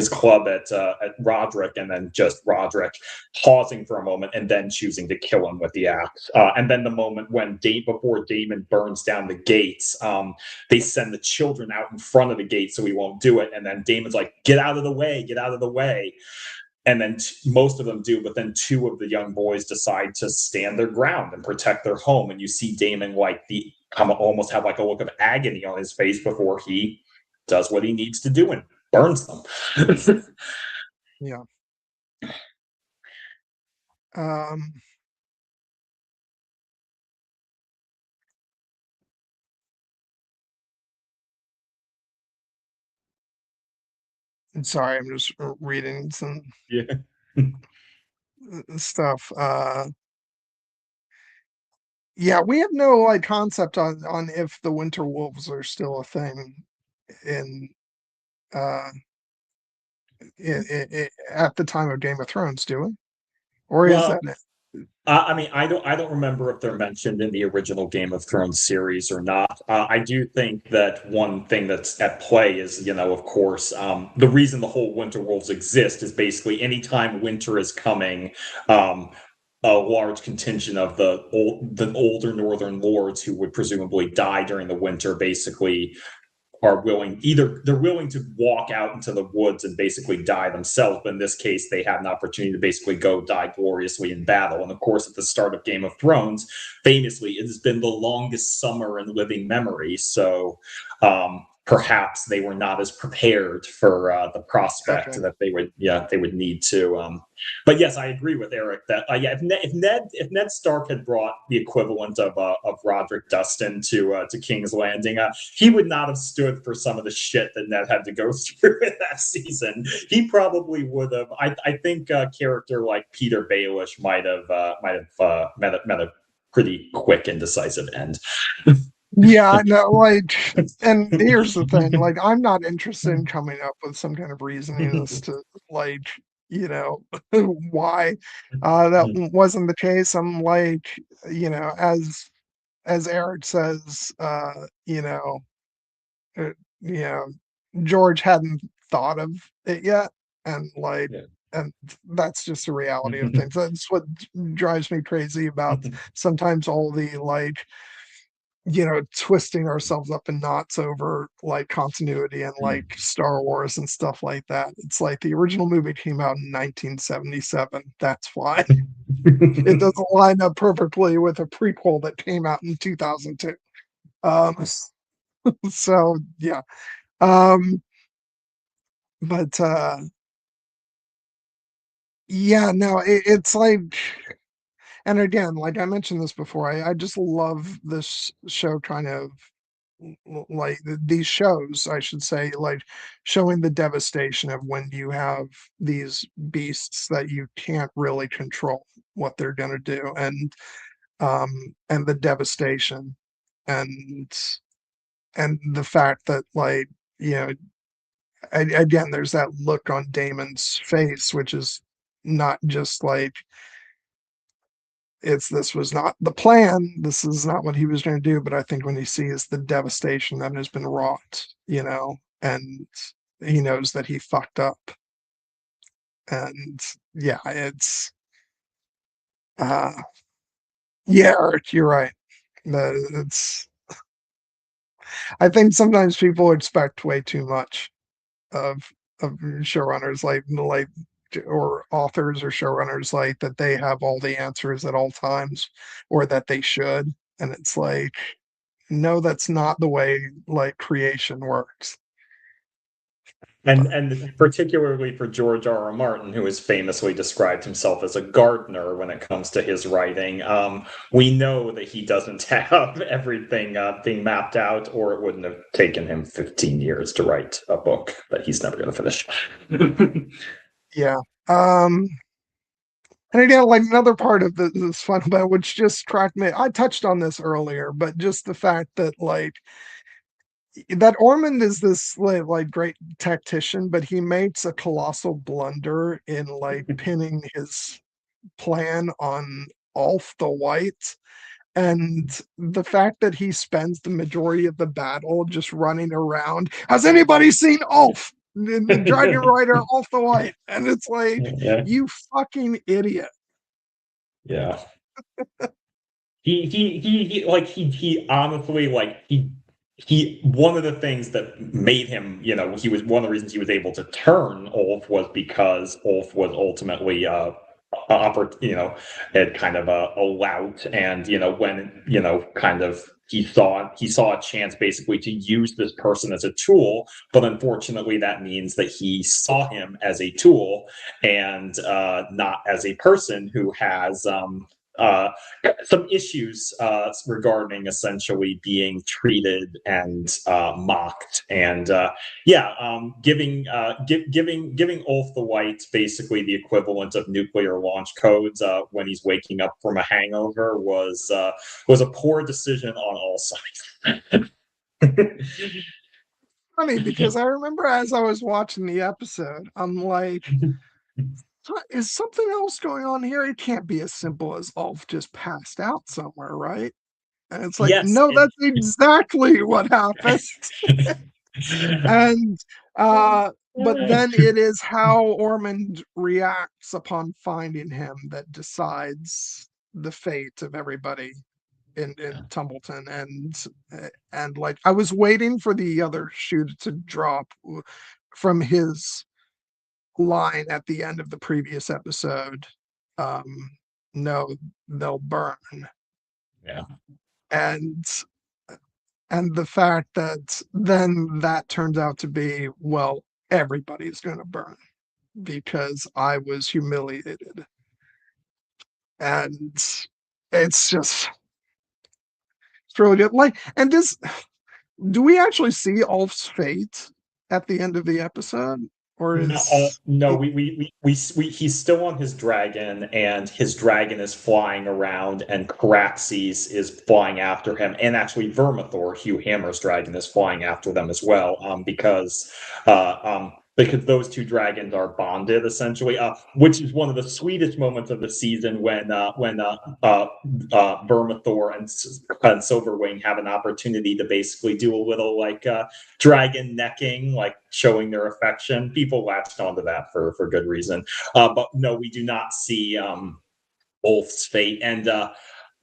club at Roderick, and then just Roderick pausing for a moment and then choosing to kill him with the axe. And then the moment when before Damon burns down the gates, they send the children out in front of the gate so he won't do it. And then Damon's like, "Get out of the way, get out of the way." And then most of them do, but then two of the young boys decide to stand their ground and protect their home. And you see Damon almost have like a look of agony on his face before he does what he needs to do and burns them. Yeah. Um, sorry, I'm just reading some Yeah. stuff. Yeah, we have no like concept on if the Winter Wolves are still a thing in uh at the time of Game of Thrones, do we? Or is Well, that it? I mean, I don't remember if they're mentioned in the original Game of Thrones series or not. I do think that one thing that's at play is, of course, the reason the whole Winter Wolves exist is basically anytime winter is coming, um, a large contingent of the older Northern lords who would presumably die during the winter basically are they're willing to walk out into the woods and basically die themselves, but in this case they have an opportunity to basically go die gloriously in battle. And of course, at the start of Game of Thrones, famously, it has been the longest summer in living memory, so perhaps they were not as prepared for the prospect Okay. that they would need to. But yes, I agree with Eric that if Ned Stark had brought the equivalent of Roderick Dustin to King's Landing, he would not have stood for some of the shit that Ned had to go through in that season. He probably would have. I think a character like Peter Baelish might have met a pretty quick and decisive end. Yeah, no, like, and here's the thing, like, I'm not interested in coming up with some kind of reasoning as to, like, you know, why that wasn't the case. I'm like, as Eric says, uh, you know, George hadn't thought of it yet, and like, Yeah. and that's just the reality of things. That's what drives me crazy about sometimes all the like twisting ourselves up in knots over like continuity and like Star Wars and stuff like that. It's like the original movie came out in 1977. That's why it doesn't line up perfectly with a prequel that came out in 2002. Um, so yeah. Um, but yeah, no, it's like, and again, like I mentioned this before, I just love this show kind of like these shows, I should say, like showing the devastation of when you have these beasts that you can't really control what they're going to do, and the devastation, and the fact that like you know again there's that look on Damon's face, which is not just like this was not the plan. This is not what he was going to do. But I think when he sees the devastation that has been wrought, and he knows that he fucked up. And yeah, uh, yeah, Eric, you're right. It's, I think sometimes people expect way too much of showrunners, or authors or showrunners, like that they have all the answers at all times, or that they should. And it's like, no, that's not the way like creation works. And particularly for George R. R. Martin, who has famously described himself as a gardener when it comes to his writing, we know that he doesn't have everything being mapped out, or it wouldn't have taken him 15 years to write a book that he's never going to finish. Yeah. And again, like another part of this fun about which just struck me, I touched on this earlier, but just the fact that like that Ormond is this like great tactician, but he makes a colossal blunder in like pinning his plan on Ulf the White. And the fact that he spends the majority of the battle just running around. Has anybody seen Ulf? The Dragon Rider Ulf the White. And it's like, Yeah. you fucking idiot. Yeah. He honestly he one of the things that made him, he was one of the reasons he was able to turn Ulf was because Ulf was ultimately had kind of a lout, and when kind of he saw a chance basically to use this person as a tool, but unfortunately that means that he saw him as a tool and not as a person who has uh, some issues regarding essentially being treated and mocked, and giving Ulf the White basically the equivalent of nuclear launch codes when he's waking up from a hangover was a poor decision on all sides. Funny because I remember as I was watching the episode, I'm like, is something else going on here? It can't be as simple as Ulf just passed out somewhere, right? And it's like, Yes, no, that's exactly what happened. And but then it is how Ormond reacts upon finding him that decides the fate of everybody in Tumbleton. And like I was waiting for the other shoe to drop from his line at the end of the previous episode. Um, no, they'll burn. yeah. And the fact that then that turns out to be, well, everybody's going to burn because I was humiliated. And it's just, it's really good. Like, and do we actually see Ulf's fate at the end of the episode? Or is No, it, he's still on his dragon, and his dragon is flying around, and Caraxes is flying after him, and actually Vermithor, Hugh Hammer's dragon, is flying after them as well, because those two dragons are bonded essentially, which is one of the sweetest moments of the season when Vermithor and Silverwing have an opportunity to basically do a little dragon necking, like showing their affection. People latched onto that for good reason. But no, we do not see Ulf's fate, and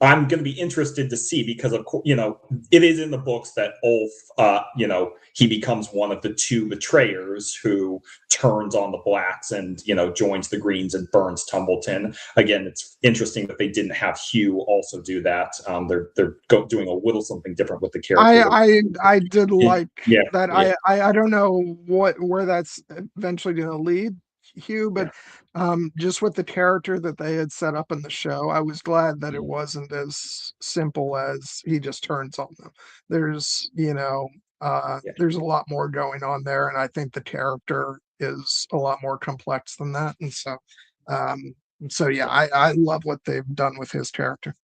I'm going to be interested to see, because of course, it is in the books that Ulf, he becomes one of the two betrayers who turns on the blacks and joins the Greens and burns Tumbleton. Again, it's interesting that they didn't have Hugh also do that. They're doing a little something different with the character. I did like Yeah, that. yeah, I don't know where that's eventually going to lead, Hugh, but yeah. just with the character that they had set up in the show, I was glad that it Mm. wasn't as simple as he just turns on them. There's Yeah. there's a lot more going on there, and I think the character is a lot more complex than that. And um, so yeah, I love what they've done with his character.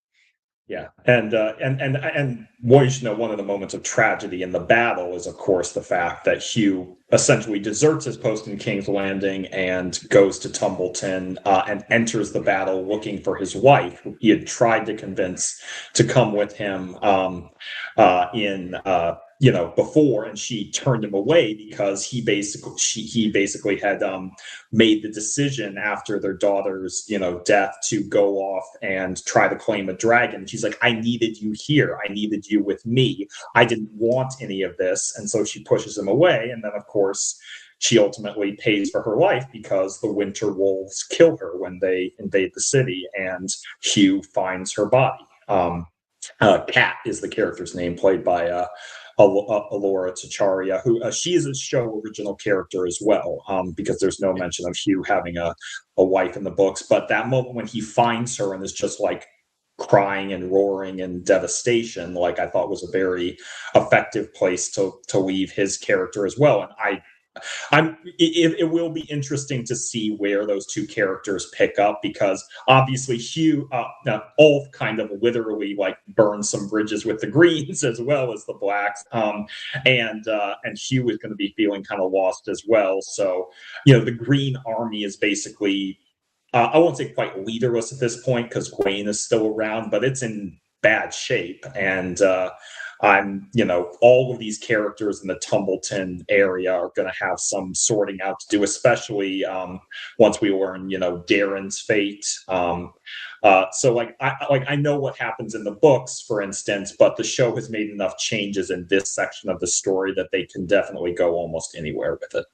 Yeah, and well, you should know, one of the moments of tragedy in the battle is, of course, the fact that Hugh essentially deserts his post in King's Landing and goes to Tumbleton and enters the battle looking for his wife, who he had tried to convince to come with him in before, and she turned him away because he basically had made the decision after their daughter's death to go off and try to claim a dragon. She's like, I needed you here, I needed you with me, I didn't want any of this. And so she pushes him away, and then of course she ultimately pays for her life because the winter wolves kill her when they invade the city, and Hugh finds her body. Cat is the character's name, played by Alora Tacharia, who she is a show original character as well, because there's no mention of Hugh having a wife in the books. But that moment when he finds her and is just like crying and roaring and devastation, like, I thought was a very effective place to leave his character as well. And it will be interesting to see where those two characters pick up, because obviously Hugh, Ulf kind of literally like burns some bridges with the Greens as well as the Blacks, and Hugh is going to be feeling kind of lost as well. So, the Green Army is basically, I won't say quite leaderless at this point because Wayne is still around, but it's in bad shape. And all of these characters in the Tumbleton area are going to have some sorting out to do, especially once we learn, Darren's fate. So I know what happens in the books, for instance, but the show has made enough changes in this section of the story that they can definitely go almost anywhere with it.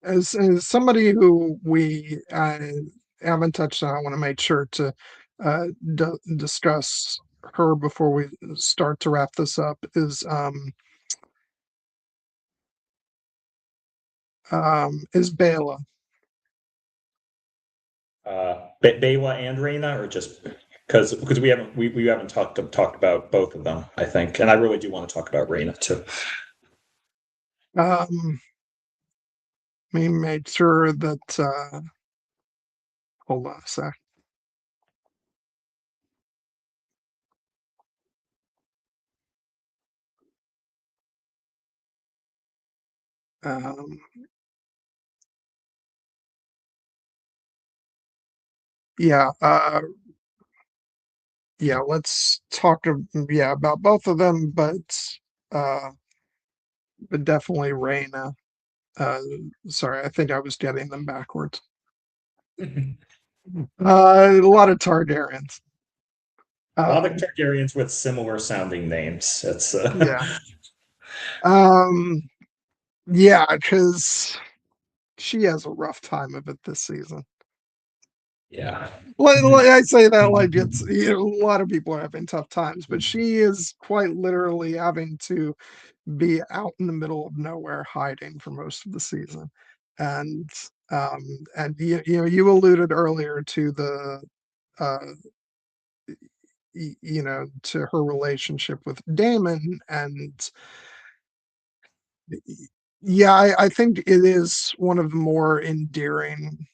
As somebody who we haven't touched on, I want to make sure to discuss her before we start to wrap this up. Is Bela. Bela and Reina, or just because we haven't talked about both of them, I think, and I really do want to talk about Reina too. We made sure that. Hold on a sec. Yeah. Yeah. Let's talk. About both of them, but definitely Reina. Sorry, I think I was getting them backwards. A lot of Targaryens. A lot of Targaryens with similar sounding names. It's yeah. Yeah, because she has a rough time of it this season. Yeah. Like I say that like it's a lot of people are having tough times, but she is quite literally having to be out in the middle of nowhere hiding for most of the season. And you alluded earlier to the uh to her relationship with Damon, and yeah, I think it is one of the more endearing,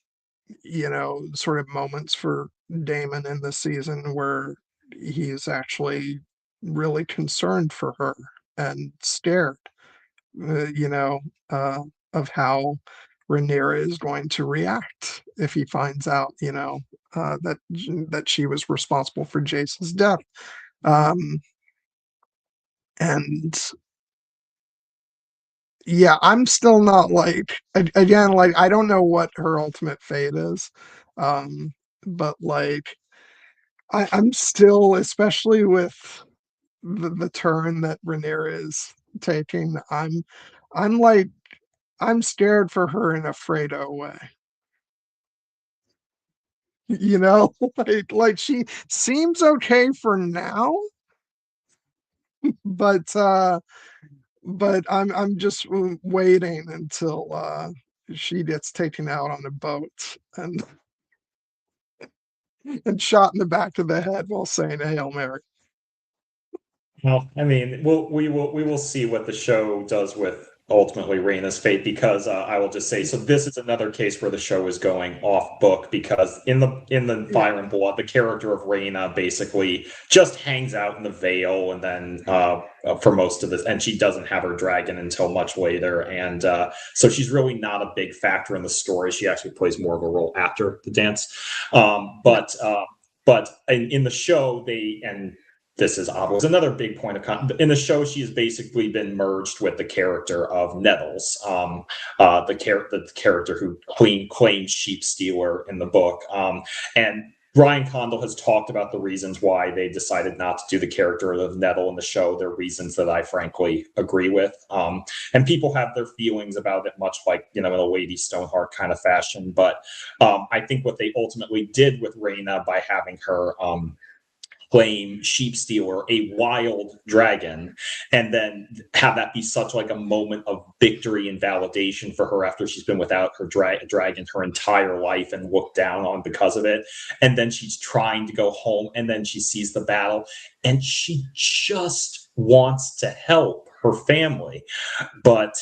sort of moments for Damon in this season where he's actually really concerned for her and scared, uh, you know, of how Rhaenyra is going to react if he finds out, that she was responsible for Jace's death. Um, and yeah, I'm still not like, again, like, I don't know what her ultimate fate is. But like, I'm still, especially with the turn that Rhaenyra is taking, I'm like, I'm scared for her in a Fredo way. Like she seems okay for now, but I'm just waiting until she gets taken out on a boat and shot in the back of the head while saying Hail Mary. Well, I mean, we will see what the show does with ultimately Raina's fate, because I will just say, so this is another case where the show is going off book, because in the Fire and Blood, the character of Raina basically just hangs out in the Vale, and then for most of this, and she doesn't have her dragon until much later, and so she's really not a big factor in the story. She actually plays more of a role after the dance, but in the show, and this is obvious. Another big point of in the show, she has basically been merged with the character of Nettles, the character who claimed sheep stealer in the book, and Ryan Condal has talked about the reasons why they decided not to do the character of Nettle in the show. They're reasons that I frankly agree with, and people have their feelings about it, much like in a Lady Stoneheart kind of fashion. But I think what they ultimately did with Rhaena by having her claim Sheep Stealer a wild dragon, and then have that be such like a moment of victory and validation for her after she's been without her dragon her entire life and looked down on because of it. And then she's trying to go home, and then she sees the battle, and she just wants to help her family. But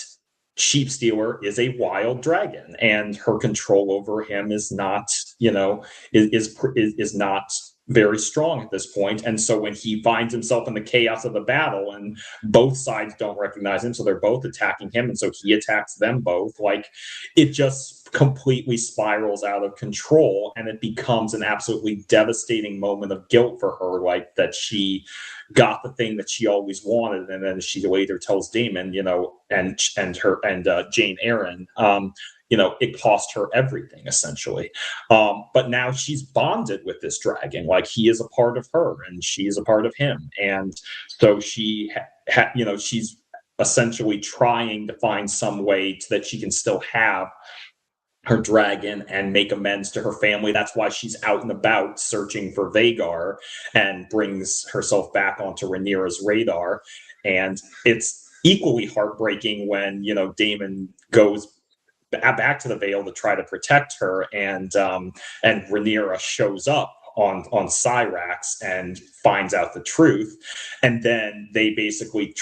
Sheep Stealer is a wild dragon, and her control over him is not, is not very strong at this point. And so when he finds himself in the chaos of the battle, and both sides don't recognize him, so they're both attacking him, and so he attacks them both, like, it just completely spirals out of control, and it becomes an absolutely devastating moment of guilt for her, like that she got the thing that she always wanted, and then she later tells Damon, and Jane Eyre, it cost her everything essentially. But now she's bonded with this dragon, like he is a part of her and she is a part of him, and so she's essentially trying to find some way that she can still have her dragon and make amends to her family. That's why she's out and about searching for Vhagar and brings herself back onto Rhaenyra's radar. And it's equally heartbreaking when, Daemon goes back to the Vale to try to protect her, and Rhaenyra shows up on Cyrax and finds out the truth, and then they basically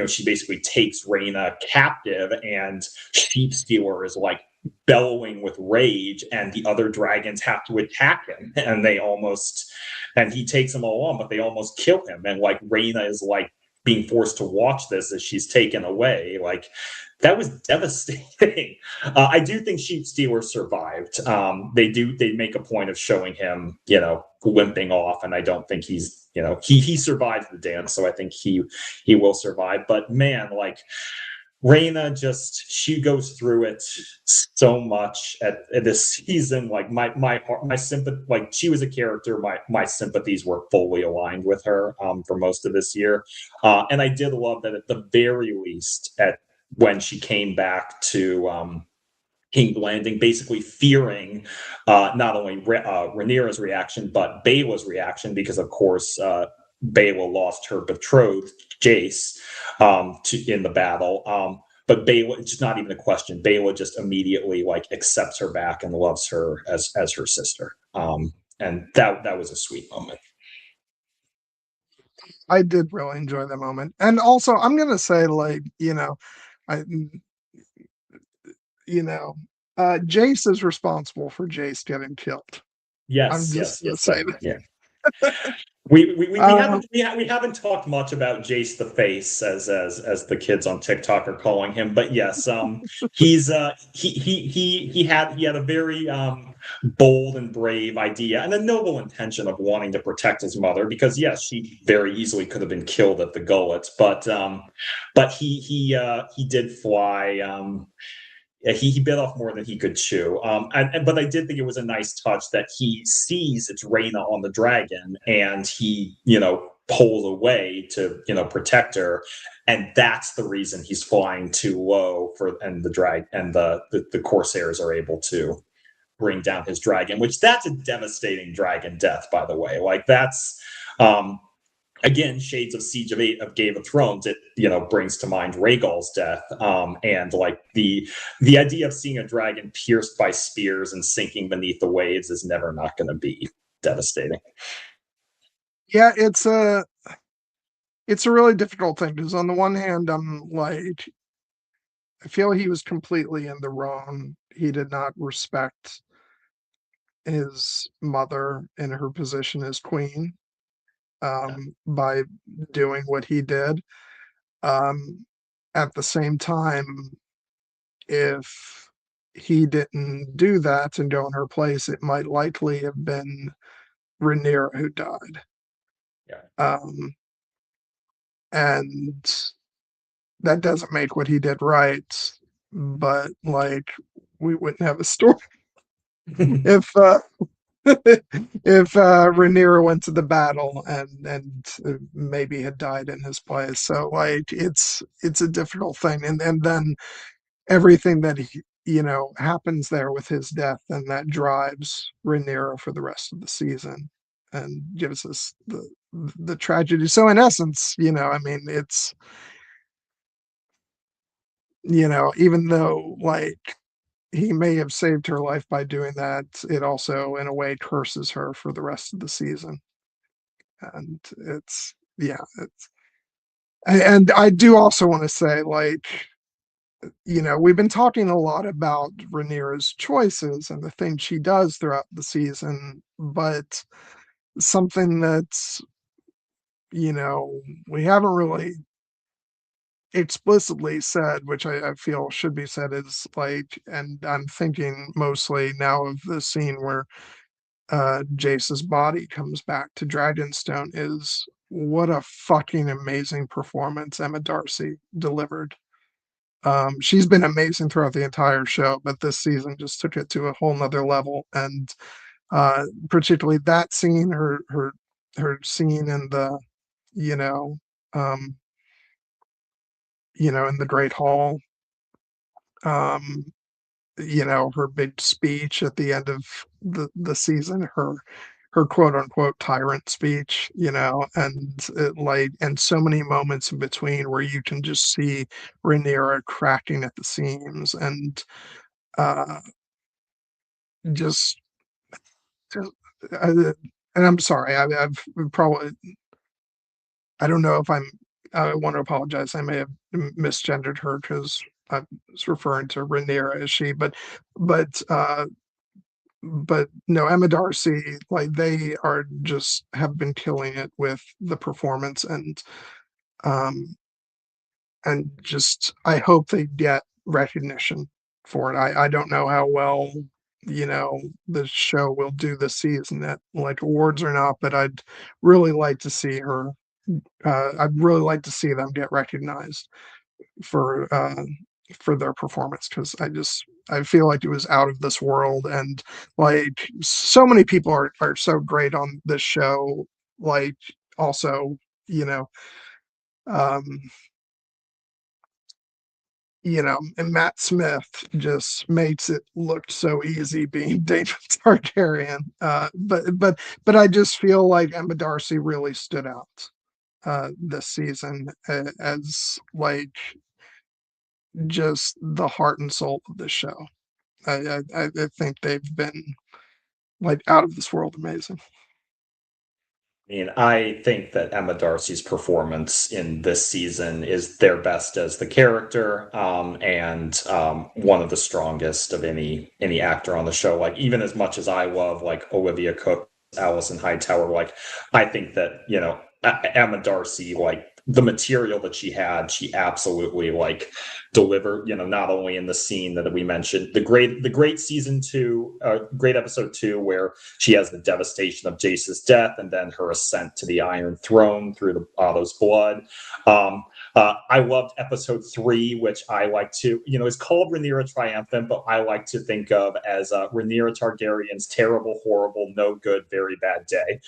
she basically takes Rhaena captive, and Sheep Stealer is like bellowing with rage, and the other dragons have to attack him, and he takes them all on, but they almost kill him, and like Rhaena is like being forced to watch this as she's taken away. Like, that was devastating. I do think Sheep Stealer survived. They make a point of showing him, limping off, and I don't think he's, he survived the dance, so I think he will survive. But man, like, Rhaena she goes through it so much at this season. Like my sympathy, like she was a character. My sympathies were fully aligned with her for most of this year, and I did love that at the very least when she came back to King's Landing, basically fearing not only Rhaenyra's reaction but Baela's reaction, because of course Baela lost her betrothed Jace in the battle. But Baela, it's not even a question. Baela just immediately like accepts her back and loves her as her sister. And that was a sweet moment. I did really enjoy that moment. And also, I'm gonna say, like, I Jace is responsible for Jace getting killed. I'm Yes, just yes, gonna yes, say definitely. that. Yeah. We haven't talked much about Jace the Face, as the kids on TikTok are calling him, but yes, he's he had a very bold and brave idea and a noble intention of wanting to protect his mother, because yes, she very easily could have been killed at the Gullet, but he did fly. He bit off more than he could chew. But I did think it was a nice touch that he sees it's Rhaena on the dragon, and he, pulls away to, protect her, and that's the reason he's flying too low and the Corsairs are able to bring down his dragon, which that's a devastating dragon death, by the way. Like, that's again, shades of Siege of Game of Thrones. It brings to mind Rhaegal's death, and like the idea of seeing a dragon pierced by spears and sinking beneath the waves is never not going to be devastating. Yeah, it's a really difficult thing, because on the one hand, I'm like, I feel he was completely in the wrong. He did not respect his mother in her position as queen, by doing what he did. At the same time, if he didn't do that and go in her place, it might likely have been Rhaenyra who died. Yeah. And that doesn't make what he did right, but like, we wouldn't have a story if if Rhaenyra went to the battle and maybe had died in his place. So like, it's a difficult thing, and then everything that happens there with his death, and that drives Rhaenyra for the rest of the season and gives us the tragedy. So in essence, I mean, it's, even though like he may have saved her life by doing that, it also in a way curses her for the rest of the season. And it's yeah, it's and I do also want to say, like, we've been talking a lot about Rhaenyra's choices and the things she does throughout the season, but something that's, we haven't really explicitly said, which I feel should be said, is like, and I'm thinking mostly now of the scene where Jace's body comes back to Dragonstone, is what a fucking amazing performance Emma Darcy delivered. She's been amazing throughout the entire show, but this season just took it to a whole nother level. And particularly that scene, her scene in the, you know, um, in the Great Hall, um, her big speech at the end of the season, her quote unquote tyrant speech, and and so many moments in between where you can just see Rhaenyra cracking at the seams and uh just just uh, and I'm sorry, I've probably, I don't know if I want to apologize. I may have misgendered her because I was referring to Rhaenyra as she, but but no, Emma Darcy, like they are just have been killing it with the performance, um and just I hope they get recognition for it. I don't know how well, the show will do this season at like awards or not, but really like to see her I'd really like to see them get recognized for for their performance, because I feel like it was out of this world, and like so many people are so great on this show. Like also, you know, um, and Matt Smith just makes it look so easy being David Targaryen. But I just feel like Emma Darcy really stood out this season as like just the heart and soul of the show. I think they've been like out of this world amazing. I mean, I think that Emma Darcy's performance in this season is their best as the character, and one of the strongest of any actor on the show. Like, even as much as I love like Olivia Cook, Allison Hightower, like I think that Emma Darcy, like the material that she had, she absolutely like delivered. Not only in the scene that we mentioned, the great season two, great episode two, where she has the devastation of Jace's death and then her ascent to the Iron Throne through the Otto's blood. I loved episode three, which I like to, is called Rhaenyra Triumphant, but I like to think of as Rhaenyra Targaryen's terrible, horrible, no good, very bad day.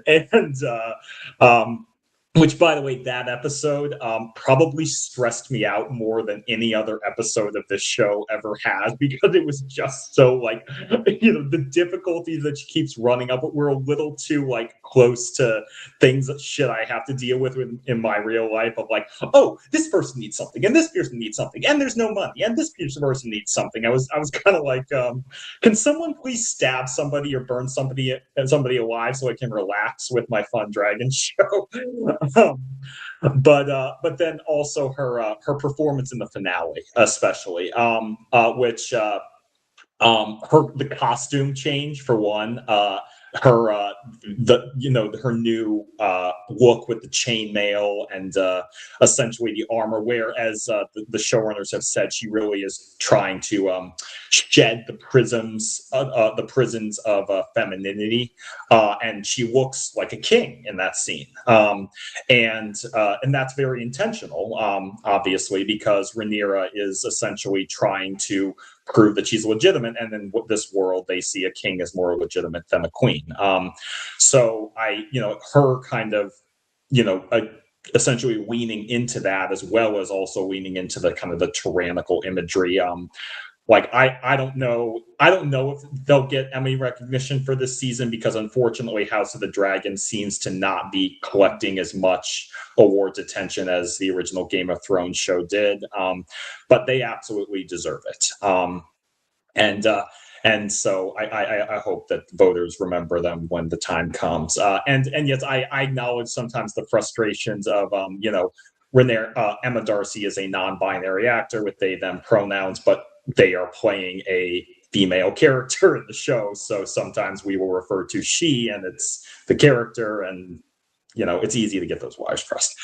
and which, by the way, that episode probably stressed me out more than any other episode of this show ever has, because it was just so like, the difficulties that she keeps running up. But we're a little too like close to things that shit I have to deal with in my real life, of like, oh, this person needs something, and this person needs something, and there's no money, and this person needs something. I was kind of like, can someone please stab somebody or burn somebody alive so I can relax with my fun dragon show? um, but then also her performance in the finale, especially, which the costume change for one, her her new look with the chainmail and essentially the armor, whereas the showrunners have said she really is trying to shed the prisons of femininity, and she looks like a king in that scene, and that's very intentional, obviously, because Rhaenyra is essentially trying to prove that she's legitimate, and in this world they see a king as more legitimate than a queen. So her kind of, essentially leaning into that, as well as also leaning into the kind of the tyrannical imagery, like I don't know if they'll get Emmy recognition for this season because unfortunately House of the Dragon seems to not be collecting as much awards attention as the original Game of Thrones show did. But they absolutely deserve it. And and so I hope that voters remember them when the time comes. And yes, I acknowledge sometimes the frustrations of Emma Darcy is a non-binary actor with they them pronouns, but they are playing a female character in the show, so sometimes we will refer to she, and it's the character, and it's easy to get those wires crossed.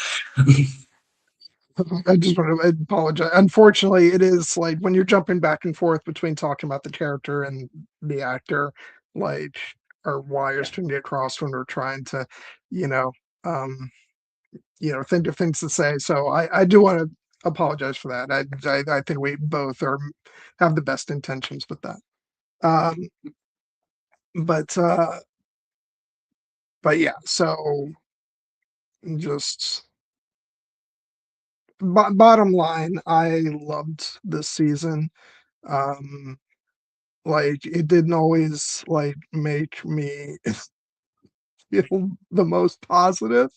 I just want to apologize. Unfortunately, it is like when you're jumping back and forth between talking about the character and the actor, like our wires Yeah. can get crossed when we're trying to, you know, um, think of things to say. So I do want to apologize for that. I think we both have the best intentions with that. Um, but yeah. So just bottom line, I loved this season. Um, Like, it didn't always, like, make me feel the most positive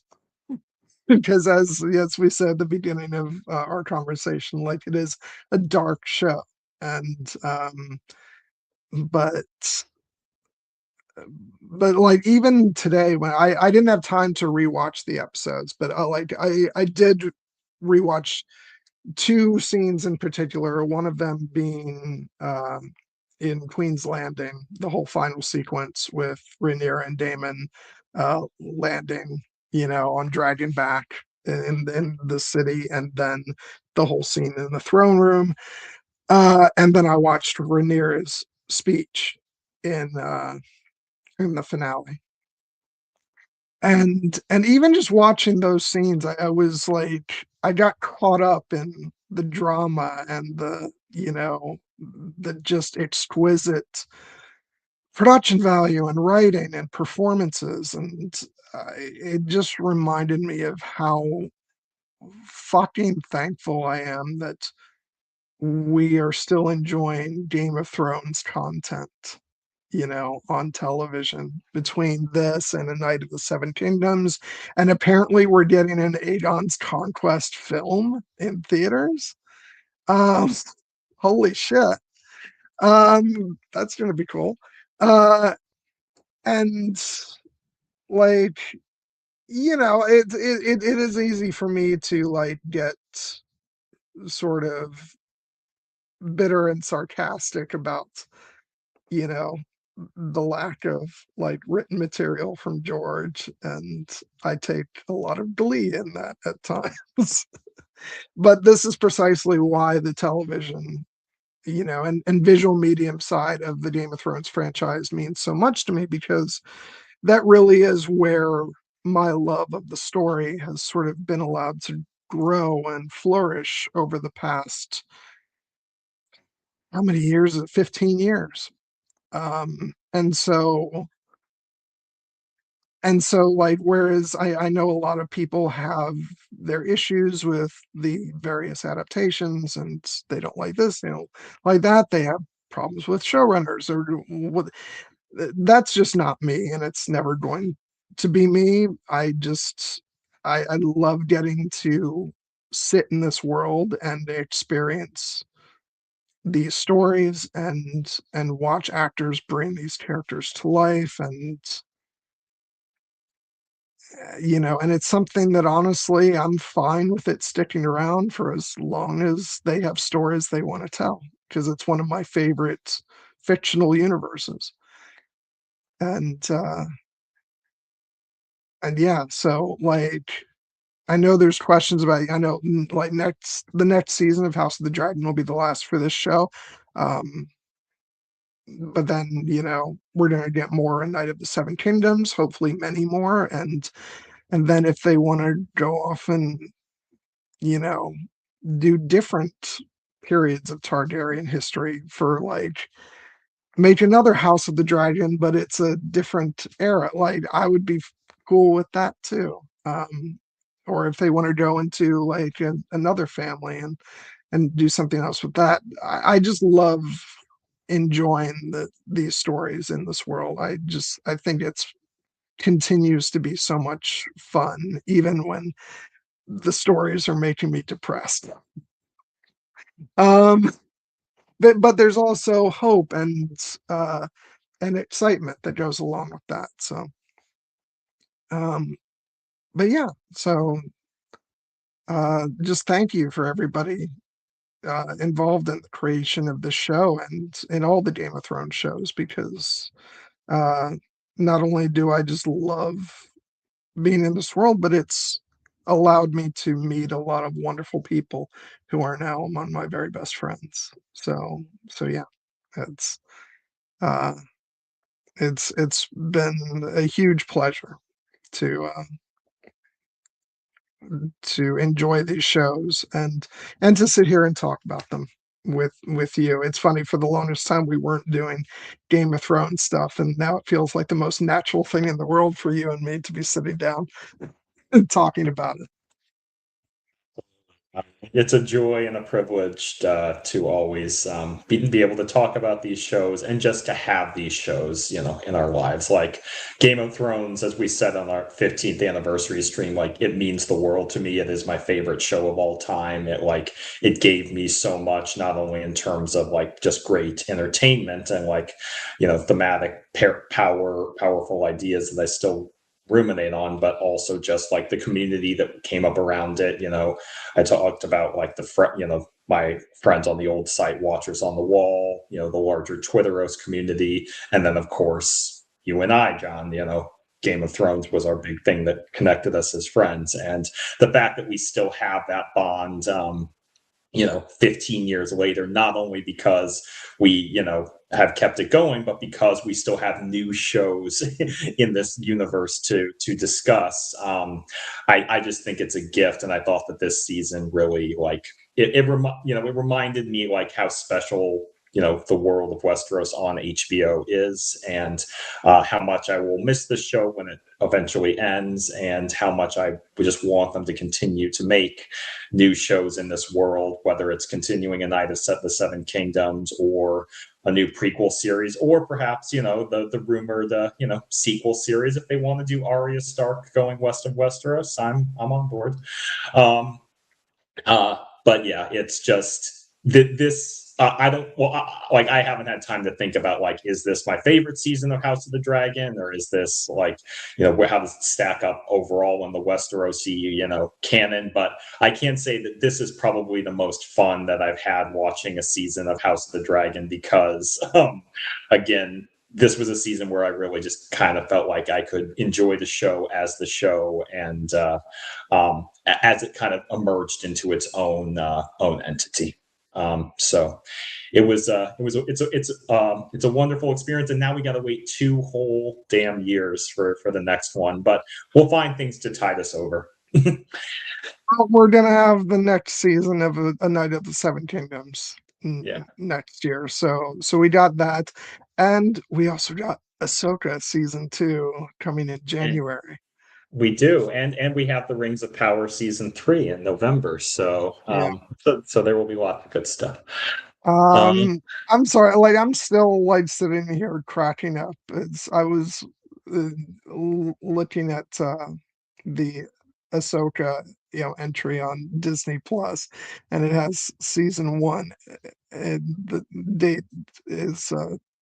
because as we said at the beginning of, our conversation, like, it is a dark show, and, but like, even today when I didn't have time to rewatch the episodes, but, like, I did rewatch 2 scenes in particular, one of them being, in Queen's Landing, the whole final sequence with Rhaenyra and Daemon, landing, on Dragonback in the city, and then the whole scene in the throne room. And then I watched Rhaenyra's speech in the finale. And even just watching those scenes, I was like, I got caught up in the drama and the just exquisite production value and writing and performances, and it just reminded me of how fucking thankful I am that we are still enjoying Game of Thrones content, on television between this and A Night of the Seven Kingdoms. And apparently we're getting an Aegon's Conquest film in theaters. Um, Holy shit. That's gonna be cool. Uh, and like, it is easy for me to like get sort of bitter and sarcastic about you know, the lack of like written material from George, and I take a lot of glee in that at times. But this is precisely why the television, and visual medium side of the Game of Thrones franchise means so much to me because that really is where my love of the story has sort of been allowed to grow and flourish over the past how many years? 15 years. And so like, whereas I know a lot of people have their issues with the various adaptations, and they don't like this, they don't like that, they have problems with showrunners or what. That's just not me, and it's never going to be me. I love getting to sit in this world and experience these stories and watch actors bring these characters to life, and and it's something that honestly I'm fine with it sticking around for as long as they have stories they want to tell because it's one of my favorite fictional universes. And yeah, so like I know there's questions about I know like the next season of House of the Dragon will be the last for this show. Um but then, we're gonna get more in Night of the Seven Kingdoms, hopefully many more, and then if they want to go off and you know, do different periods of Targaryen history for like make another House of the Dragon, but it's a different era. Like I would be cool with that too. Or if they want to go into like another family and do something else with that. I just love enjoying these stories in this world. I think it's continues to be so much fun, even when the stories are making me depressed. Um, but there's also hope and excitement that goes along with that. So, um, but yeah, so just thank you for everybody involved in the creation of the show and in all the Game of Thrones shows, because uh, not only do I just love being in this world, but it's allowed me to meet a lot of wonderful people who are now among my very best friends. So yeah, it's uh, it's been a huge pleasure to to enjoy these shows and to sit here and talk about them with you. It's funny, for the longest time we weren't doing Game of Thrones stuff, and now it feels like the most natural thing in the world for you and me to be sitting down and talking about it. It's a joy and a privilege to always be able to talk about these shows and just to have these shows, in our lives. Like Game of Thrones, as we said on our 15th anniversary stream, like it means the world to me. It is my favorite show of all time. It gave me so much, not only in terms of like just great entertainment and like, thematic powerful ideas that I still ruminate on, but also just like the community that came up around it. I talked about like my friends on the old site, Watchers on the Wall, the larger Twitteros community, and then of course you and I, John. Game of Thrones was our big thing that connected us as friends, and the fact that we still have that bond, 15 years later, not only because we, have kept it going, but because we still have new shows in this universe to discuss. I just think it's a gift. And I thought that this season really it reminded me like how special the world of Westeros on HBO is, and how much I will miss the show when it eventually ends, and how much I would just want them to continue to make new shows in this world, whether it's continuing A Night of the Seven Kingdoms or a new prequel series, or perhaps the rumored sequel series. If they want to do Arya Stark going west of Westeros, I'm on board. Um, but yeah, it's just this. I don't like. I haven't had time to think about like, is this my favorite season of House of the Dragon, or is this like, how does it stack up overall in the Westeros, canon? But I can say that this is probably the most fun that I've had watching a season of House of the Dragon, because, again, this was a season where I really just kind of felt like I could enjoy the show as the show, and as it kind of emerged into its own entity. So it's a wonderful experience, and now we got to wait 2 whole damn years for the next one, but we'll find things to tide us over. We're gonna have the next season of A Night of the Seven Kingdoms Yeah, next year, so we got that, and we also got Ahsoka season 2 coming in and January. we do, and we have the Rings of Power season 3 in November, so Yeah. so there will be lots of good stuff. Um, Um, I'm sorry, like I'm still like sitting here cracking up. I was looking at the Ahsoka, entry on Disney Plus, and it has season 1, and the date is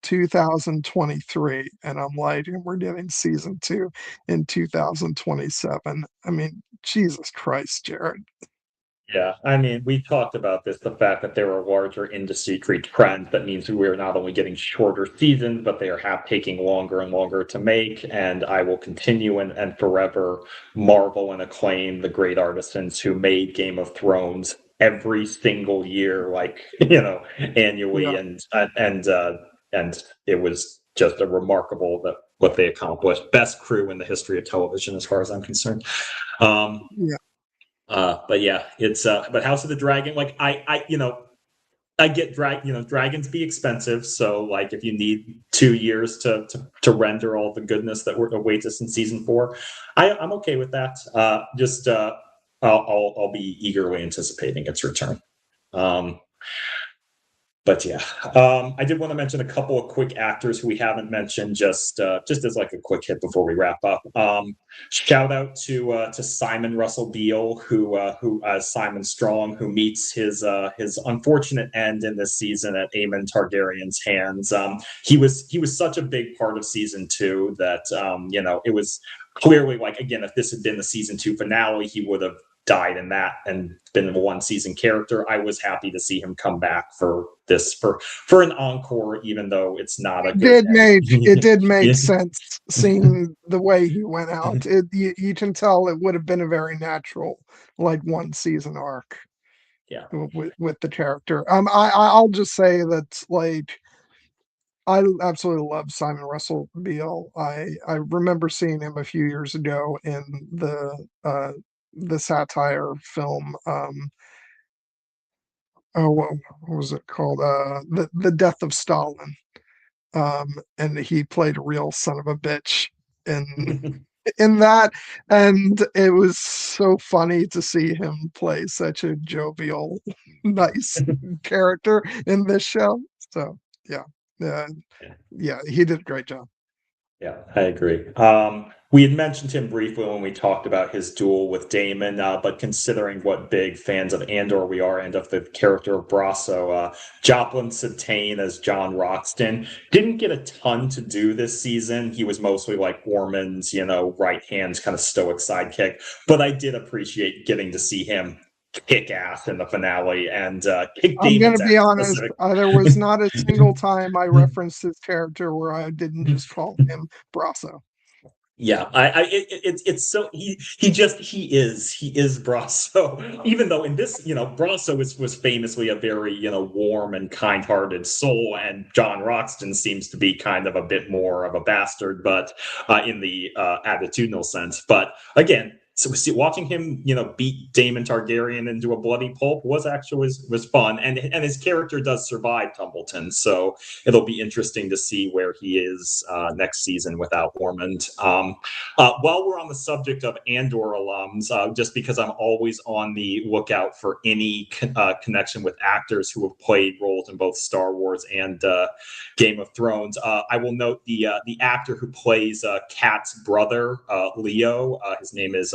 2023, and I'm like, and we're getting season 2 in 2027. I mean, Jesus Christ, Jared. Yeah, I mean, we talked about this, the fact that there are larger industry trends. That means we're not only getting shorter seasons, but they are taking longer and longer to make. And I will continue and forever marvel and acclaim the great artisans who made Game of Thrones every single year, like, annually. Yeah, And it was just a remarkable that what they accomplished. Best crew in the history of television, as far as I'm concerned. Um, yeah. but yeah, it's but House of the Dragon, like I get dragons be expensive. So like if you need 2 years to render all the goodness that awaits us in season 4, I'm okay with that. Just I'll be eagerly anticipating its return. But yeah, I did want to mention a couple of quick actors who we haven't mentioned, just as like a quick hit before we wrap up. Shout out to Simon Russell Beale, who as Simon Strong, who meets his unfortunate end in this season at Aemon Targaryen's hands. He was such a big part of season 2 that it was clearly like, again, if this had been the season 2 finale, he would have died in that and been a one season character. I was happy to see him come back for this for an encore, even though it's not a good it did make yeah. sense seeing the way he went out. You can tell it would have been a very natural, like, one season arc. Yeah. With the character. I'll just say that, like, I absolutely love Simon Russell Beale. I remember seeing him a few years ago in the satire film. What was it called? The Death of Stalin. And he played a real son of a bitch in that, and it was so funny to see him play such a jovial, nice character in this show. So yeah, yeah, yeah, he did a great job. Yeah, I agree. We had mentioned him briefly when we talked about his duel with Damon, but considering what big fans of Andor we are and of the character of Brasso, Joplin Satane as John Roxton didn't get a ton to do this season. He was mostly like Ormond's, right hand kind of stoic sidekick, but I did appreciate getting to see him kick ass in the finale and kick I'm gonna Damon's be ass honest. specific. There was not a single time I referenced his character where I didn't just call him Brasso. Yeah, it's so he is Brasso. Even though in this, Brasso was famously a very warm and kind-hearted soul, and John Roxton seems to be kind of a bit more of a bastard, but in the attitudinal sense. But again, so watching him beat Daemon Targaryen into a bloody pulp was fun, and his character does survive Tumbleton, so it'll be interesting to see where he is next season without Ormond. While we're on the subject of Andor alums, just because I'm always on the lookout for any connection with actors who have played roles in both Star Wars and Game of Thrones, I will note the actor who plays Kat's brother, Leo. His name is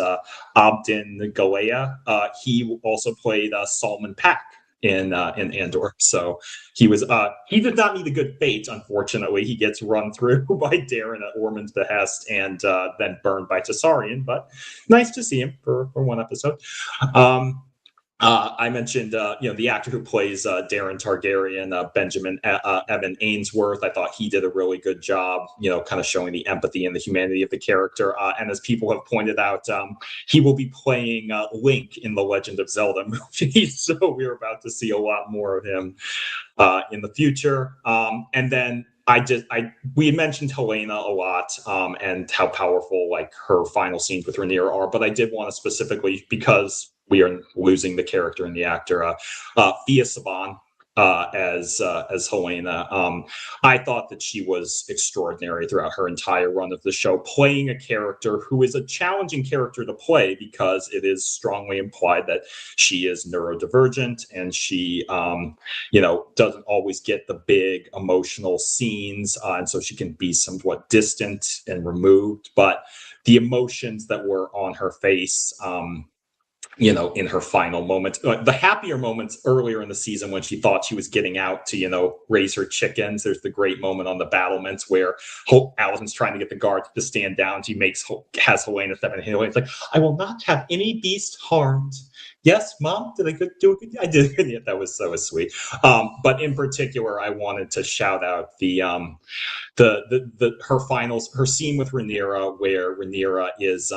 Abdin Galea. He also played Salman Pack in Andor. So he did not meet a good fate, unfortunately. He gets run through by Darren at Ormond's behest and then burned by Tessarion, but nice to see him for one episode. I mentioned, the actor who plays Darren Targaryen, Benjamin Evan Ainsworth. I thought he did a really good job, kind of showing the empathy and the humanity of the character. And as people have pointed out, he will be playing Link in the Legend of Zelda movie. So we're about to see a lot more of him in the future. And then we mentioned Helena a lot and how powerful like her final scenes with Rhaenyra are, but I did want to specifically, because we are losing the character and the actor, Fia Saban as Helena. I thought that she was extraordinary throughout her entire run of the show, playing a character who is a challenging character to play because it is strongly implied that she is neurodivergent and she, doesn't always get the big emotional scenes, and so she can be somewhat distant and removed. But the emotions that were on her face, in her final moments, the happier moments earlier in the season when she thought she was getting out to, raise her chickens. There's the great moment on the battlements where Alison's trying to get the guards to stand down. She has Helena step in. Helena's like, "I will not have any beast harmed." Yes, Mom, did I do a good? I did. Yeah, that was sweet. But in particular, I wanted to shout out her scene with Rhaenyra, where Rhaenyra is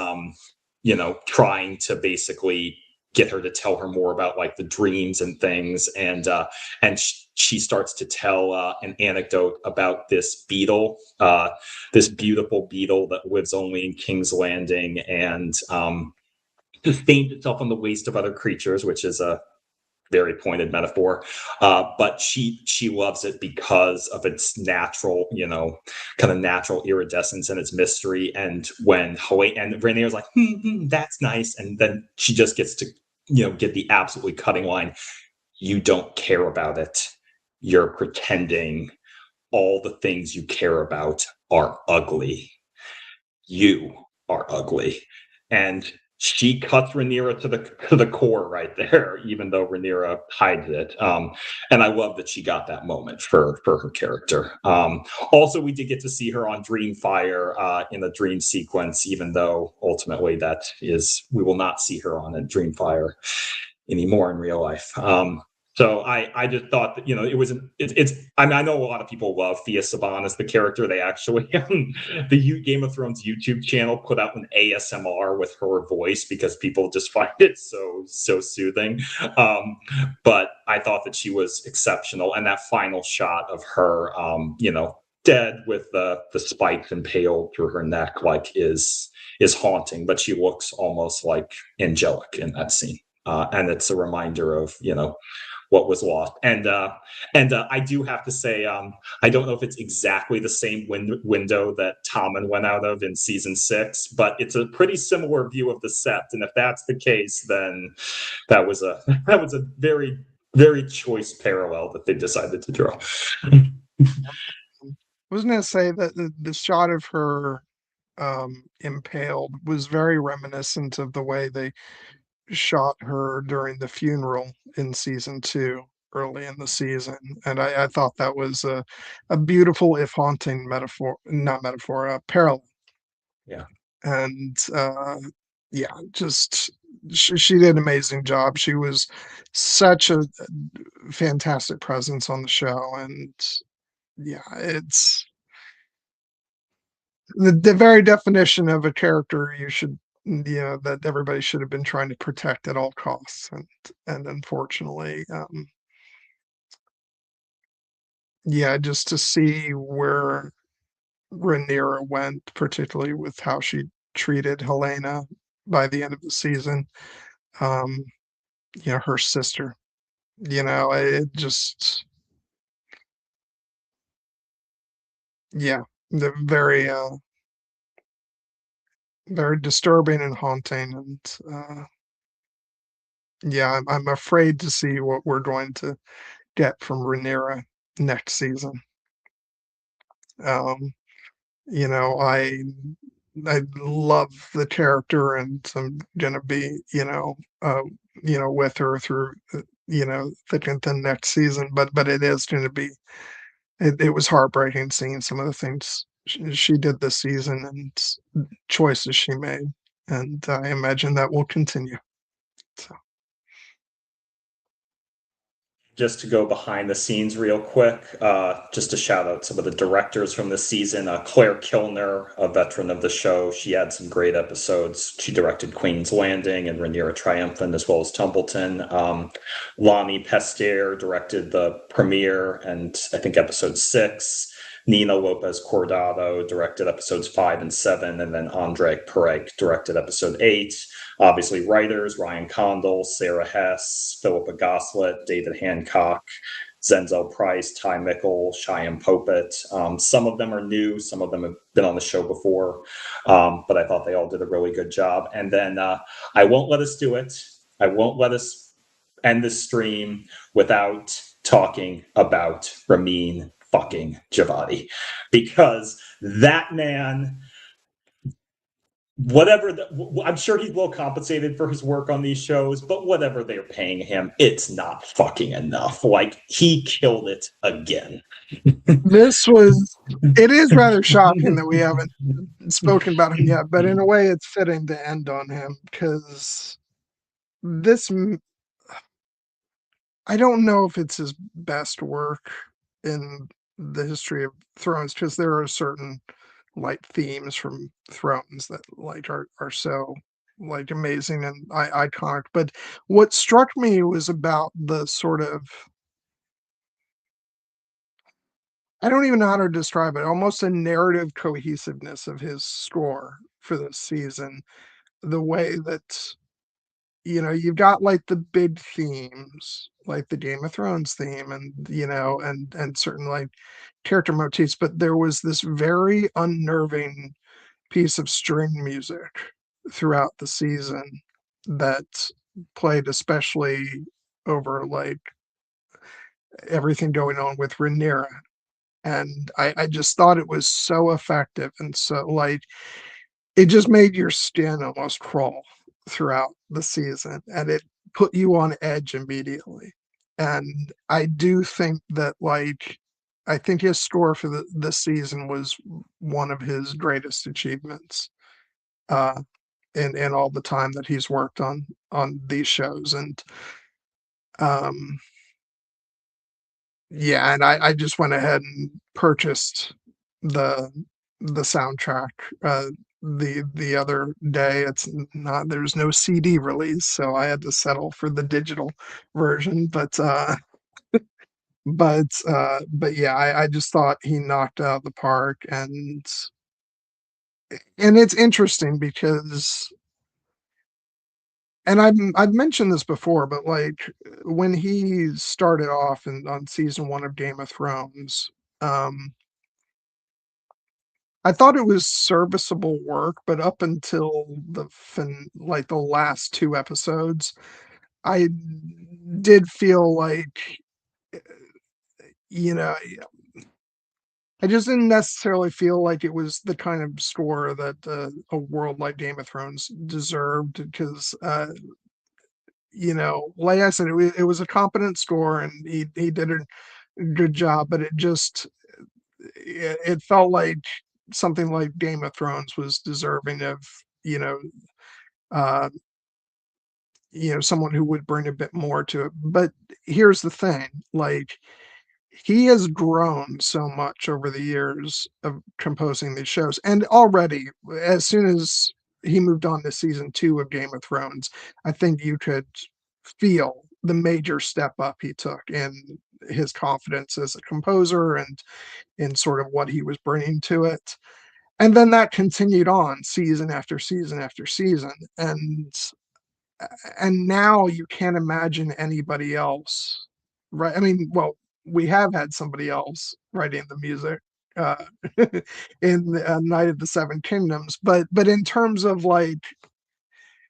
trying to basically get her to tell her more about like the dreams and things, and she starts to tell an anecdote about this beetle, this beautiful beetle that lives only in King's Landing and sustains itself on the waste of other creatures, which is a very pointed metaphor, but she loves it because of its natural, kind of natural iridescence and its mystery. And when Rhaenyra's like, that's nice, and then she just gets to, get the absolutely cutting line. you don't care about it. You're pretending all the things you care about are ugly. You are ugly. And she cuts Rhaenyra to the core right there, even though Rhaenyra hides it. And I love that she got that moment for her character. Also, we did get to see her on Dreamfire in the dream sequence, even though ultimately we will not see her on a Dreamfire anymore in real life. So I just thought that it's I mean I know a lot of people love Thea Saban as the character. They actually the Game of Thrones YouTube channel put out an ASMR with her voice because people just find it so soothing. But I thought that she was exceptional, and that final shot of her dead with the spikes impaled through her neck is haunting, but she looks almost like angelic in that scene. And it's a reminder of what was lost. And I do have to say, I don't know if it's exactly the same window that Tommen went out of in season 6, but it's a pretty similar view of the set. And if that's the case, then that was a very very choice parallel that they decided to draw. I was going to say that the shot of her impaled was very reminiscent of the way they shot her during the funeral in season 2 early in the season, and I thought that was a beautiful if haunting metaphor, not metaphor, parallel. Yeah. And yeah, just she did an amazing job. She was such a fantastic presence on the show, and yeah, it's the very definition of a character that everybody should have been trying to protect at all costs, and unfortunately, yeah, just to see where Rhaenyra went, particularly with how she treated Helena by the end of the season, um, her sister, it just, yeah, the very disturbing and haunting, and yeah, I'm afraid to see what we're going to get from Rhaenyra next season. Um, I love the character, and I'm gonna be, with her through, thick and thin next season. But it is gonna be. It was heartbreaking seeing some of the things she did this season and choices she made, and I imagine that will continue. So. Just to go behind the scenes real quick, just to shout out some of the directors from this season. Claire Kilner, a veteran of the show, she had some great episodes. She directed Queen's Landing and Rhaenyra Triumphant, as well as Tumbleton. Lonnie Pestier directed the premiere and I think episode 6. Nina Lopez Cordado directed episodes 5 and 7, and then Andre Pereg directed episode 8. Obviously, writers Ryan Condal, Sarah Hess, Philippa Goslett, David Hancock, Zenzel Price, Ty Mickle, Cheyenne Popet. Some of them are new, some of them have been on the show before, but I thought they all did a really good job. And then I won't let us do it. I won't let us end this stream without talking about Ramin fucking Javadi, because that man, I'm sure he's well compensated for his work on these shows, but whatever they're paying him, it's not fucking enough. Like, he killed it again. It is rather shocking that we haven't spoken about him yet, but in a way it's fitting to end on him because this, I don't know if it's his best work in the history of Thrones, because there are certain like themes from Thrones that are so like amazing and iconic. But what struck me was about the sort of, I don't even know how to describe it, almost a narrative cohesiveness of his score for this season. The way that, you've got like the big themes, like the Game of Thrones theme, and and certain like character motifs, but there was this very unnerving piece of string music throughout the season that played especially over like everything going on with Rhaenyra, and I just thought it was so effective and so like it just made your skin almost crawl throughout the season, and it put you on edge immediately. And I do think that I think his score for this season was one of his greatest achievements. Uh, in all the time that he's worked on these shows, and um yeah, and I just went ahead and purchased the the soundtrack the other day. It's not there's no CD release, so I had to settle for the digital version, but yeah, I just thought he knocked out the park, and it's interesting because and I've mentioned this before, but when he started off on season 1 of Game of Thrones, um, I thought it was serviceable work, but up until the last 2 episodes, I did feel eh, you know, I just didn't necessarily feel like it was the kind of score that a world like Game of Thrones deserved because like I said, it was a competent score, and he did a good job, but it felt like something like Game of Thrones was deserving of, you know, uh, someone who would bring a bit more to it. But here's the thing, he has grown so much over the years of composing these shows, and already, as soon as he moved on to season 2 of Game of Thrones, I think you could feel the major step up he took in his confidence as a composer and in sort of what he was bringing to it. And then that continued on season after season after season, and now you can't imagine anybody else, right? I mean, well, we have had somebody else writing the music uh, in Night of the Seven Kingdoms, but in terms of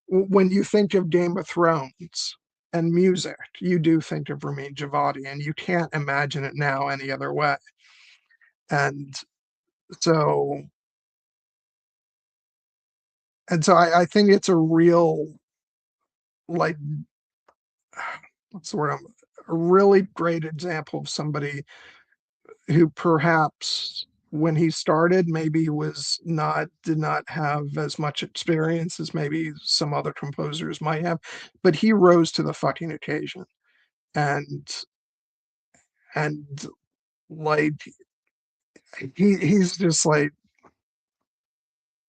when you think of Game of Thrones and music, you do think of Ramin Djawadi, and you can't imagine it now any other way. And so, I think it's a real like what's the word? A really great example of somebody who perhaps when he started maybe did not have as much experience as maybe some other composers might have, but he rose to the fucking occasion. And and like he's just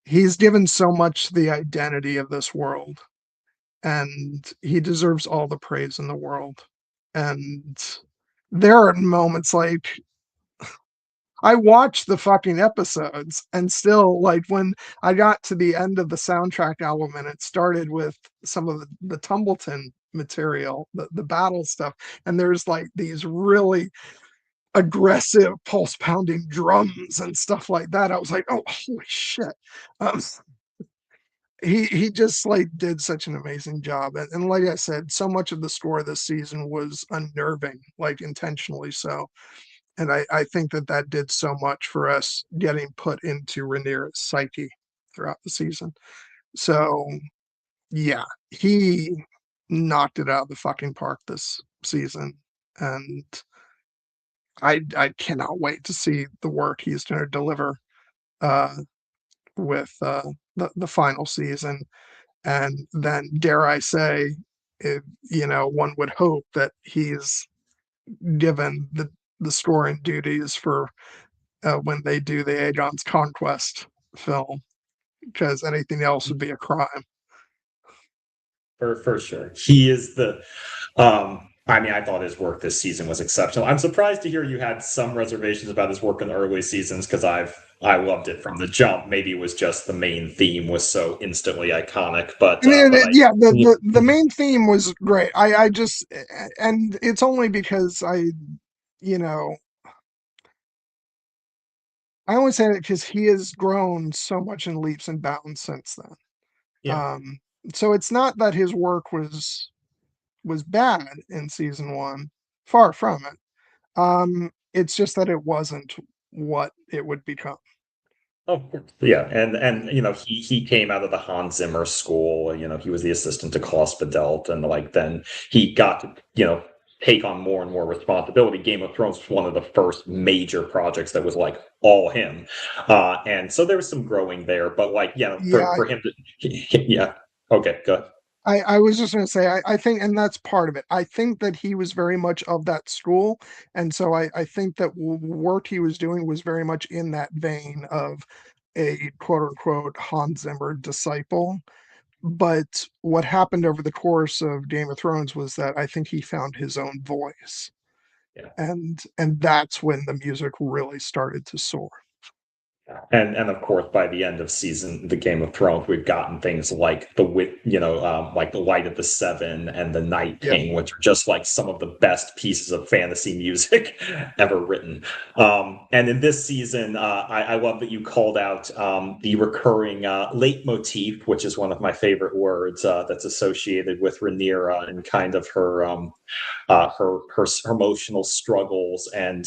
he's given so much the identity of this world, and he deserves all the praise in the world. And there are moments I watched the fucking episodes, and still, when I got to the end of the soundtrack album and it started with some of the Tumbleton material, the battle stuff, and there's these really aggressive pulse pounding drums and stuff like that. I was like, oh, holy shit. Um, he just did such an amazing job. And like I said, so much of the score this season was unnerving, intentionally so. And I think that that did so much for us getting put into Rhaenyra's psyche throughout the season. So yeah, he knocked it out of the fucking park this season, and I cannot wait to see the work he's going to deliver uh, with the final season. And then, dare I say, one would hope that he's given the scoring duties for when they do the Aegon's Conquest film, because anything else would be a crime. For sure. He is I mean, I thought his work this season was exceptional. I'm surprised to hear you had some reservations about his work in the early seasons because I loved it from the jump. Maybe it was just the main theme was so instantly iconic, but I Yeah, yeah. the main theme was great. I just and it's only because you know I only say that because he has grown so much in leaps and bounds since then. Yeah. So it's not that his work was bad in season 1, far from it. It's just that it wasn't what it would become. Oh, yeah, and he came out of the Hans Zimmer school. He was the assistant to Klaus Badelt, and like then he got to take on more and more responsibility. Game of Thrones was one of the first major projects that was like all him, and so there was some growing there. But like Yeah, for him to yeah, okay, good. I was just going to say, I think, and that's part of it. I think that he was very much of that school. And so I think that work he was doing was very much in that vein of a quote unquote Hans Zimmer disciple. But what happened over the course of Game of Thrones was that I think he found his own voice. Yeah. And that's when the music really started to soar. And of course, by the end of the Game of Thrones, we've gotten things like like the Light of the Seven and the Night Yeah. King, which are just like some of the best pieces of fantasy music ever written. And in this season, I love that you called out the recurring leitmotif, which is one of my favorite words that's associated with Rhaenyra and kind of her emotional struggles, and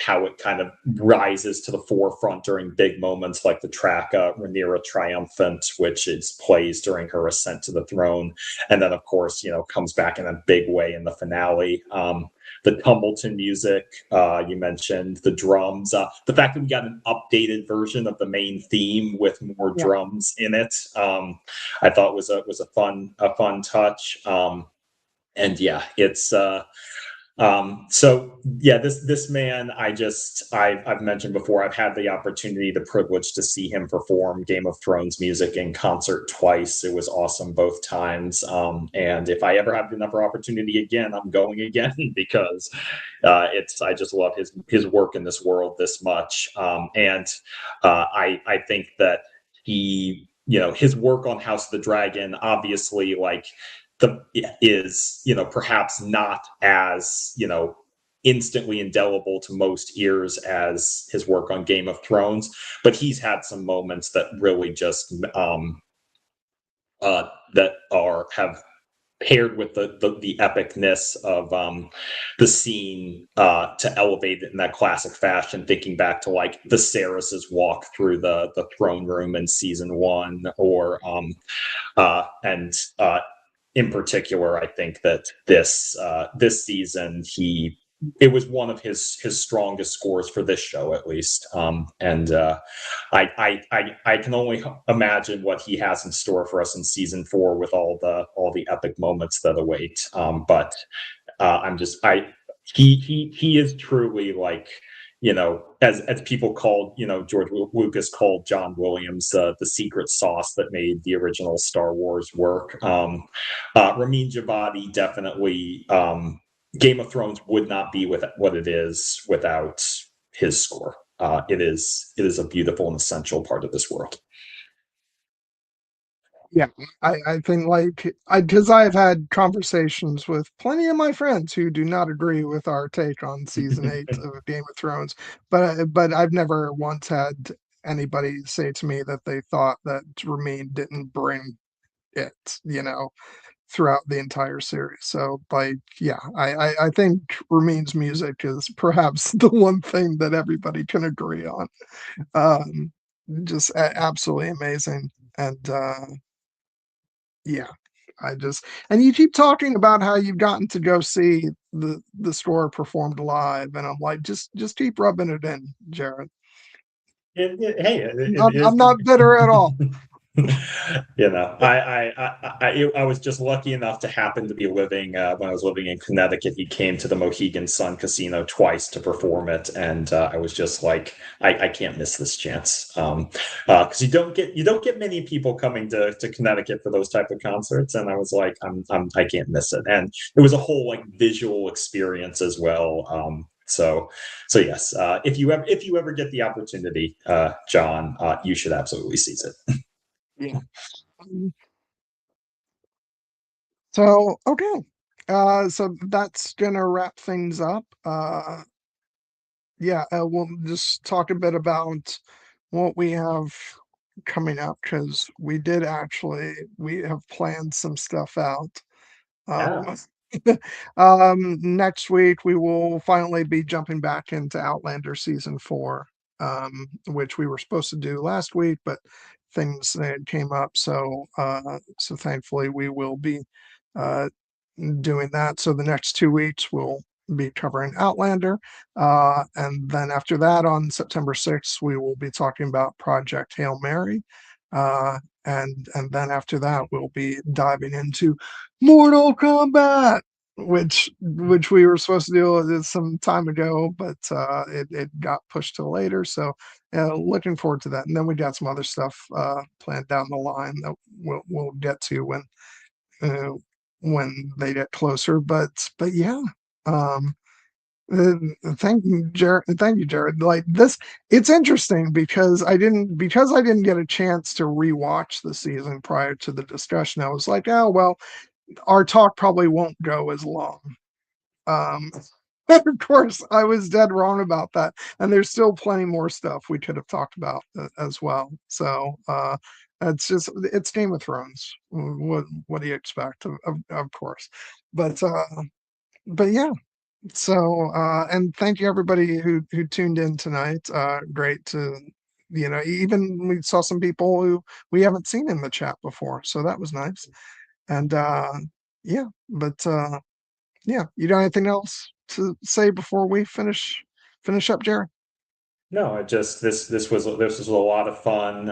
how it kind of rises to the forefront during big moments like the track Rhaenyra Triumphant, which is plays during her ascent to the throne, and then of course comes back in a big way in the finale. The Tumbleton music, you mentioned the drums, the fact that we got an updated version of the main theme with more Yeah. drums in it, I thought was a fun touch. And yeah, it's so yeah, this man, I've mentioned before, I've had the opportunity, the privilege to see him perform Game of Thrones music in concert twice. It was awesome both times. And if I ever have another opportunity again, I'm going again because I just love his work in this world this much. And I think that his work on House of the Dragon, obviously, like the is perhaps not as instantly indelible to most ears as his work on Game of Thrones, but he's had some moments that really just that are have paired with the epicness of the scene to elevate it in that classic fashion, thinking back to like the Viserys's walk through the throne room in season one, or and in particular, I think that this season it was one of his strongest scores for this show, at least. And I can only imagine what he has in store for us in season four with all the epic moments that await. But I'm just I he is truly like as people called George Lucas called John Williams the secret sauce that made the original Star Wars work. Ramin Djawadi definitely. Game of Thrones would not be with what it is without his score. It is a beautiful and essential part of this world. Yeah, I think like because I've had conversations with plenty of my friends who do not agree with our take on season 8 of Game of Thrones, but I've never once had anybody say to me that they thought that Ramin didn't bring it, throughout the entire series. So like, yeah, I think Ramin's music is perhaps the one thing that everybody can agree on. Um, just absolutely amazing, and yeah, I just and you keep talking about how you've gotten to go see the score performed live, and I'm like, just keep rubbing it in, Jared. Hey, it is. I'm not bitter at all. I was just lucky enough to happen to be living when I was living in Connecticut. He came to the Mohegan Sun Casino twice to perform it, and I was just like, I can't miss this chance, because you don't get many people coming to Connecticut for those type of concerts, and I was like, I can't miss it, and it was a whole like visual experience as well. So yes, if you ever get the opportunity, John, you should absolutely seize it. Yeah. So okay, so that's gonna wrap things up. Yeah, we'll just talk a bit about what we have coming up because we have planned some stuff out. Yeah. Um, Next week we will finally be jumping back into Outlander season 4, which we were supposed to do last week, but things came up. So thankfully we will be uh, doing that. So the next 2 weeks we'll be covering Outlander, and then after that, on September 6th, we will be talking about Project Hail Mary. And then after that, we'll be diving into Mortal Kombat, which we were supposed to do some time ago, but it got pushed to later. So looking forward to that. And then we got some other stuff planned down the line that we'll get to uh, when they get closer. But yeah. Um, Thank you, Jared. Thank you, Jared. Like this, it's interesting because I didn't get a chance to rewatch the season prior to the discussion. I was like, oh well, our talk probably won't go as long. Um, of course, I was dead wrong about that, and there's still plenty more stuff we could have talked about as well. So it's Game of Thrones. What do you expect? Of course, but but yeah. So, and thank you everybody who tuned in tonight. Great to, even we saw some people who we haven't seen in the chat before, so that was nice. And yeah, but yeah, you got anything else to say before we finish up, Jared? No, it just this was a lot of fun.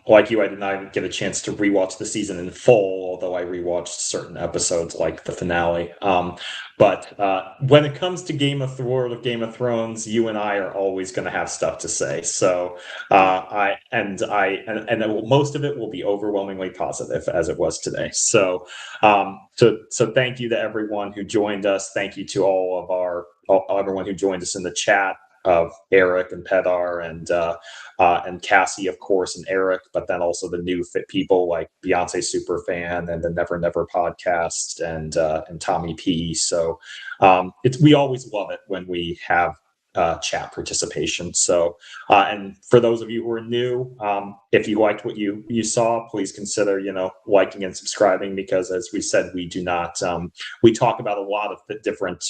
Like you, I did not get a chance to rewatch the season in full, although I rewatched certain episodes like the finale. But when it comes to World of Game of Thrones, you and I are always going to have stuff to say. So most of it will be overwhelmingly positive, as it was today. So thank you to everyone who joined us. Thank you to everyone who joined us in the chat, of Eric and Pedar and Cassie, of course, and Eric, but then also the new fit people like Beyonce Superfan and the Never Never podcast and Tommy P. So we always love it when we have chat participation. So and for those of you who are new, if you liked what you saw, please consider liking and subscribing, because as we said, we do not we talk about a lot of the different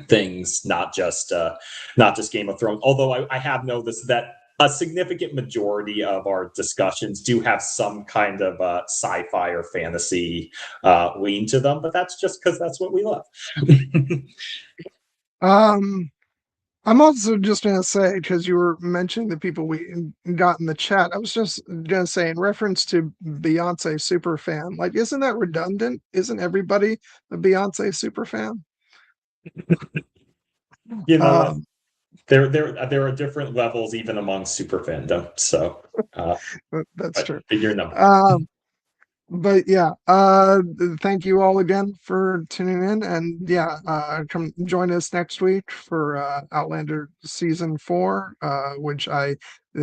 things, not just Game of Thrones. Although I have noticed that a significant majority of our discussions do have some kind of sci-fi or fantasy lean to them, but that's just because that's what we love. I'm also just going to say, because you were mentioning the people we got in the chat, I was just going to say, in reference to Beyonce super fan, like, isn't that redundant? Isn't everybody a Beyonce super fan? That there are different levels even among super fandom. So that's true. Your number. But yeah, thank you all again for tuning in, and yeah, come join us next week for Outlander season 4, which I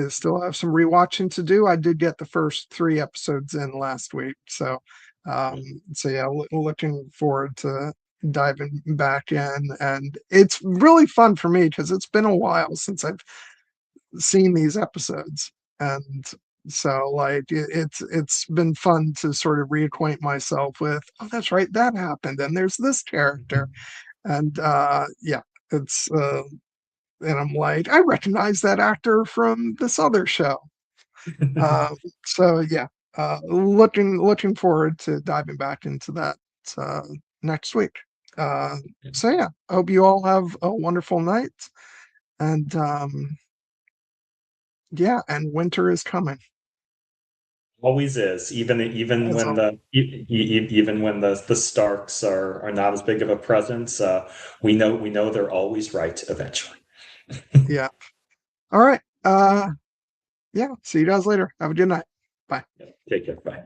still have some rewatching to do. I did get the first 3 episodes in last week, so yeah, looking forward to diving back in, and it's really fun for me because it's been a while since I've seen these episodes, and so like it's been fun to sort of reacquaint myself with, oh that's right, that happened, and there's this character, and yeah, it's and I'm like, I recognize that actor from this other show. So yeah, looking forward to diving back into that uh next week. So yeah, I hope you all have a wonderful night, and yeah, and winter is coming. Always is, even That's when all. even when the Starks are not as big of a presence, we know they're always right eventually. Yeah. All right. Yeah. See you guys later. Have a good night. Bye. Take care. Bye.